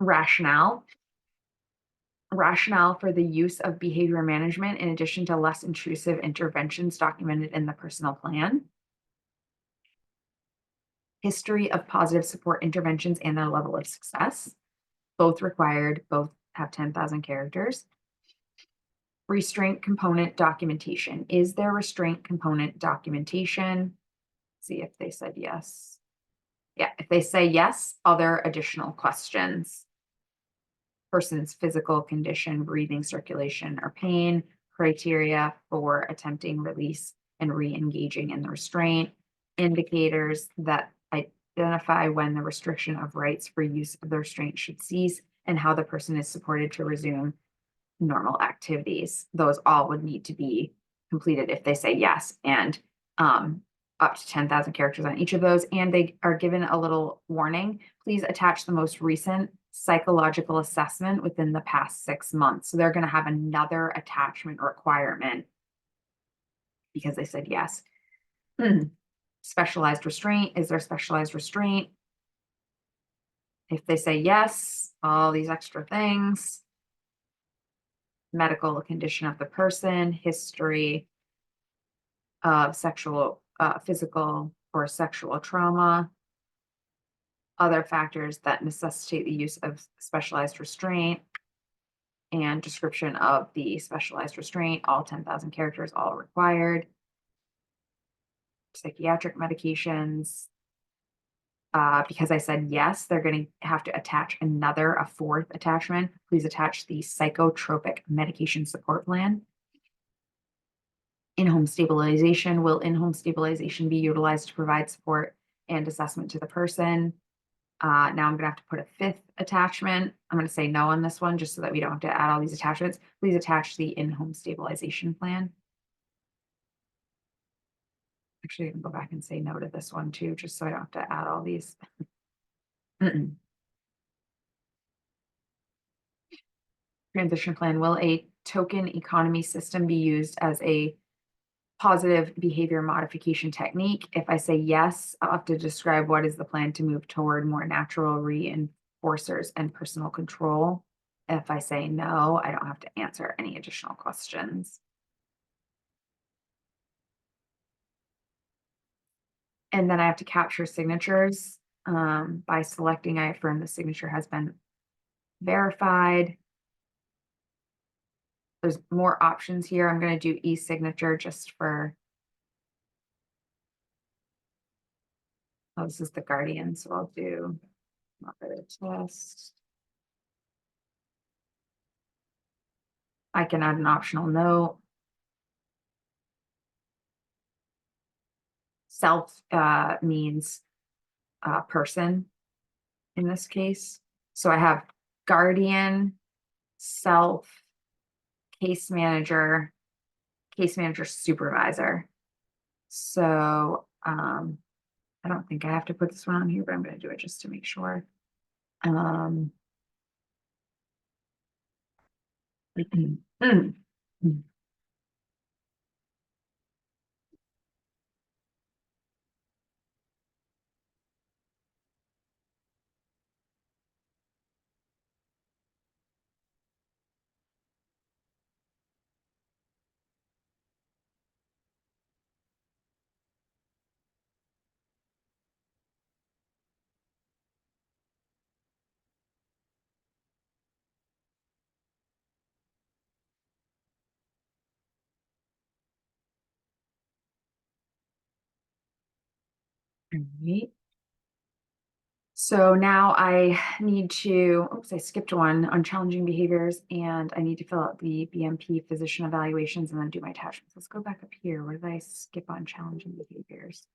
Rationale. Rationale for the use of behavior management in addition to less intrusive interventions documented in the personal plan. History of positive support interventions and their level of success. Both required, both have 10,000 characters. Restraint component documentation. Is there restraint component documentation? See if they said yes. Yeah, if they say yes, other additional questions. Person's physical condition, breathing, circulation, or pain, criteria for attempting release and re-engaging in the restraint, indicators that identify when the restriction of rights for use of the restraint should cease, and how the person is supported to resume normal activities. Those all would need to be completed if they say yes, and up to 10,000 characters on each of those. And they are given a little warning. Please attach the most recent psychological assessment within the past 6 months. So they're going to have another attachment requirement because they said yes. Specialized restraint. Is there specialized restraint? If they say yes, all these extra things. Medical condition of the person, history of sexual, physical, or sexual trauma, other factors that necessitate the use of specialized restraint, and description of the specialized restraint, all 10,000 characters, all required. Psychiatric medications. Because I said yes, they're going to have to attach a fourth attachment. Please attach the psychotropic medication support plan. In-home stabilization. Will in-home stabilization be utilized to provide support and assessment to the person? Now I'm going to have to put a fifth attachment. I'm going to say no on this one just so that we don't have to add all these attachments. Please attach the in-home stabilization plan. Actually, I can go back and say no to this one too, just so I don't have to add all these. Transition plan. Will a token economy system be used as a positive behavior modification technique? If I say yes, I'll have to describe what is the plan to move toward more natural reinforcers and personal control. If I say no, I don't have to answer any additional questions. And then I have to capture signatures by selecting I affirm the signature has been verified. There's more options here. I'm going to do e-signature just for, oh, this is the Guardian, so I'll do mother test. I can add an optional note. Self means person in this case. So I have guardian, self, case manager supervisor. So I don't think I have to put this one on here, but I'm going to do it just to make sure. Right. So now I need to, oops, I skipped one on challenging behaviors, and I need to fill out the BMP physician evaluations and then do my attachments. Let's go back up here. Where did I skip on challenging behaviors?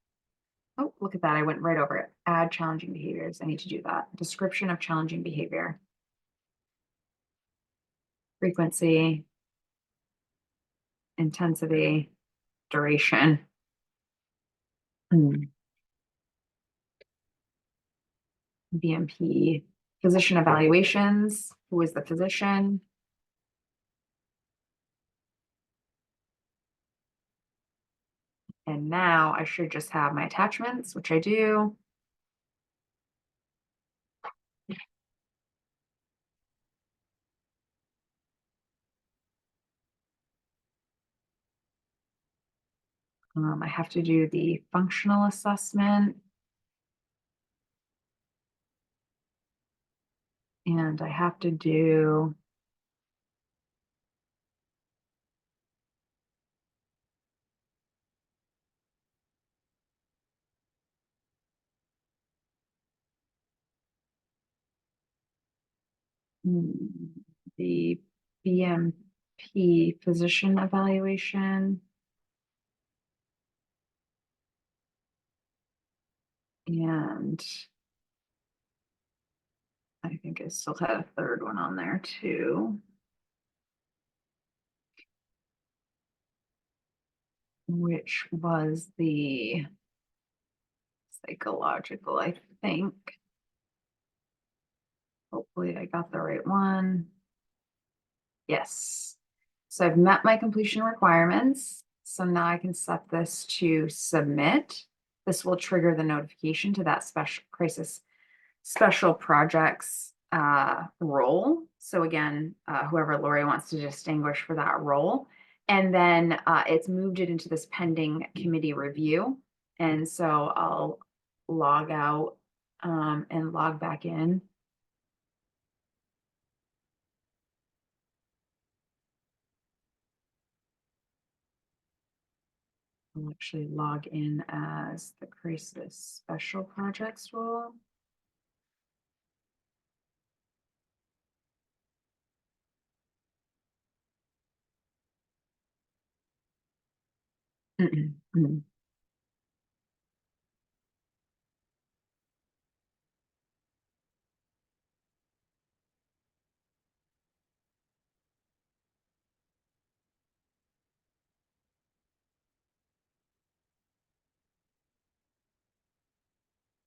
Oh, look at that. I went right over it. Add challenging behaviors. I need to do that. Description of challenging behavior. Frequency, intensity, duration. BMP, physician evaluations. Who is the physician? And now I should just have my attachments, which I do. I have to do the functional assessment, and I have to do mm, the BMP physician evaluation, and I think I still had a third one on there too, which was the psychological, I think. Hopefully I got the right one. Yes. So I've met my completion requirements. So now I can set this to submit. This will trigger the notification to that special crisis special projects role. So again, whoever Lori wants to distinguish for that role. And then it's moved it into this pending committee review. And so I'll log out and log back in. I'll actually log in as the crisis special projects role.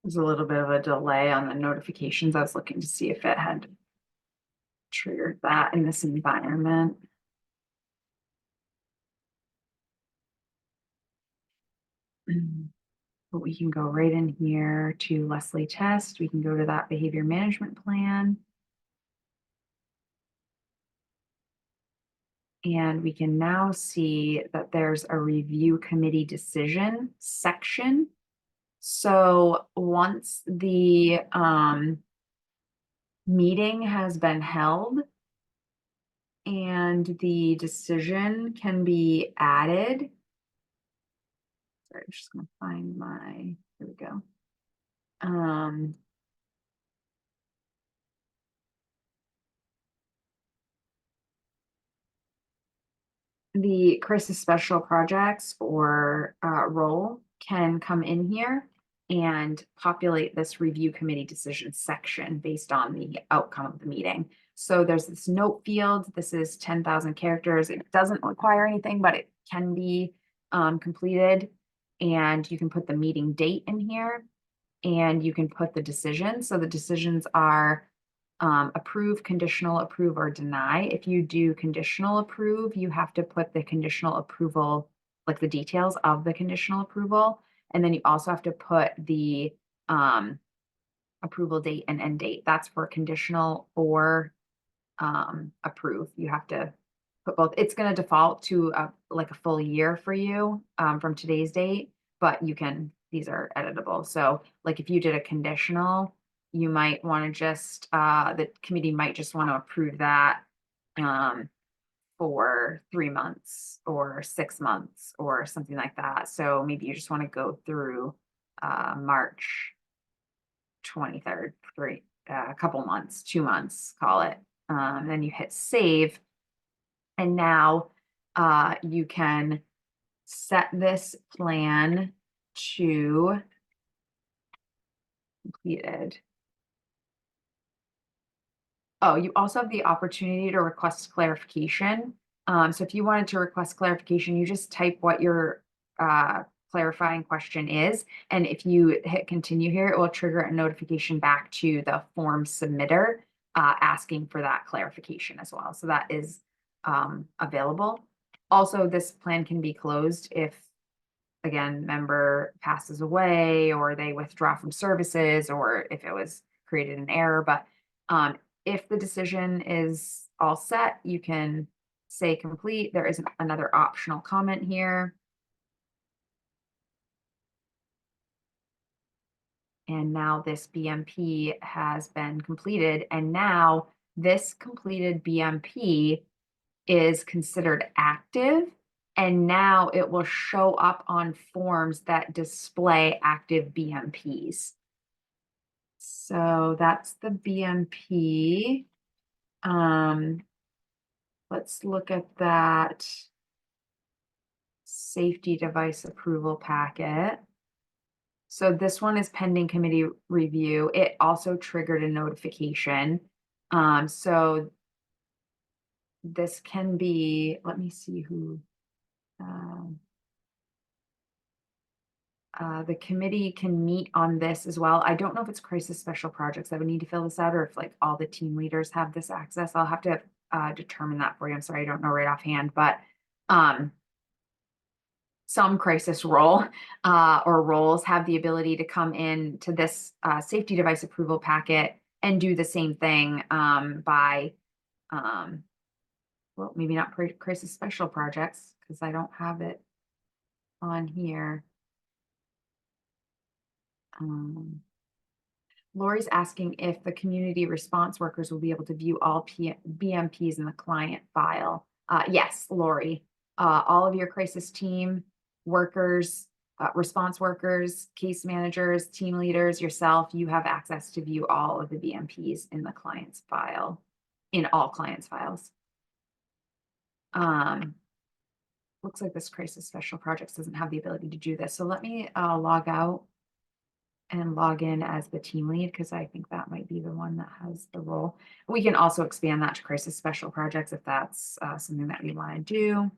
There's a little bit of a delay on the notifications. I was looking to see if it had triggered that in this environment. But we can go right in here to Leslie test. We can go to that behavior management plan. And we can now see that there's a review committee decision section. So once the meeting has been held and the decision can be added. Sorry, I'm just gonna find my, here we go. The crisis special projects or role can come in here and populate this review committee decision section based on the outcome of the meeting. So there's this note field. This is 10,000 characters. It doesn't require anything, but it can be completed. And you can put the meeting date in here and you can put the decision. So the decisions are approve, conditional approve, or deny. If you do conditional approve, you have to put the conditional approval, like the details of the conditional approval. And then you also have to put the approval date and end date. That's for conditional or approve. You have to put both. It's going to default to like a full year for you from today's date, but you can, these are editable. So like if you did a conditional, you might want to just, the committee might just want to approve that for 3 months or 6 months or something like that. So maybe you just want to go through March 23rd, a couple months, 2 months, call it. Then you hit save. And now you can set this plan to completed. Oh, you also have the opportunity to request clarification. So if you wanted to request clarification, you just type what your clarifying question is. And if you hit continue here, it will trigger a notification back to the form submitter asking for that clarification as well. So that is available. Also, this plan can be closed if, again, member passes away or they withdraw from services or if it was created an error. But if the decision is all set, you can say complete. There is another optional comment here. And now this BMP has been completed. And now this completed BMP is considered active. And now it will show up on forms that display active BMPs. So that's the BMP. Let's look at that safety device approval packet. So this one is pending committee review. It also triggered a notification. So this can be, let me see who, the committee can meet on this as well. I don't know if it's crisis special projects that would need to fill this out or if like all the team leaders have this access. I'll have to determine that for you. I'm sorry, I don't know right offhand, but some crisis role or roles have the ability to come in to this safety device approval packet and do the same thing by, well, maybe not crisis special projects because I don't have it on here. Lori's asking if the community response workers will be able to view all BMPs in the client file. Yes, Lori, all of your crisis team workers, response workers, case managers, team leaders, yourself, you have access to view all of the BMPs in the client's file, in all clients' files. Looks like this crisis special projects doesn't have the ability to do this. So let me log out and log in as the team lead because I think that might be the one that has the role. We can also expand that to crisis special projects if that's something that we want to do.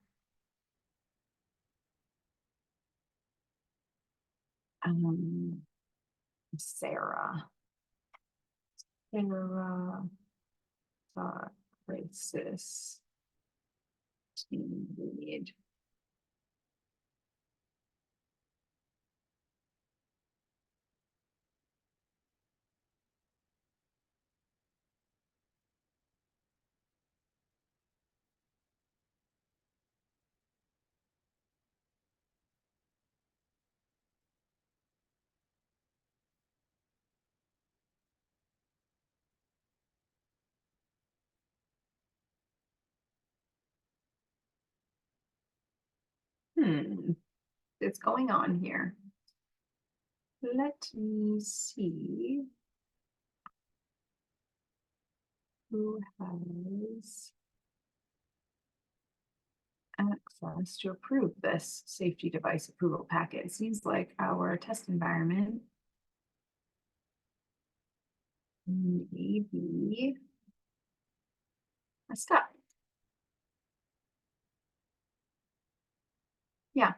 Sarah, crisis team lead. It's going on here. Let me see who has access to approve this safety device approval packet. It seems like our test environment may be messed up. Yeah,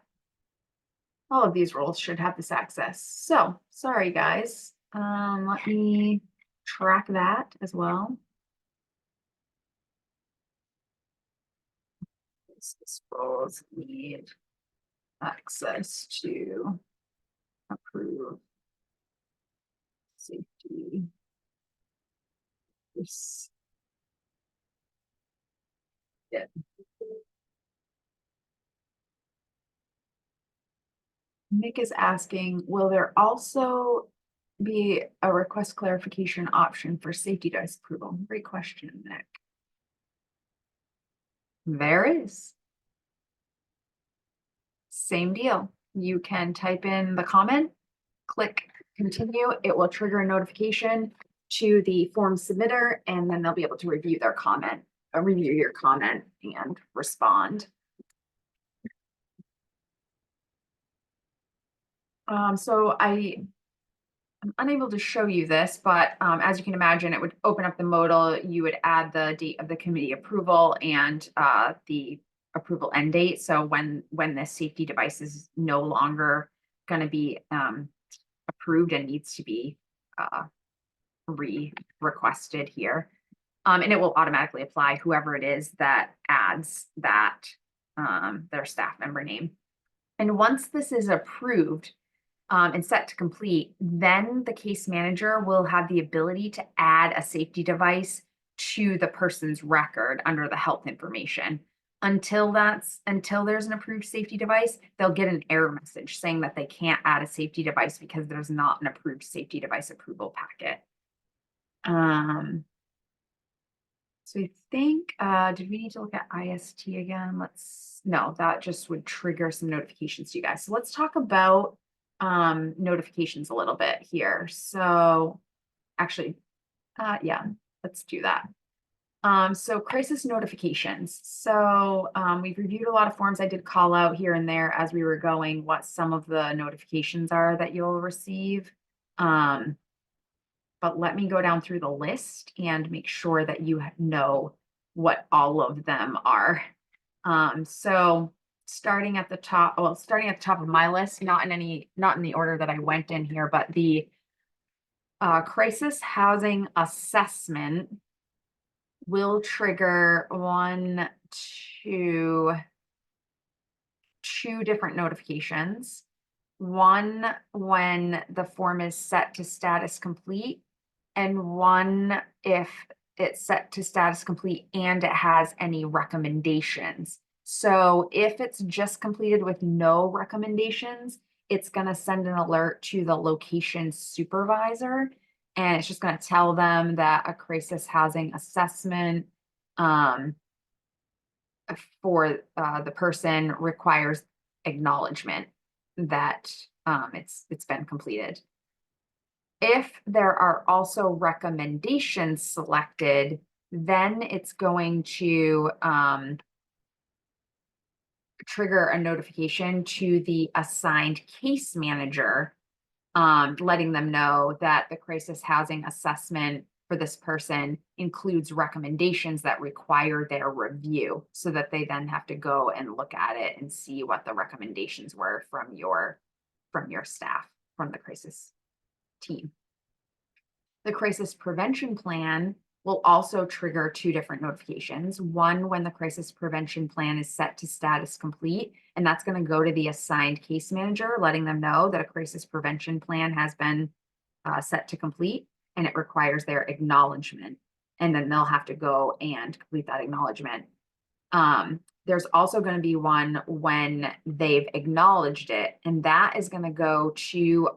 all of these roles should have this access. So sorry, guys. Let me track that as well. These roles need access to approve safety. This, yeah. Nick is asking, will there also be a request clarification option for safety device approval? Great question, Nick. There is. Same deal. You can type in the comment, click continue. It will trigger a notification to the form submitter, and then they'll be able to review their comment, review your comment and respond. So I'm unable to show you this, but as you can imagine, it would open up the modal. You would add the date of the committee approval and the approval end date. So when this safety device is no longer going to be approved and needs to be re-requested here. And it will automatically apply whoever it is that adds that their staff member name. And once this is approved and set to complete, then the case manager will have the ability to add a safety device to the person's record under the health information. until there's an approved safety device, they'll get an error message saying that they can't add a safety device because there's not an approved safety device approval packet. So I think, did we need to look at IST again? No, that just would trigger some notifications to you guys. So let's talk about notifications a little bit here. So actually, yeah, let's do that. So crisis notifications. So we've reviewed a lot of forms. I did call out here and there as we were going what some of the notifications are that you'll receive. But let me go down through the list and make sure that you know what all of them are. So starting at the top of my list, not in the order that I went in here, but the crisis housing assessment will trigger two different notifications. One when the form is set to status complete, and one if it's set to status complete and it has any recommendations. So if it's just completed with no recommendations, it's going to send an alert to the location supervisor, and it's just going to tell them that a crisis housing assessment for the person requires acknowledgement that it's been completed. If there are also recommendations selected, then it's going to trigger a notification to the assigned case manager, letting them know that the crisis housing assessment for this person includes recommendations that require their review, so that they then have to go and look at it and see what the recommendations were from your staff, from the crisis team. The crisis prevention plan will also trigger two different notifications. One, when the crisis prevention plan is set to status complete, and that's going to go to the assigned case manager, letting them know that a crisis prevention plan has been set to complete, and it requires their acknowledgement. And then they'll have to go and complete that acknowledgement. There's also going to be one when they've acknowledged it, and that is going to go to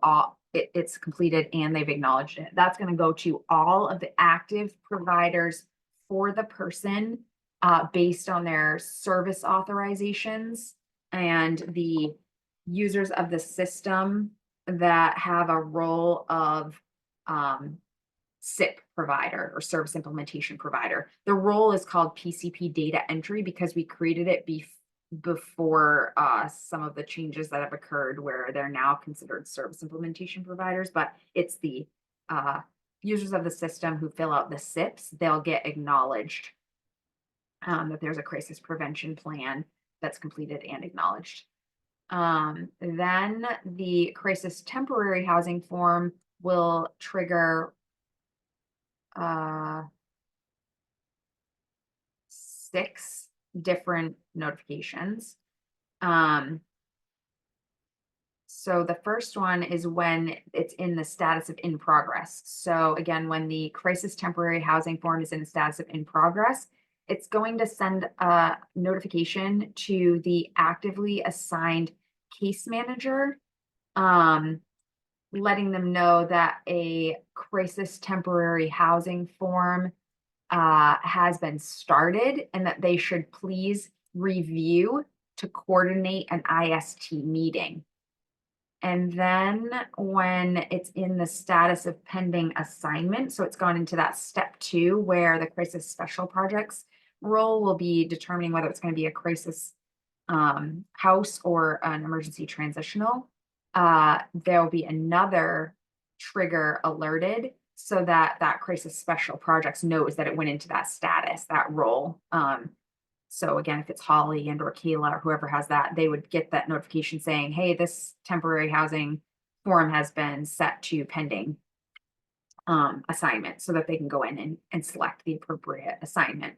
it's completed and they've acknowledged it. That's going to go to all of the active providers for the person based on their service authorizations, and the users of the system that have a role of SIP provider or service implementation provider. The role is called PCP data entry because we created it before some of the changes that have occurred where they're now considered service implementation providers, but it's the users of the system who fill out the SIPs. They'll get acknowledged that there's a crisis prevention plan that's completed and acknowledged. Then the crisis temporary housing form will trigger 6 different notifications. So the first one is when it's in the status of in progress. So again, when the crisis temporary housing form is in the status of in progress, it's going to send a notification to the actively assigned case manager, letting them know that a crisis temporary housing form has been started, and that they should please review to coordinate an IST meeting. And then when it's in the status of pending assignment, so it's gone into that step 2 where the crisis special projects role will be determining whether it's going to be a crisis house or an emergency transitional. There'll be another trigger alerted so that that crisis special projects knows that it went into that status, that role. So again, if it's Holly and or Kayla or whoever has that, they would get that notification saying, hey, this temporary housing form has been set to pending assignment, so that they can go in and select the appropriate assignment.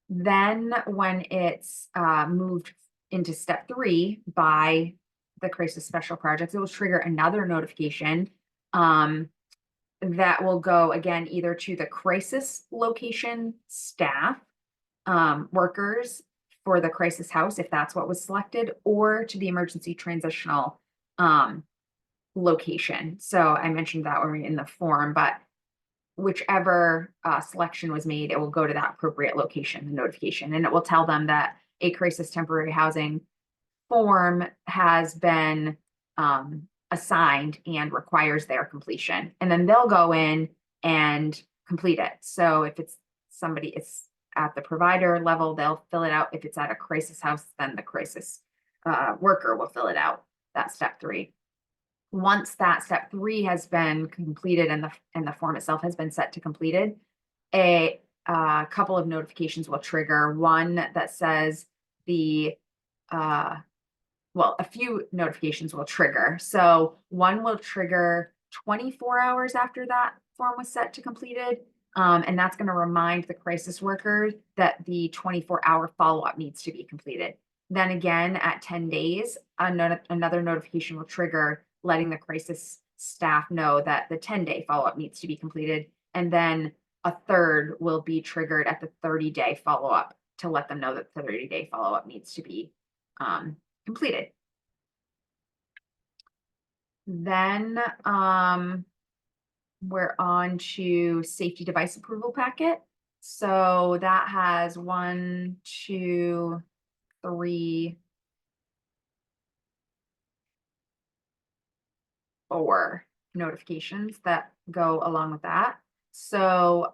Then when it's moved into step 3 by the crisis special projects, it will trigger another notification that will go again either to the crisis location staff, workers for the crisis house, if that's what was selected, or to the emergency transitional location. So I mentioned that when we in the form, but whichever selection was made, it will go to that appropriate location, the notification, and it will tell them that a crisis temporary housing form has been assigned and requires their completion. And then they'll go in and complete it. So if it's somebody, it's at the provider level, they'll fill it out. If it's at a crisis house, then the crisis worker will fill it out. That's step 3. Once that step 3 has been completed and the form itself has been set to completed, a couple of notifications will trigger. One that says a few notifications will trigger. So one will trigger 24 hours after that form was set to completed. And that's going to remind the crisis worker that the 24-hour follow-up needs to be completed. Then again, at 10 days, another notification will trigger, letting the crisis staff know that the 10-day follow-up needs to be completed. And then a third will be triggered at the 30-day follow-up to let them know that the 30-day follow-up needs to be completed. Then we're on to safety device approval packet. So that has 1, 2, 3, 4 notifications that go along with that. So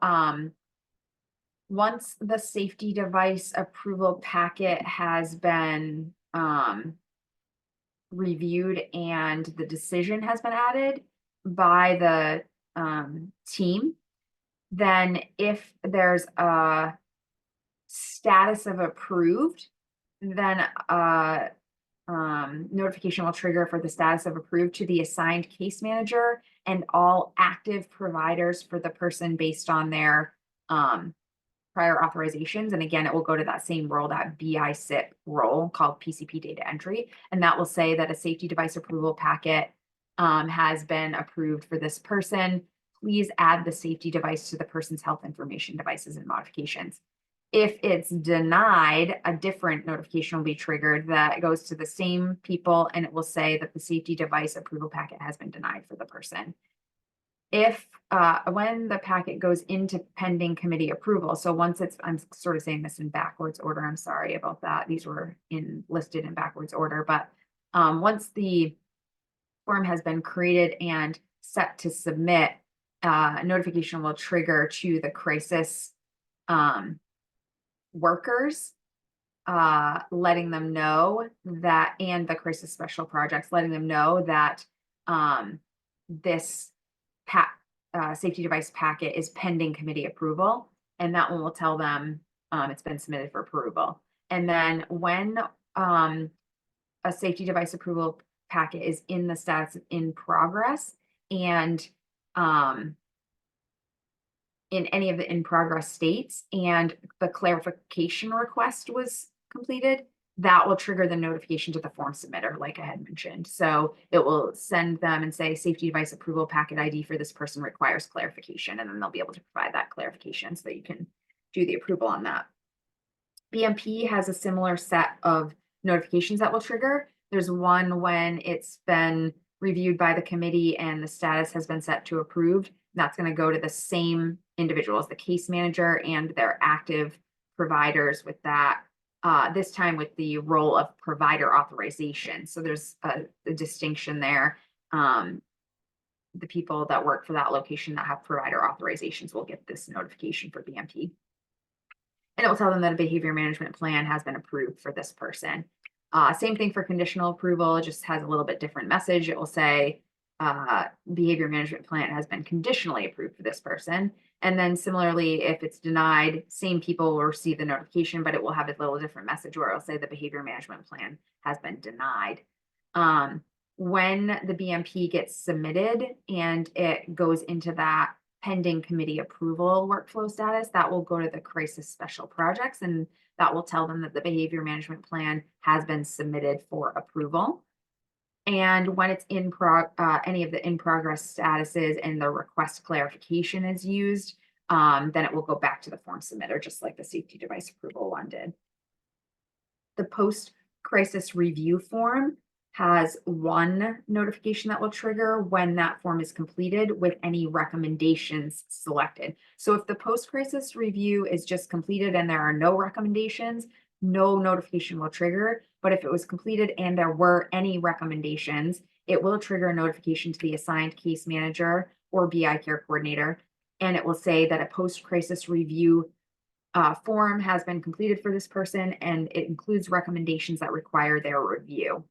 once the safety device approval packet has been reviewed and the decision has been added by the team, then if there's a status of approved, then notification will trigger for the status of approved to the assigned case manager and all active providers for the person based on their prior authorizations. And again, it will go to that same role, that BISIP role called PCP data entry. And that will say that a safety device approval packet has been approved for this person. Please add the safety device to the person's health information devices and modifications. If it's denied, a different notification will be triggered that goes to the same people, and it will say that the safety device approval packet has been denied for the person. If when the packet goes into pending committee approval, so once it's, I'm sort of saying this in backwards order, I'm sorry about that. These were listed in backwards order, but once the form has been created and set to submit, a notification will trigger to the crisis workers, letting them know that, and the crisis special projects, letting them know that this safety device packet is pending committee approval, and that one will tell them it's been submitted for approval. And then when a safety device approval packet is in the status of in progress, and in any of the in progress states, and the clarification request was completed, that will trigger the notification to the form submitter, like I had mentioned. So it will send them and say, safety device approval packet ID for this person requires clarification. And then they'll be able to provide that clarification so that you can do the approval on that. BMP has a similar set of notifications that will trigger. There's one when it's been reviewed by the committee and the status has been set to approved. That's going to go to the same individuals, the case manager and their active providers with that. This time with the role of provider authorization. So there's a distinction there. The people that work for that location that have provider authorizations will get this notification for BMP. And it will tell them that a behavior management plan has been approved for this person. Same thing for conditional approval, it just has a little bit different message. It will say behavior management plan has been conditionally approved for this person. And then similarly, if it's denied, same people will receive the notification, but it will have a little different message where it'll say the behavior management plan has been denied. When the BMP gets submitted and it goes into that pending committee approval workflow status, that will go to the crisis special projects, and that will tell them that the behavior management plan has been submitted for approval. And when it's in any of the in progress statuses and the request clarification is used, then it will go back to the form submitter, just like the safety device approval one did. The post-crisis review form has one notification that will trigger when that form is completed with any recommendations selected. So if the post-crisis review is just completed and there are no recommendations, no notification will trigger. But if it was completed and there were any recommendations, it will trigger a notification to the assigned case manager or BI care coordinator. And it will say that a post-crisis review form has been completed for this person, and it includes recommendations that require their review.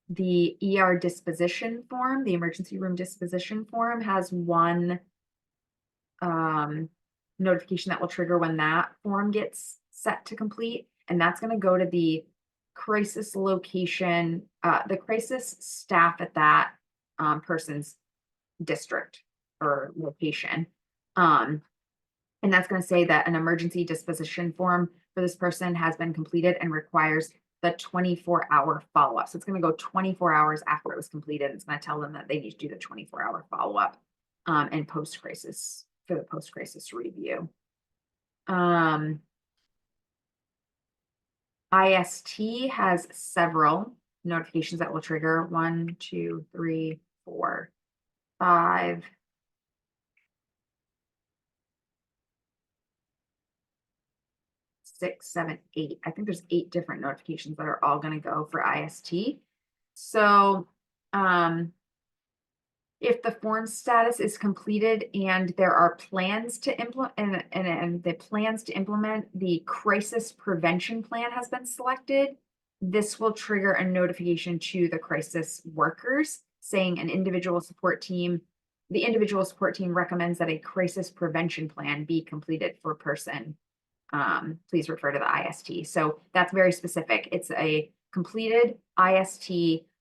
The ER disposition form, the emergency room disposition form, has one notification that will trigger when that form gets set to complete, and that's going to go to the crisis location, the crisis staff at that person's district or location. And that's going to say that an emergency disposition form for this person has been completed and requires the 24-hour follow-up. So it's going to go 24 hours after it was completed. It's going to tell them that they need to do the 24-hour follow-up and post-crisis for the post-crisis review. IST has several notifications that will trigger 1, 2, 3, 4, 5, 6, 7, 8. I think there's 8 different notifications that are all going to go for IST. So if the form status is completed and there are plans to implement and the plans to implement the crisis prevention plan has been selected, this will trigger a notification to the crisis workers saying the individual support team recommends that a crisis prevention plan be completed for person. Please refer to the IST. So that's very specific. It's a completed IST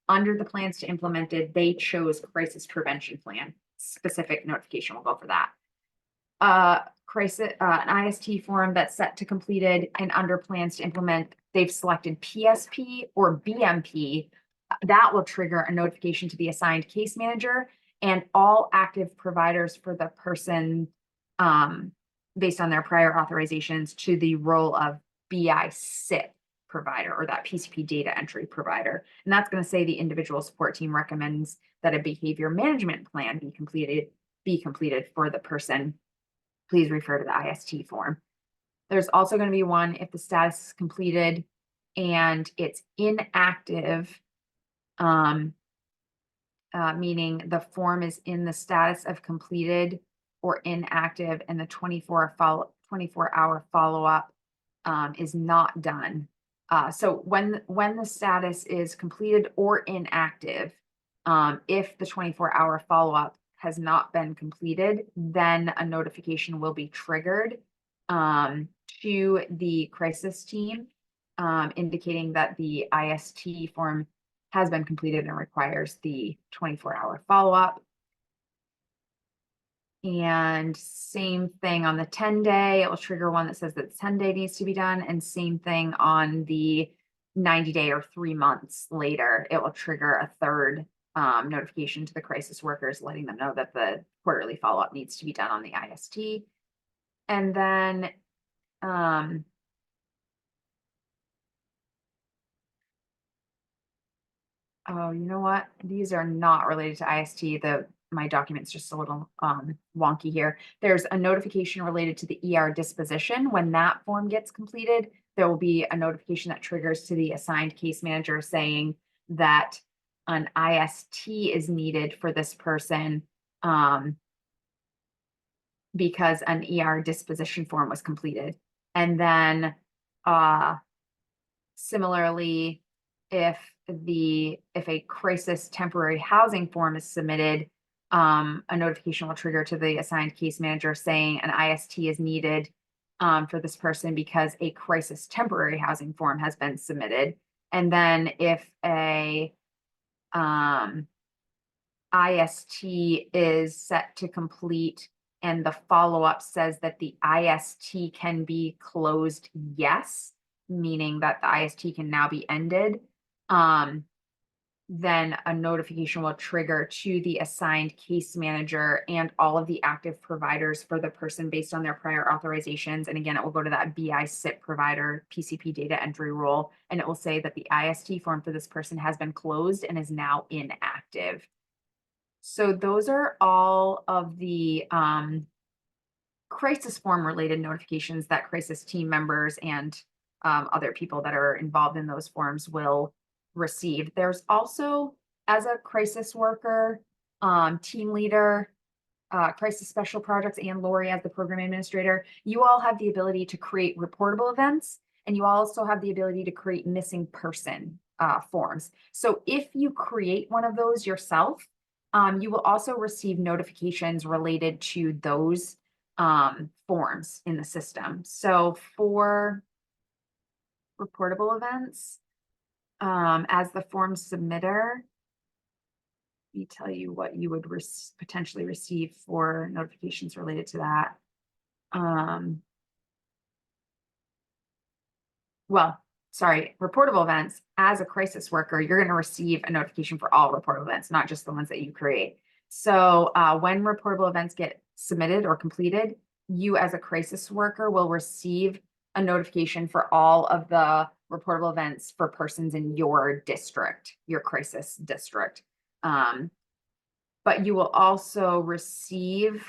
under the plans to implement it. They chose crisis prevention plan. Specific notification will go for that. An IST form that's set to completed and under plans to implement, they've selected PSP or BMP. That will trigger a notification to the assigned case manager and all active providers for the person based on their prior authorizations to the role of BI SIP provider or that PCP data entry provider. And that's going to say the individual support team recommends that a behavior management plan be completed for the person. Please refer to the IST form. There's also going to be one if the status is completed and it's inactive, meaning the form is in the status of completed or inactive and the 24-hour follow-up is not done. So when the status is completed or inactive, if the 24-hour follow-up has not been completed, then a notification will be triggered to the crisis team, indicating that the IST form has been completed and requires the 24-hour follow-up. And same thing on the 10-day, it will trigger one that says that 10-day needs to be done. And same thing on the 90-day or 3 months later, it will trigger a third notification to the crisis workers, letting them know that the quarterly follow-up needs to be done on the IST. And then oh, you know what? These are not related to IST. My document's just a little wonky here. There's a notification related to the ER disposition. When that form gets completed, there will be a notification that triggers to the assigned case manager saying that an IST is needed for this person because an ER disposition form was completed. And then similarly, if a crisis temporary housing form is submitted, a notification will trigger to the assigned case manager saying an IST is needed for this person because a crisis temporary housing form has been submitted. And then if a IST is set to complete and the follow-up says that the IST can be closed, yes, meaning that the IST can now be ended, then a notification will trigger to the assigned case manager and all of the active providers for the person based on their prior authorizations. And again, it will go to that BI SIP provider PCP data entry role, and it will say that the IST form for this person has been closed and is now inactive. So those are all of the crisis form related notifications that crisis team members and other people that are involved in those forms will receive. There's also, as a crisis worker, team leader, crisis special projects, and Lori as the program administrator, you all have the ability to create reportable events, and you also have the ability to create missing person forms. So if you create one of those yourself, you will also receive notifications related to those forms in the system. So for reportable events, as the form submitter, let me tell you what you would potentially receive for notifications related to that. Well, sorry, reportable events, as a crisis worker, you're going to receive a notification for all reportable events, not just the ones that you create. So when reportable events get submitted or completed, you as a crisis worker will receive a notification for all of the reportable events for persons in your district, your crisis district. But you will also receive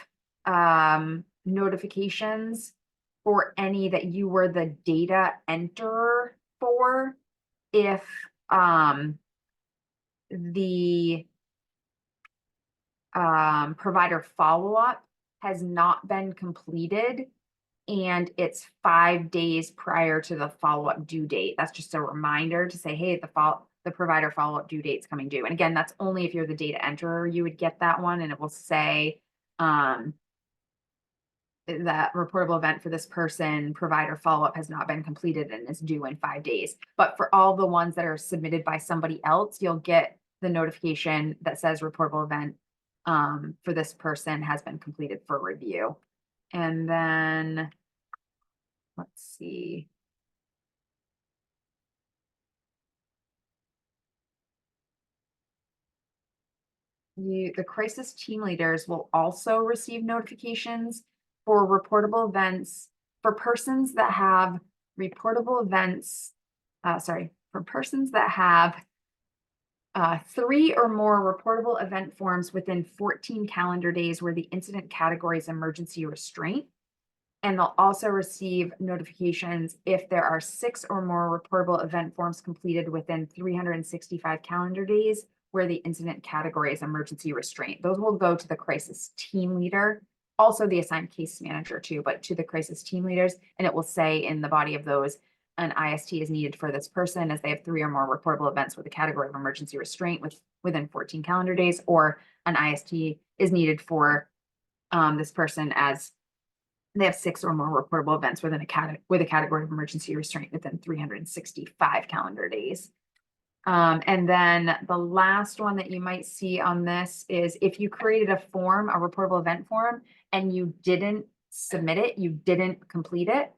notifications for any that you were the data enterer for if the provider follow-up has not been completed and it's 5 days prior to the follow-up due date. That's just a reminder to say, hey, the provider follow-up due date's coming due. And again, that's only if you're the data enterer, you would get that one, and it will say that reportable event for this person, provider follow-up has not been completed and is due in 5 days. But for all the ones that are submitted by somebody else, you'll get the notification that says reportable event for this person has been completed for review. And then, let's see. The crisis team leaders will also receive notifications for reportable events for persons that have reportable events. For persons that have 3 or more reportable event forms within 14 calendar days where the incident category is emergency restraint. And they'll also receive notifications if there are 6 or more reportable event forms completed within 365 calendar days where the incident category is emergency restraint. Those will go to the crisis team leader, also the assigned case manager too, but to the crisis team leaders. And it will say in the body of those, an IST is needed for this person as they have 3 or more reportable events with a category of emergency restraint within 14 calendar days, or an IST is needed for this person as they have 6 or more reportable events with a category of emergency restraint within 365 calendar days. And then the last one that you might see on this is if you created a form, a reportable event form, and you didn't submit it, you didn't complete it,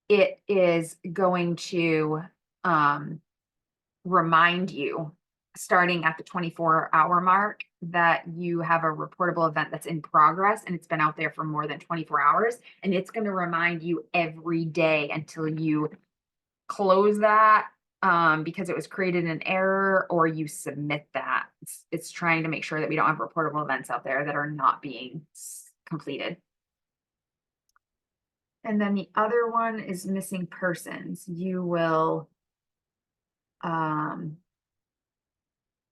it is going to remind you starting at the 24-hour mark that you have a reportable event that's in progress and it's been out there for more than 24 hours. And it's going to remind you every day until you close that because it was created in error or you submit that. It's trying to make sure that we don't have reportable events out there that are not being completed. And then the other one is missing persons. You will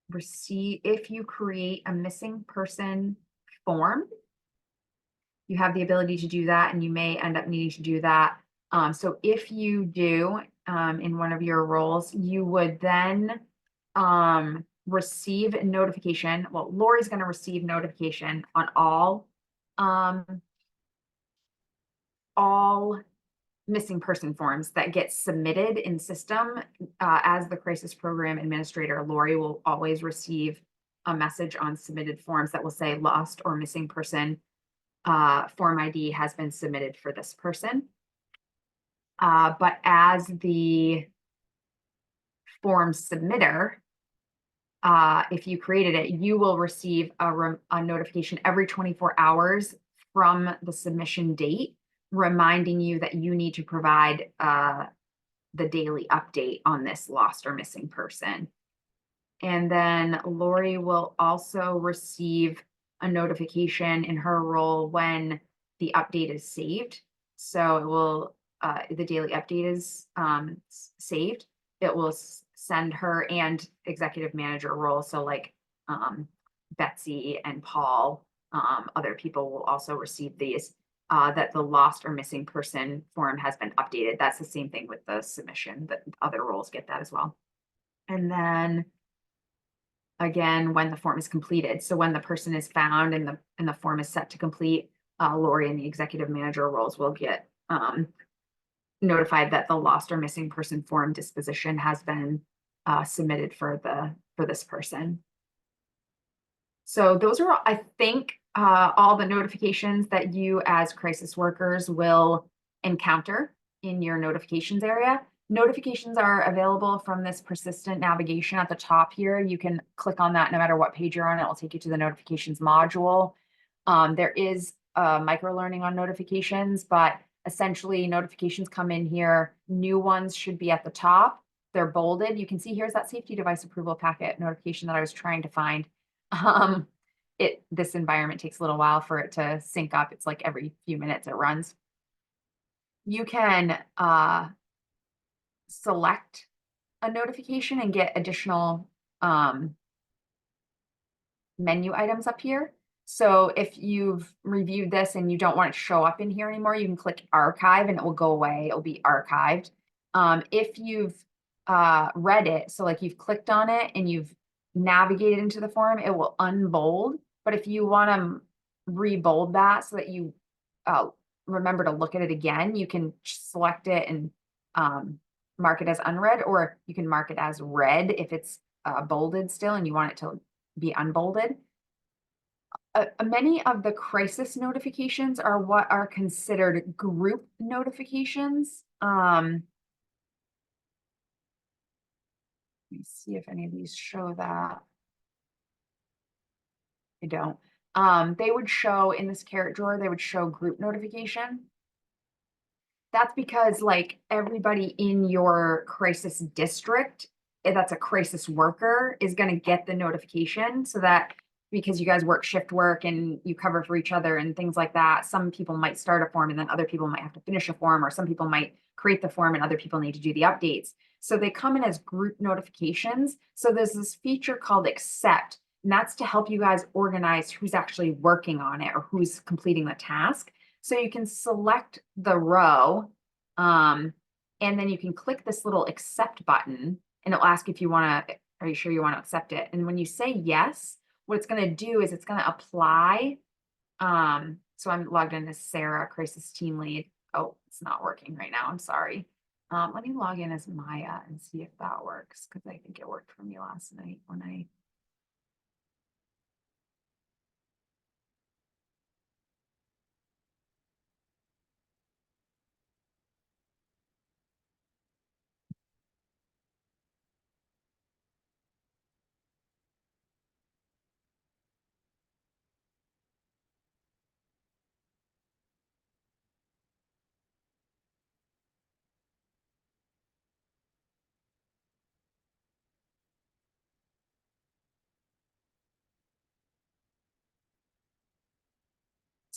receive, if you create a missing person form, you have the ability to do that, and you may end up needing to do that. So if you do in one of your roles, you would then receive a notification. Well, Lori's going to receive notification on all missing person forms that get submitted in system. As the crisis program administrator, Lori will always receive a message on submitted forms that will say lost or missing person form ID has been submitted for this person. But as the form submitter, if you created it, you will receive a notification every 24 hours from the submission date, reminding you that you need to provide the daily update on this lost or missing person. And then Lori will also receive a notification in her role when the update is saved. So it will, the daily update is saved. It will send her and executive manager role. So like Betsy and Paul, other people will also receive these. That the lost or missing person form has been updated. That's the same thing with the submission, that other roles get that as well. And then again, when the form is completed. So when the person is found and the form is set to complete, Lori and the executive manager roles will get notified that the lost or missing person form disposition has been submitted for this person. So those are, I think, all the notifications that you as crisis workers will encounter in your notifications area. Notifications are available from this persistent navigation at the top here. You can click on that no matter what page you're on. It will take you to the notifications module. There is micro learning on notifications, but essentially notifications come in here. New ones should be at the top. They're bolded. You can see here's that safety device approval packet notification that I was trying to find. This environment takes a little while for it to sync up. It's like every few minutes it runs. You can select a notification and get additional menu items up here. So if you've reviewed this and you don't want it to show up in here anymore, you can click archive and it will go away. It'll be archived. If you've read it, so like you've clicked on it and you've navigated into the form, it will unbold. But if you want to rebold that so that you remember to look at it again, you can select it and mark it as unread, or you can mark it as read if it's bolded still and you want it to be unbolded. Many of the crisis notifications are what are considered group notifications. Let me see if any of these show that. They don't. They would show in this carrot drawer, they would show group notification. That's because like everybody in your crisis district, that's a crisis worker, is going to get the notification, so that because you guys work shift work and you cover for each other and things like that, some people might start a form and then other people might have to finish a form, or some people might create the form and other people need to do the updates. So they come in as group notifications. So there's this feature called accept, and that's to help you guys organize who's actually working on it or who's completing the task. So you can select the row, and then you can click this little accept button and it'll ask if you want to, are you sure you want to accept it? And when you say yes, what it's going to do is it's going to apply. So I'm logged in as Sarah, crisis team lead. Oh, it's not working right now. I'm sorry. Let me log in as Maya and see if that works, because I think it worked for me last night when I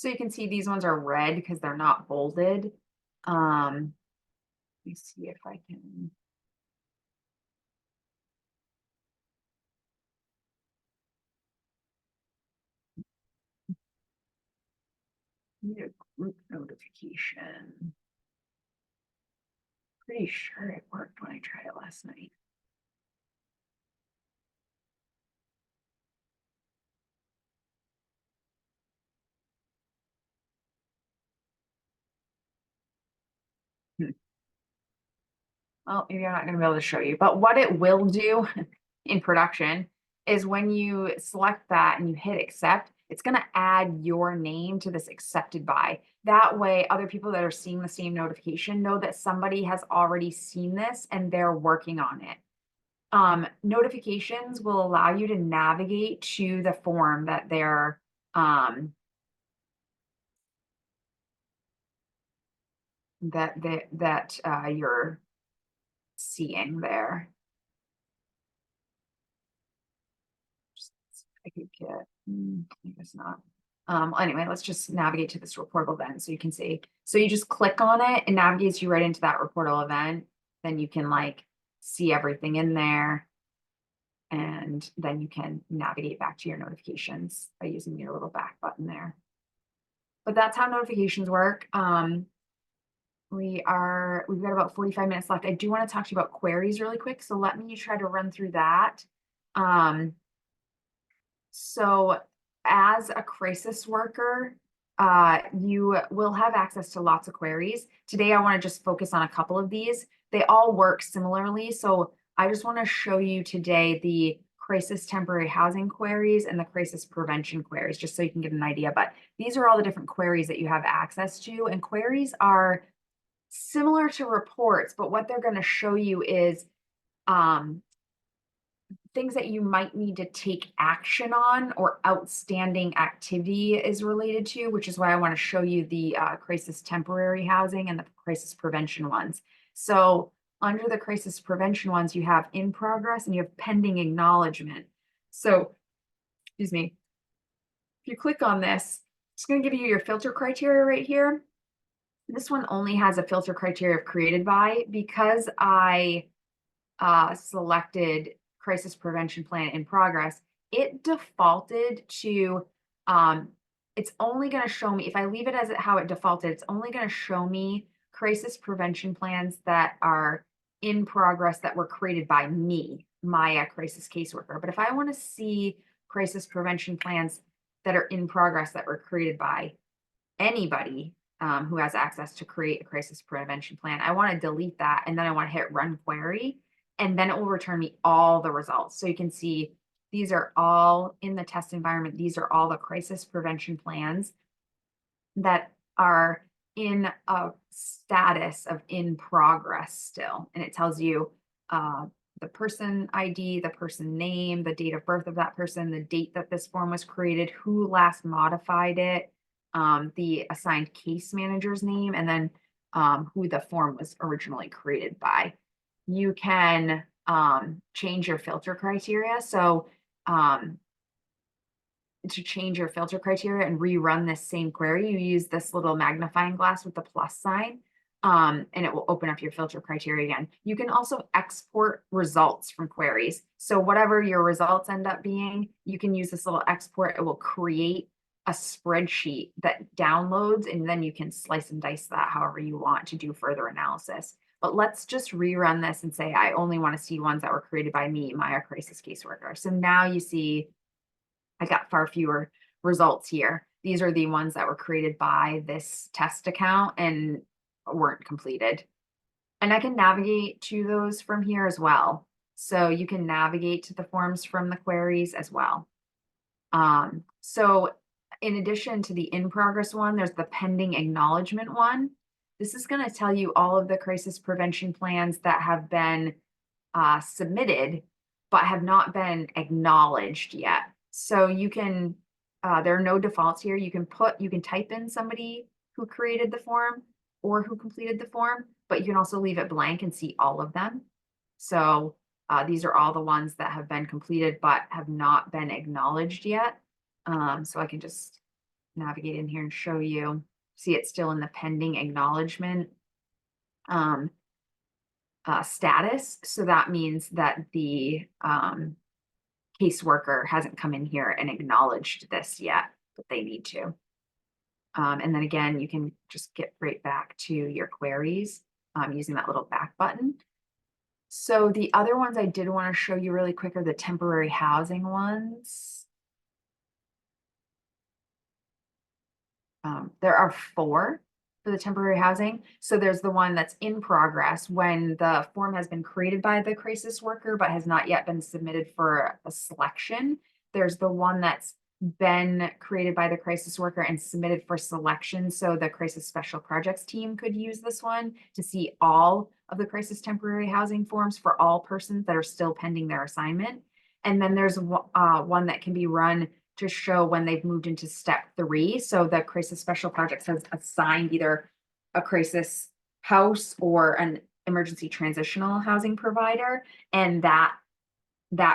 So you can see these ones are red because they're not bolded. Let me see if I can. Need a group notification. Pretty sure it worked when I tried it last night. Well, maybe I'm not going to be able to show you, but what it will do in production is when you select that and you hit accept, it's going to add your name to this accepted by. That way, other people that are seeing the same notification know that somebody has already seen this and they're working on it. Notifications will allow you to navigate to the form that they're you're seeing there. I could get, I guess not. Anyway, let's just navigate to this reportable event so you can see. So you just click on it and navigates you right into that reportable event. Then you can like see everything in there. And then you can navigate back to your notifications by using your little back button there. But that's how notifications work. We've got about 45 minutes left. I do want to talk to you about queries really quick. So let me try to run through that. So as a crisis worker, you will have access to lots of queries. Today, I want to just focus on a couple of these. They all work similarly. So I just want to show you today the crisis temporary housing queries and the crisis prevention queries, just so you can get an idea. But these are all the different queries that you have access to. And queries are similar to reports, but what they're going to show you is things that you might need to take action on or outstanding activity is related to, which is why I want to show you the crisis temporary housing and the crisis prevention ones. So under the crisis prevention ones, you have in progress and you have pending acknowledgement. So, excuse me, if you click on this, it's going to give you your filter criteria right here. This one only has a filter criteria of created by. Because I selected crisis prevention plan in progress, it defaulted to, it's only going to show me, if I leave it as how it defaulted, it's only going to show me crisis prevention plans that are in progress that were created by me, Maya crisis caseworker. But if I want to see crisis prevention plans that are in progress that were created by anybody who has access to create a crisis prevention plan, I want to delete that. And then I want to hit run query. And then it will return me all the results. So you can see these are all in the test environment. These are all the crisis prevention plans that are in a status of in progress still. And it tells you the person ID, the person name, the date of birth of that person, the date that this form was created, who last modified it, the assigned case manager's name, and then who the form was originally created by. You can change your filter criteria. So to change your filter criteria and rerun this same query, you use this little magnifying glass with the plus sign, and it will open up your filter criteria again. You can also export results from queries. So whatever your results end up being, you can use this little export. It will create a spreadsheet that downloads, and then you can slice and dice that however you want to do further analysis. But let's just rerun this and say, I only want to see ones that were created by me, Maya crisis caseworker. So now you see I got far fewer results here. These are the ones that were created by this test account and weren't completed. And I can navigate to those from here as well. So you can navigate to the forms from the queries as well. So in addition to the in progress one, there's the pending acknowledgement one. This is going to tell you all of the crisis prevention plans that have been submitted, but have not been acknowledged yet. So you can, there are no defaults here. You can type in somebody who created the form or who completed the form, but you can also leave it blank and see all of them. So these are all the ones that have been completed, but have not been acknowledged yet. So I can just navigate in here and show you. See, it's still in the pending acknowledgement status. So that means that the caseworker hasn't come in here and acknowledged this yet, but they need to. And then again, you can just get right back to your queries using that little back button. So the other ones I did want to show you really quick are the temporary housing ones. There are 4 for the temporary housing. So there's the one that's in progress when the form has been created by the crisis worker, but has not yet been submitted for a selection. There's the one that's been created by the crisis worker and submitted for selection. So the crisis special projects team could use this one to see all of the crisis temporary housing forms for all persons that are still pending their assignment. And then there's one that can be run to show when they've moved into step 3. So the crisis special projects has assigned either a crisis house or an emergency transitional housing provider, and that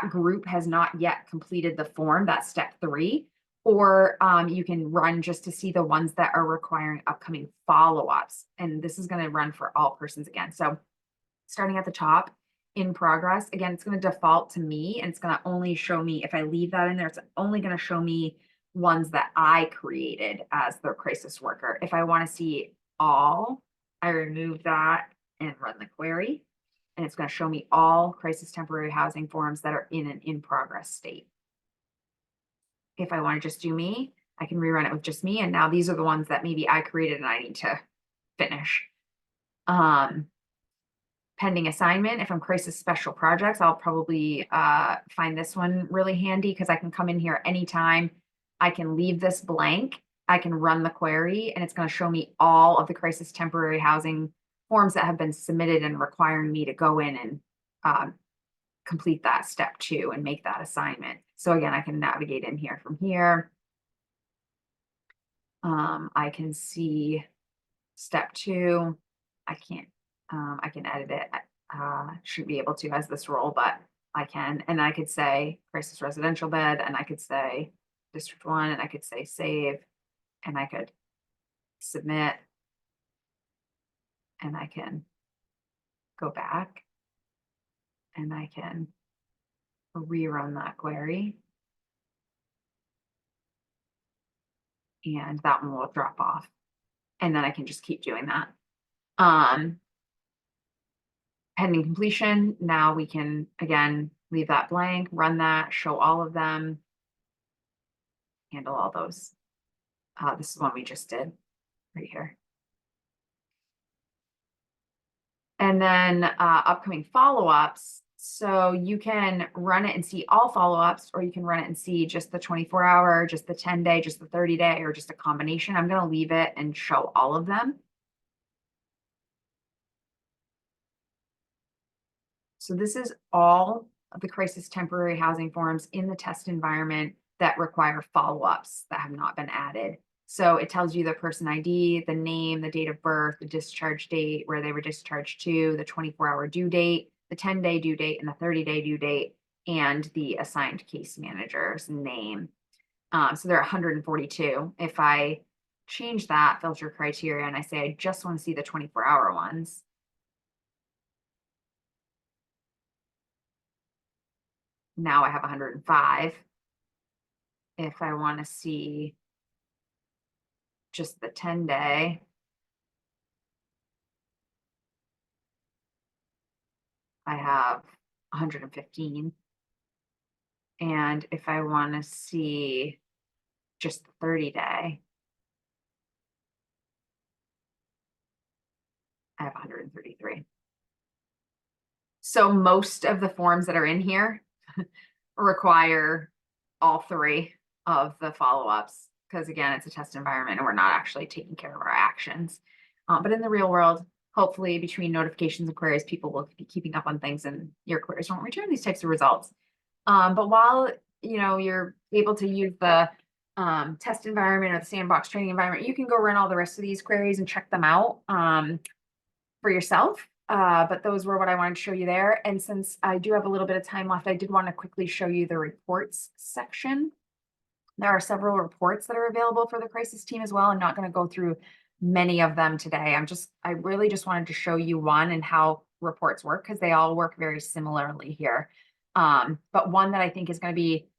group has not yet completed the form, that's step 3, or you can run just to see the ones that are requiring upcoming follow-ups. And this is going to run for all persons again. So starting at the top, in progress, again, it's going to default to me, and it's going to only show me, if I leave that in there, it's only going to show me ones that I created as the crisis worker. If I want to see all, I remove that and run the query, and it's going to show me all crisis temporary housing forms that are in an in progress state. If I want to just do me, I can rerun it with just me. And now these are the ones that maybe I created and I need to finish. Pending assignment, if I'm crisis special projects, I'll probably find this one really handy because I can come in here anytime. I can leave this blank. I can run the query, and it's going to show me all of the crisis temporary housing forms that have been submitted and requiring me to go in and complete that step 2 and make that assignment. So again, I can navigate in here from here. I can see step 2. I can edit it. Should be able to as this role, but I can. And I could say crisis residential bed, and I could say district 1, and I could say save, and I could submit, and I can go back, and I can rerun that query, and that one will drop off. And then I can just keep doing that. Pending completion, now we can, again, leave that blank, run that, show all of them, handle all those. This is one we just did right here. And then upcoming follow-ups. So you can run it and see all follow-ups, or you can run it and see just the 24-hour, just the 10-day, just the 30-day, or just a combination. I'm going to leave it and show all of them. So this is all of the crisis temporary housing forms in the test environment that require follow-ups that have not been added. So it tells you the person ID, the name, the date of birth, the discharge date, where they were discharged to, the 24-hour due date, the 10-day due date, and the 30-day due date, and the assigned case manager's name. So there are 142. If I change that filter criteria and I say I just want to see the 24-hour ones, now I have 105. If I want to see just the 10-day, I have 115. And if I want to see just the 30-day, I have 133. So most of the forms that are in here require all 3 of the follow-ups, because again, it's a test environment and we're not actually taking care of our actions. But in the real world, hopefully between notifications and queries, people will be keeping up on things and your queries won't return these types of results. But while you're able to use the test environment or the sandbox training environment, you can go run all the rest of these queries and check them out for yourself. But those were what I wanted to show you there. And since I do have a little bit of time left, I did want to quickly show you the reports section. There are several reports that are available for the crisis team as well. I'm not going to go through many of them today. I really just wanted to show you one and how reports work, because they all work very similarly here. But one that I think is going to be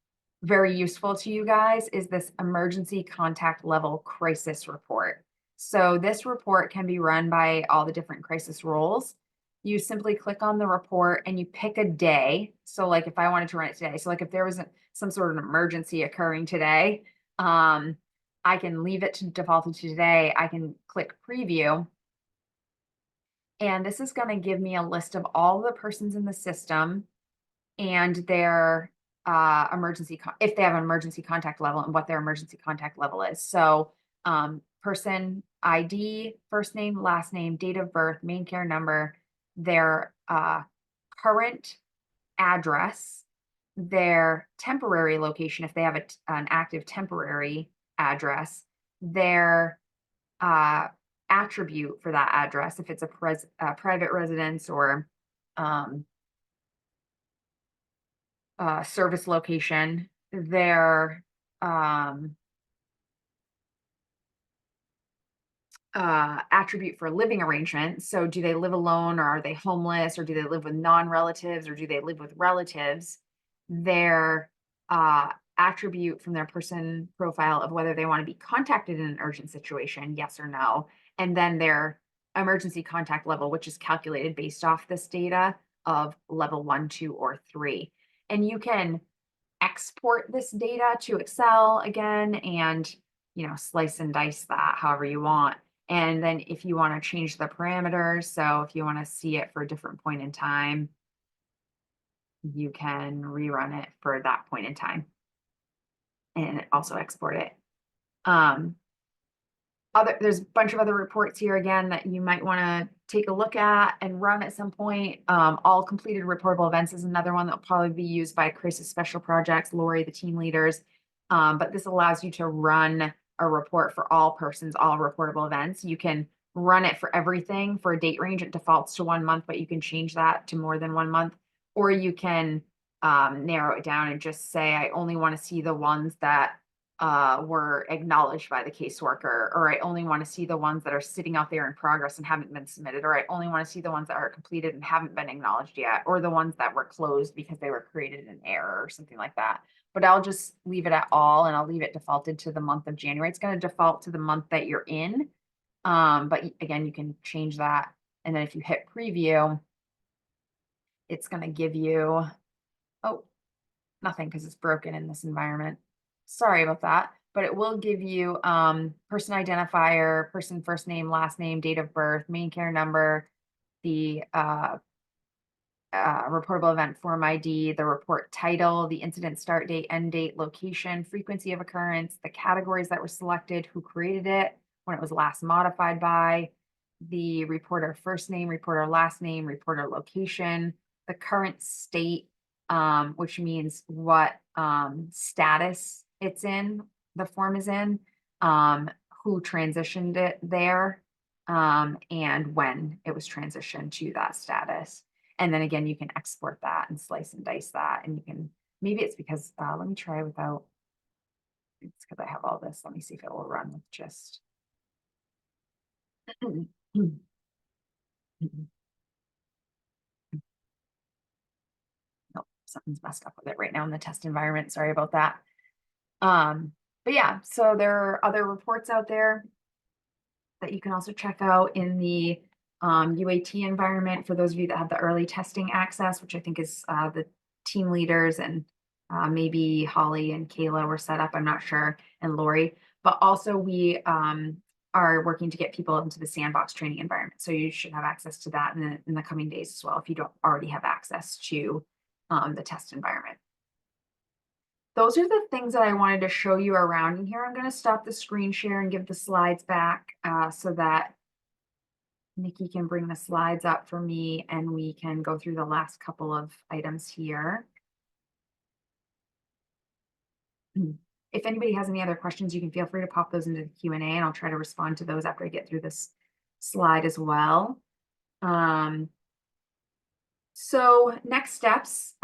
very useful to you guys is this emergency contact level crisis report. So this report can be run by all the different crisis roles. You simply click on the report and you pick a day. So like if I wanted to run it today, so like if there was some sort of emergency occurring today, I can leave it to default to today. I can click preview. And this is going to give me a list of all the persons in the system and their if they have an emergency contact level and what their emergency contact level is. So person ID, first name, last name, date of birth, main care number, their current address, their temporary location, if they have an active temporary address, their attribute for that address, if it's a private residence or um, service location, their um, attribute for living arrangement. So, do they live alone, or are they homeless, or do they live with non relatives, or do they live with relatives? Their attribute from their person profile of whether they want to be contacted in an urgent situation, yes or no. And then their emergency contact level, which is calculated based off this data of level 1, 2, or 3. And you can export this data to Excel again and slice and dice that however you want. And then if you want to change the parameters, so if you want to see it for a different point in time, you can rerun it for that point in time and also export it. There's a bunch of other reports here again that you might want to take a look at and run at some point. All completed reportable events is another one that will probably be used by crisis special projects, Lori, the team leaders. But this allows you to run a report for all persons, all reportable events. You can run it for everything. For a date range, it defaults to 1 month, but you can change that to more than 1 month. Or you can narrow it down and just say, I only want to see the ones that were acknowledged by the caseworker, or I only want to see the ones that are sitting out there in progress and haven't been submitted, or I only want to see the ones that are completed and haven't been acknowledged yet, or the ones that were closed because they were created in error or something like that. But I'll just leave it at all, and I'll leave it defaulted to the month of January. It's going to default to the month that you're in. But again, you can change that. And then if you hit preview, it's going to give you, oh, nothing because it's broken in this environment. Sorry about that, but it will give you person identifier, person first name, last name, date of birth, main care number, the reportable event form ID, the report title, the incident start date, end date, location, frequency of occurrence, the categories that were selected, who created it, when it was last modified by, the reporter first name, reporter last name, reporter location, the current state, which means what status it's in, the form is in, who transitioned it there, and when it was transitioned to that status. And then again, you can export that and slice and dice that. And you can, maybe it's because, let me try without, it's because I have all this. Let me see if it will run with just. Nope, something's messed up with it right now in the test environment. Sorry about that. But yeah, so there are other reports out there that you can also check out in the UAT environment for those of you that have the early testing access, which I think is the team leaders and maybe Holly and Kayla were set up, I'm not sure, and Lori. But also we are working to get people into the sandbox training environment. So you should have access to that in the coming days as well if you don't already have access to the test environment. Those are the things that I wanted to show you around in here. I'm going to stop the screen share and give the slides back so that Nikki can bring the slides up for me and we can go through the last couple of items here. If anybody has any other questions, you can feel free to pop those into the Q&A and I'll try to respond to those after I get through this slide as well. So next steps,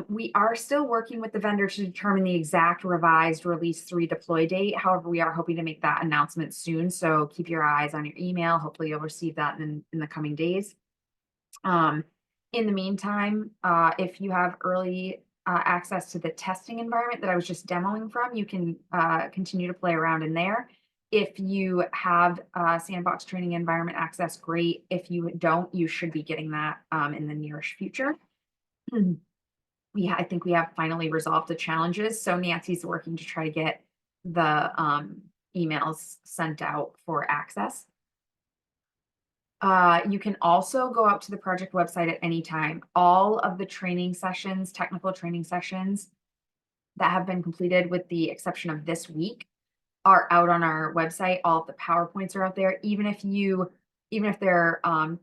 we are still working with the vendor to determine the exact revised release 3 deploy date. However, we are hoping to make that announcement soon. So keep your eyes on your email. Hopefully you'll receive that in the coming days. In the meantime, if you have early access to the testing environment that I was just demoing from, you can continue to play around in there. If you have sandbox training environment access, great. If you don't, you should be getting that in the nearest future. I think we have finally resolved the challenges. So Nancy's working to try to get the emails sent out for access. You can also go out to the project website at any time. All of the training sessions, technical training sessions, that have been completed with the exception of this week are out on our website. All of the PowerPoints are out there, even if they're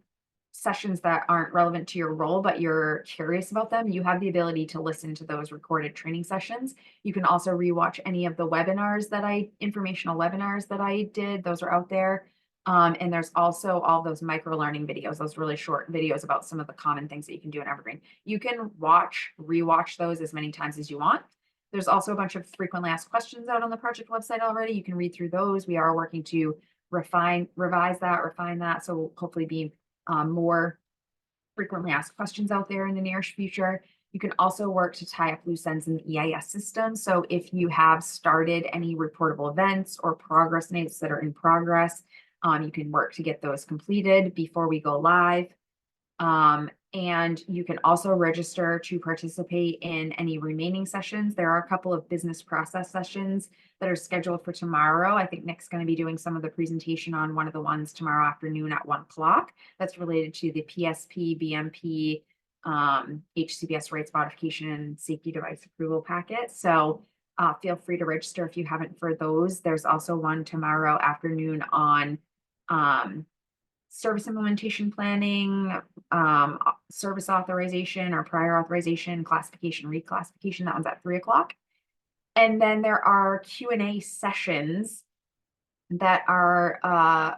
sessions that aren't relevant to your role, but you're curious about them, you have the ability to listen to those recorded training sessions. You can also rewatch any of the informational webinars that I did. Those are out there. And there's also all those micro learning videos, those really short videos about some of the common things that you can do in Evergreen. You can rewatch those as many times as you want. There's also a bunch of frequently asked questions out on the project website already. You can read through those. We are working to refine that. So hopefully be more frequently asked questions out there in the nearest future. You can also work to tie up loose ends in the EIS system. So if you have started any reportable events or progress notes that are in progress, you can work to get those completed before we go live. And you can also register to participate in any remaining sessions. There are a couple of business process sessions that are scheduled for tomorrow. I think Nick's going to be doing some of the presentation on one of the ones tomorrow afternoon at 1 o'clock. That's related to the PSP, BMP, HCBS rights modification and safety device approval packet. So feel free to register if you haven't for those. There's also one tomorrow afternoon on service implementation planning, service authorization or prior authorization, classification, reclassification. That one's at 3 o'clock. And then there are Q&A sessions that are,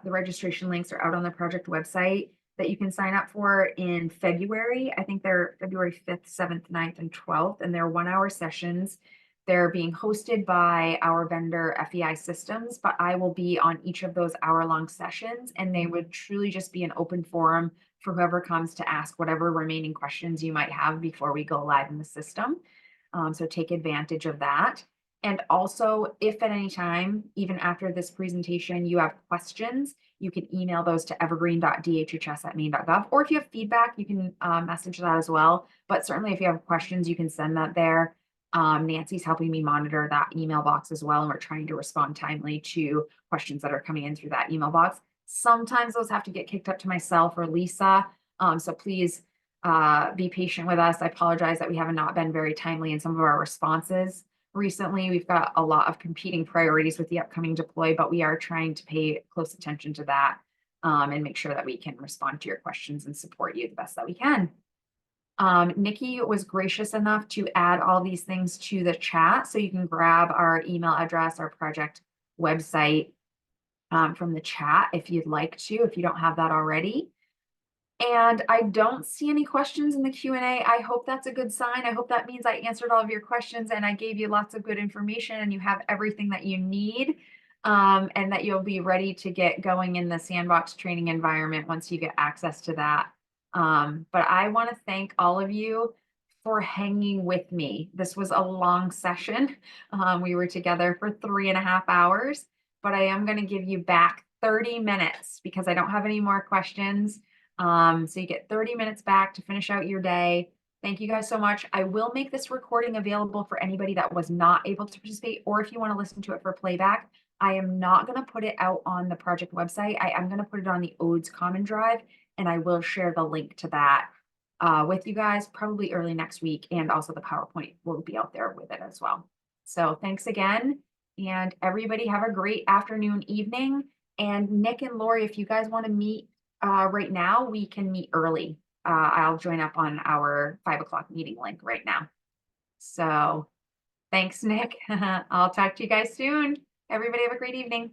the registration links are out on the project website that you can sign up for in February. I think they're February 5th, 7th, 9th, and 12th, and they're 1-hour sessions. They're being hosted by our vendor FEI Systems, but I will be on each of those hour-long sessions, and they would truly just be an open forum for whoever comes to ask whatever remaining questions you might have before we go live in the system. So take advantage of that. And also, if at any time, even after this presentation, you have questions, you can email those to evergreen.dhhs@maine.gov. Or if you have feedback, you can message that as well. But certainly if you have questions, you can send that there. Nancy's helping me monitor that email box as well, and we're trying to respond timely to questions that are coming in through that email box. Sometimes those have to get kicked up to myself or Lisa. So please be patient with us. I apologize that we have not been very timely in some of our responses recently. We've got a lot of competing priorities with the upcoming deploy, but we are trying to pay close attention to that and make sure that we can respond to your questions and support you the best that we can. Nikki was gracious enough to add all these things to the chat, so you can grab our email address, our project website from the chat if you'd like to, if you don't have that already. And I don't see any questions in the Q&A. I hope that's a good sign. I hope that means I answered all of your questions and I gave you lots of good information and you have everything that you need, and that you'll be ready to get going in the sandbox training environment once you get access to that. But I want to thank all of you for hanging with me. This was a long session. We were together for 3.5 hours, but I am going to give you back 30 minutes because I don't have any more questions. So you get 30 minutes back to finish out your day. Thank you guys so much. I will make this recording available for anybody that was not able to participate, or if you want to listen to it for playback. I am not going to put it out on the project website. I am going to put it on the ODES Common Drive, and I will share the link to that with you guys probably early next week. And also the PowerPoint will be out there with it as well. So thanks again. And everybody have a great afternoon, evening. And Nick and Lori, if you guys want to meet right now, we can meet early. I'll join up on our 5 o'clock meeting link right now. So thanks, Nick. I'll talk to you guys soon. Everybody have a great evening.